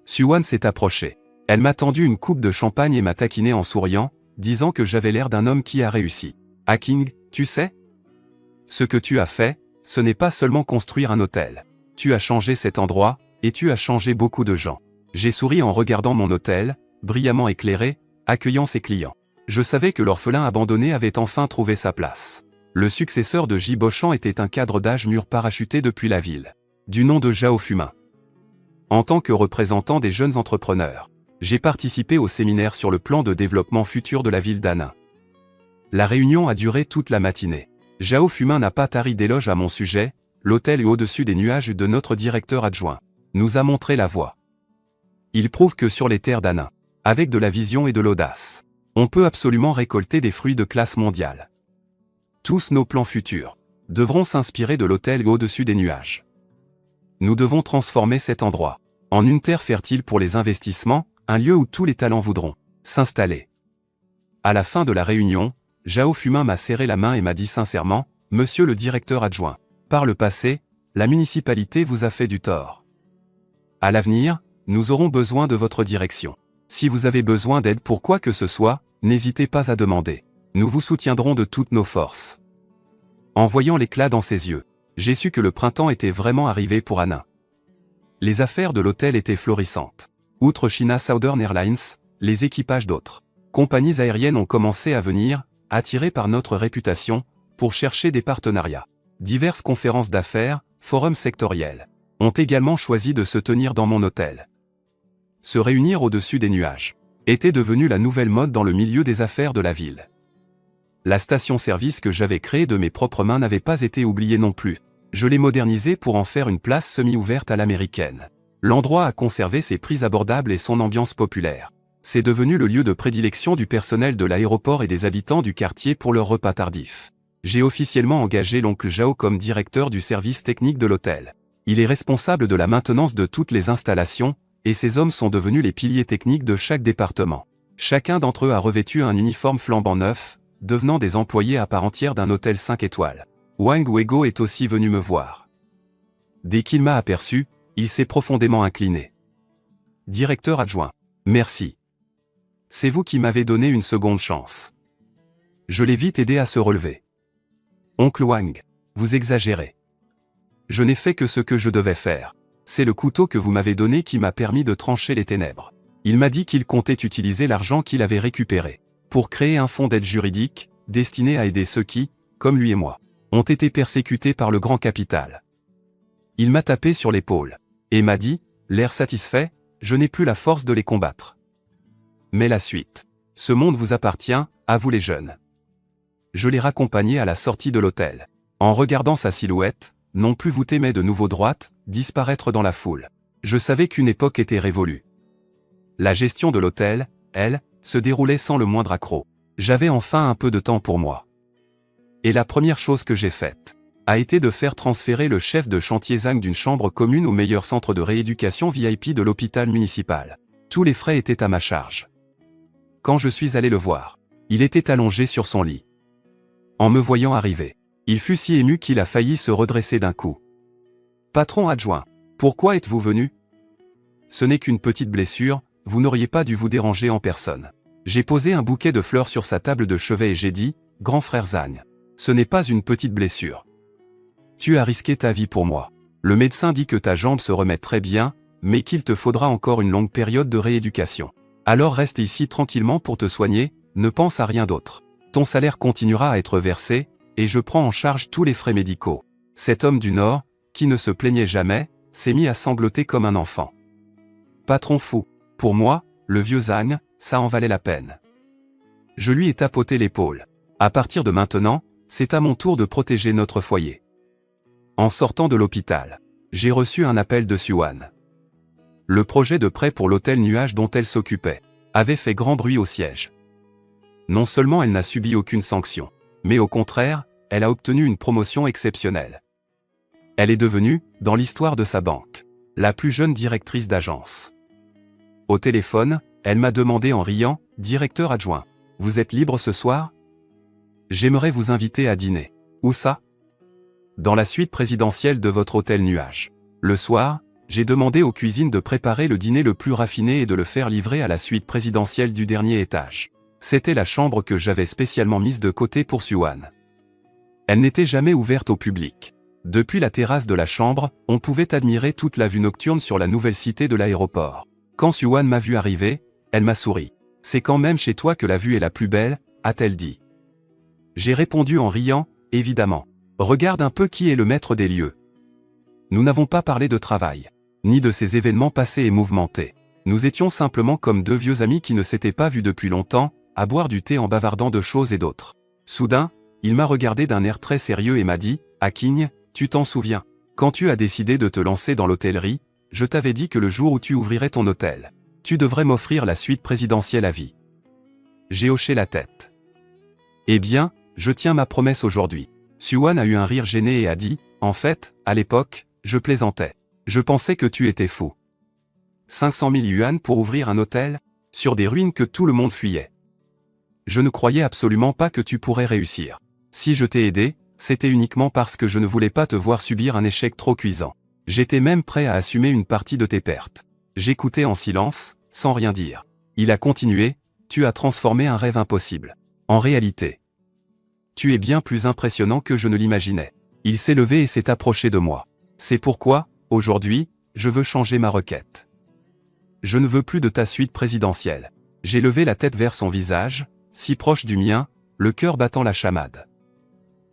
Suwan s'est approchée. Elle m'a tendu une coupe de champagne et m'a taquiné en souriant, disant que j'avais l'air d'un homme qui a réussi. Hacking, tu sais? Ce que tu as fait, ce n'est pas seulement construire un hôtel. Tu as changé cet endroit, et tu as changé beaucoup de gens. J'ai souri en regardant mon hôtel, brillamment éclairé, accueillant ses clients. Je savais que l'orphelin abandonné avait enfin trouvé sa place. Le successeur de J. Beauchamp était un cadre d'âge mûr parachuté depuis la ville, du nom de Zhao Fumin. En tant que représentant des jeunes entrepreneurs, j'ai participé au séminaire sur le plan de développement futur de la ville d'Hanning. La réunion a duré toute la matinée. Zhao Fumin n'a pas tari d'éloges à mon sujet, l'hôtel est au-dessus des nuages de notre directeur adjoint nous a montré la voie. Il prouve que sur les terres d'Hanning, avec de la vision et de l'audace, on peut absolument récolter des fruits de classe mondiale. Tous nos plans futurs devront s'inspirer de l'hôtel au-dessus des nuages. Nous devons transformer cet endroit en une terre fertile pour les investissements, un lieu où tous les talents voudront s'installer. À la fin de la réunion, Zhao Fumin m'a serré la main et m'a dit sincèrement, « Monsieur le directeur adjoint, par le passé, la municipalité vous a fait du tort. À l'avenir, nous aurons besoin de votre direction. Si vous avez besoin d'aide pour quoi que ce soit, n'hésitez pas à demander. Nous vous soutiendrons de toutes nos forces. » En voyant l'éclat dans ses yeux, j'ai su que le printemps était vraiment arrivé pour Hanning. Les affaires de l'hôtel étaient florissantes. Outre China Southern Airlines, les équipages d'autres compagnies aériennes ont commencé à venir, attirés par notre réputation, pour chercher des partenariats. Diverses conférences d'affaires, forums sectoriels, ont également choisi de se tenir dans mon hôtel. Se réunir au-dessus des nuages était devenu la nouvelle mode dans le milieu des affaires de la ville. La station-service que j'avais créée de mes propres mains n'avait pas été oubliée non plus. Je l'ai modernisée pour en faire une place semi-ouverte à l'américaine. L'endroit a conservé ses prix abordables et son ambiance populaire. C'est devenu le lieu de prédilection du personnel de l'aéroport et des habitants du quartier pour leurs repas tardifs. J'ai officiellement engagé l'oncle Zhao comme directeur du service technique de l'hôtel. Il est responsable de la maintenance de toutes les installations, et ces hommes sont devenus les piliers techniques de chaque département. Chacun d'entre eux a revêtu un uniforme flambant neuf, devenant des employés à part entière d'un hôtel 5 étoiles. Wang Weigo est aussi venu me voir. Dès qu'il m'a aperçu, il s'est profondément incliné. « Directeur adjoint, merci. C'est vous qui m'avez donné une seconde chance. » Je l'ai vite aidé à se relever. « Oncle Wang, vous exagérez. Je n'ai fait que ce que je devais faire. C'est le couteau que vous m'avez donné qui m'a permis de trancher les ténèbres. Il m'a dit qu'il comptait utiliser l'argent qu'il avait récupéré pour créer un fonds d'aide juridique, destiné à aider ceux qui, comme lui et moi, ont été persécutés par le grand capital. Il m'a tapé sur l'épaule et m'a dit, l'air satisfait, je n'ai plus la force de les combattre. Mais la suite. Ce monde vous appartient, à vous les jeunes. Je l'ai raccompagné à la sortie de l'hôtel. En regardant sa silhouette, non plus voûtée mais de nouveau droite, disparaître dans la foule. Je savais qu'une époque était révolue. La gestion de l'hôtel, elle, se déroulait sans le moindre accroc. J'avais enfin un peu de temps pour moi. Et la première chose que j'ai faite a été de faire transférer le chef de chantier Zhang d'une chambre commune au meilleur centre de rééducation VIP de l'hôpital municipal. Tous les frais étaient à ma charge. Quand je suis allé le voir, il était allongé sur son lit. En me voyant arriver, il fut si ému qu'il a failli se redresser d'un coup. « Patron adjoint, pourquoi êtes-vous venu ? Ce n'est qu'une petite blessure, vous n'auriez pas dû vous déranger en personne. » J'ai posé un bouquet de fleurs sur sa table de chevet et j'ai dit, « Grand frère Zhang, ce n'est pas une petite blessure. Tu as risqué ta vie pour moi. Le médecin dit que ta jambe se remet très bien, mais qu'il te faudra encore une longue période de rééducation. Alors reste ici tranquillement pour te soigner, ne pense à rien d'autre. Ton salaire continuera à être versé, et je prends en charge tous les frais médicaux. » Cet homme du Nord, qui ne se plaignait jamais, s'est mis à sangloter comme un enfant. Patron fou. Pour moi, le vieux Zhang, ça en valait la peine. Je lui ai tapoté l'épaule. À partir de maintenant, c'est à mon tour de protéger notre foyer. En sortant de l'hôpital, j'ai reçu un appel de Suan. Le projet de prêt pour l'hôtel Nuage dont elle s'occupait avait fait grand bruit au siège. Non seulement elle n'a subi aucune sanction, mais au contraire, elle a obtenu une promotion exceptionnelle. Elle est devenue, dans l'histoire de sa banque, la plus jeune directrice d'agence. Au téléphone, elle m'a demandé en riant, « Directeur adjoint, vous êtes libre ce soir ? J'aimerais vous inviter à dîner. » Où ça ? Dans la suite présidentielle de votre hôtel Nuage. Le soir, j'ai demandé aux cuisines de préparer le dîner le plus raffiné et de le faire livrer à la suite présidentielle du dernier étage. C'était la chambre que j'avais spécialement mise de côté pour Suan. Elle n'était jamais ouverte au public. Depuis la terrasse de la chambre, on pouvait admirer toute la vue nocturne sur la nouvelle cité de l'aéroport. Quand Suan m'a vu arriver, elle m'a souri. « C'est quand même chez toi que la vue est la plus belle », a-t-elle dit. J'ai répondu en riant, « Évidemment. Regarde un peu qui est le maître des lieux. » Nous n'avons pas parlé de travail, ni de ces événements passés et mouvementés. Nous étions simplement comme deux vieux amis qui ne s'étaient pas vus depuis longtemps, à boire du thé en bavardant de choses et d'autres. Soudain, il m'a regardé d'un air très sérieux et m'a dit, « Aking, tu t'en souviens. Quand tu as décidé de te lancer dans l'hôtellerie, je t'avais dit que le jour où tu ouvrirais ton hôtel, tu devrais m'offrir la suite présidentielle à vie. » J'ai hoché la tête. Eh bien, je tiens ma promesse aujourd'hui. Suan a eu un rire gêné et a dit, « En fait, à l'époque, je plaisantais. Je pensais que tu étais fou. 500 000 yuan pour ouvrir un hôtel, sur des ruines que tout le monde fuyait. Je ne croyais absolument pas que tu pourrais réussir. Si je t'ai aidé, c'était uniquement parce que je ne voulais pas te voir subir un échec trop cuisant. J'étais même prêt à assumer une partie de tes pertes. » J'écoutais en silence, sans rien dire. Il a continué, « Tu as transformé un rêve impossible. En réalité, tu es bien plus impressionnant que je ne l'imaginais. » Il s'est levé et s'est approché de moi. C'est pourquoi, aujourd'hui, je veux changer ma requête. Je ne veux plus de ta suite présidentielle. J'ai levé la tête vers son visage, si proche du mien, le cœur battant la chamade.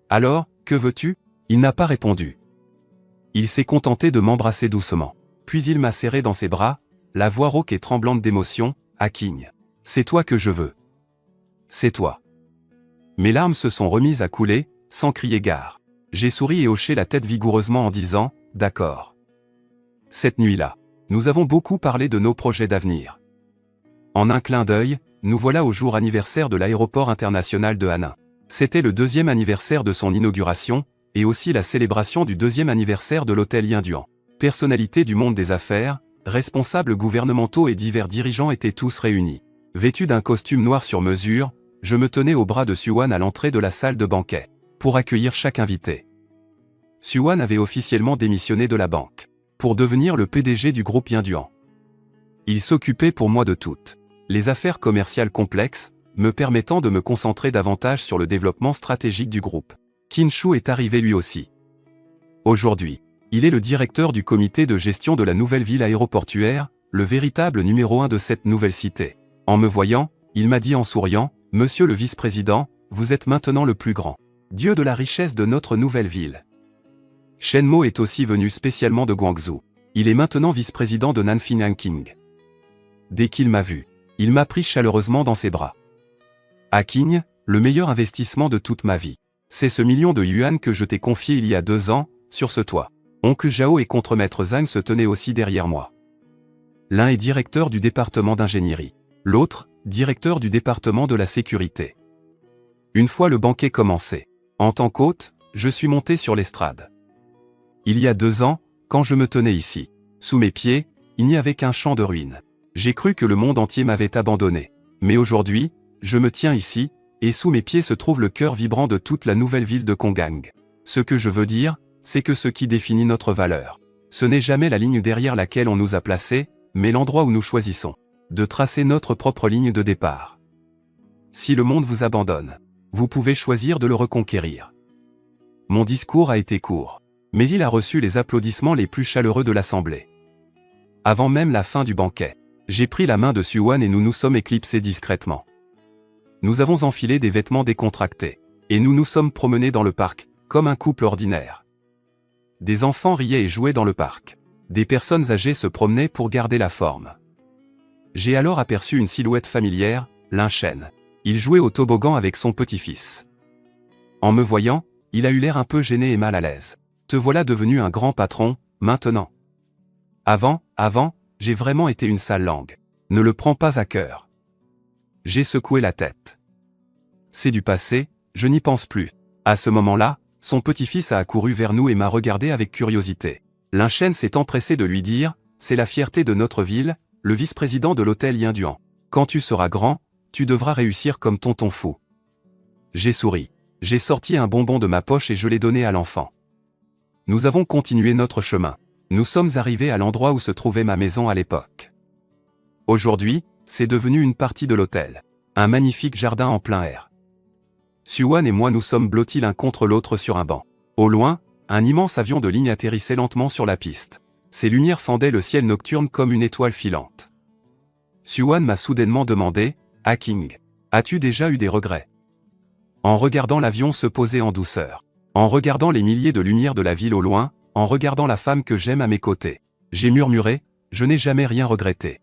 Alors, que veux-tu ? Il n'a pas répondu. Il s'est contenté de m'embrasser doucement. Puis il m'a serré dans ses bras, la voix rauque et tremblante d'émotion, « Aking, c'est toi que je veux. C'est toi. » Mes larmes se sont remises à couler, sans crier gare. J'ai souri et hoché la tête vigoureusement en disant, « D'accord. » Cette nuit-là, nous avons beaucoup parlé de nos projets d'avenir. En un clin d'œil, nous voilà au jour anniversaire de l'aéroport international de Hainan. C'était le 2e anniversaire de son inauguration, et aussi la célébration du 2e anniversaire de l'hôtel Yinduan. Personnalités du monde des affaires, responsables gouvernementaux et divers dirigeants étaient tous réunis. Vêtu d'un costume noir sur mesure, je me tenais au bras de Suan à l'entrée de la salle de banquet, pour accueillir chaque invité. Suan avait officiellement démissionné de la banque, pour devenir le PDG du groupe Yinduan. Il s'occupait pour moi de toutes les affaires commerciales complexes, me permettant de me concentrer davantage sur le développement stratégique du groupe. Qin Shu est arrivé lui aussi. Aujourd'hui, Il est le directeur du comité de gestion de la nouvelle ville aéroportuaire, le véritable numéro 1 de cette nouvelle cité. En me voyant, il m'a dit en souriant, « Monsieur le vice-président, vous êtes maintenant le plus grand dieu de la richesse de notre nouvelle ville. » Shen Mo est aussi venu spécialement de Guangzhou. Il est maintenant vice-président de Nanfing Hanking. Dès qu'il m'a vu, il m'a pris chaleureusement dans ses bras. Hanking, le meilleur investissement de toute ma vie. C'est ce million de yuan que je t'ai confié il y a 2 ans, sur ce toit. Oncle Zhao et contremaître Zhang se tenaient aussi derrière moi. L'un est directeur du département d'ingénierie. L'autre, directeur du département de la sécurité. Une fois le banquet commencé, en tant qu'hôte, je suis monté sur l'estrade. Il y a 2 ans, quand je me tenais ici, sous mes pieds, il n'y avait qu'un champ de ruines. J'ai cru que le monde entier m'avait abandonné. Mais aujourd'hui, je me tiens ici, et sous mes pieds se trouve le cœur vibrant de toute la nouvelle ville de Kongang. Ce que je veux dire, c'est que ce qui définit notre valeur, ce n'est jamais la ligne derrière laquelle on nous a placés, mais l'endroit où nous choisissons de tracer notre propre ligne de départ. Si le monde vous abandonne, vous pouvez choisir de le reconquérir. Mon discours a été court, mais il a reçu les applaudissements les plus chaleureux de l'assemblée. Avant même la fin du banquet, j'ai pris la main de Suwan et nous nous sommes éclipsés discrètement. Nous avons enfilé des vêtements décontractés, et nous nous sommes promenés dans le parc, comme un couple ordinaire. Des enfants riaient et jouaient dans le parc. Des personnes âgées se promenaient pour garder la forme. J'ai alors aperçu une silhouette familière, Lin Shen. Il jouait au toboggan avec son petit-fils. En me voyant, il a eu l'air un peu gêné et mal à l'aise. « Te voilà devenu un grand patron, maintenant. » Avant, j'ai vraiment été une sale langue. Ne le prends pas à cœur. J'ai secoué la tête. C'est du passé, je n'y pense plus. À ce moment-là, son petit-fils a accouru vers nous et m'a regardé avec curiosité. Lin Shen s'est empressé de lui dire, « C'est la fierté de notre ville, le vice-président de l'hôtel Yinduan. Quand tu seras grand, tu devras réussir comme tonton fou. » J'ai souri. J'ai sorti un bonbon de ma poche et je l'ai donné à l'enfant. Nous avons continué notre chemin. Nous sommes arrivés à l'endroit où se trouvait ma maison à l'époque. Aujourd'hui, c'est devenu une partie de l'hôtel. Un magnifique jardin en plein air. Suwan et moi nous sommes blottis l'un contre l'autre sur un banc. Au loin, un immense avion de ligne atterrissait lentement sur la piste. Ses lumières fendaient le ciel nocturne comme une étoile filante. Suwan m'a soudainement demandé, « Hanking, as-tu déjà eu des regrets ?» En regardant l'avion se poser en douceur, en regardant les milliers de lumières de la ville au loin, en regardant la femme que j'aime à mes côtés, j'ai murmuré, « Je n'ai jamais rien regretté.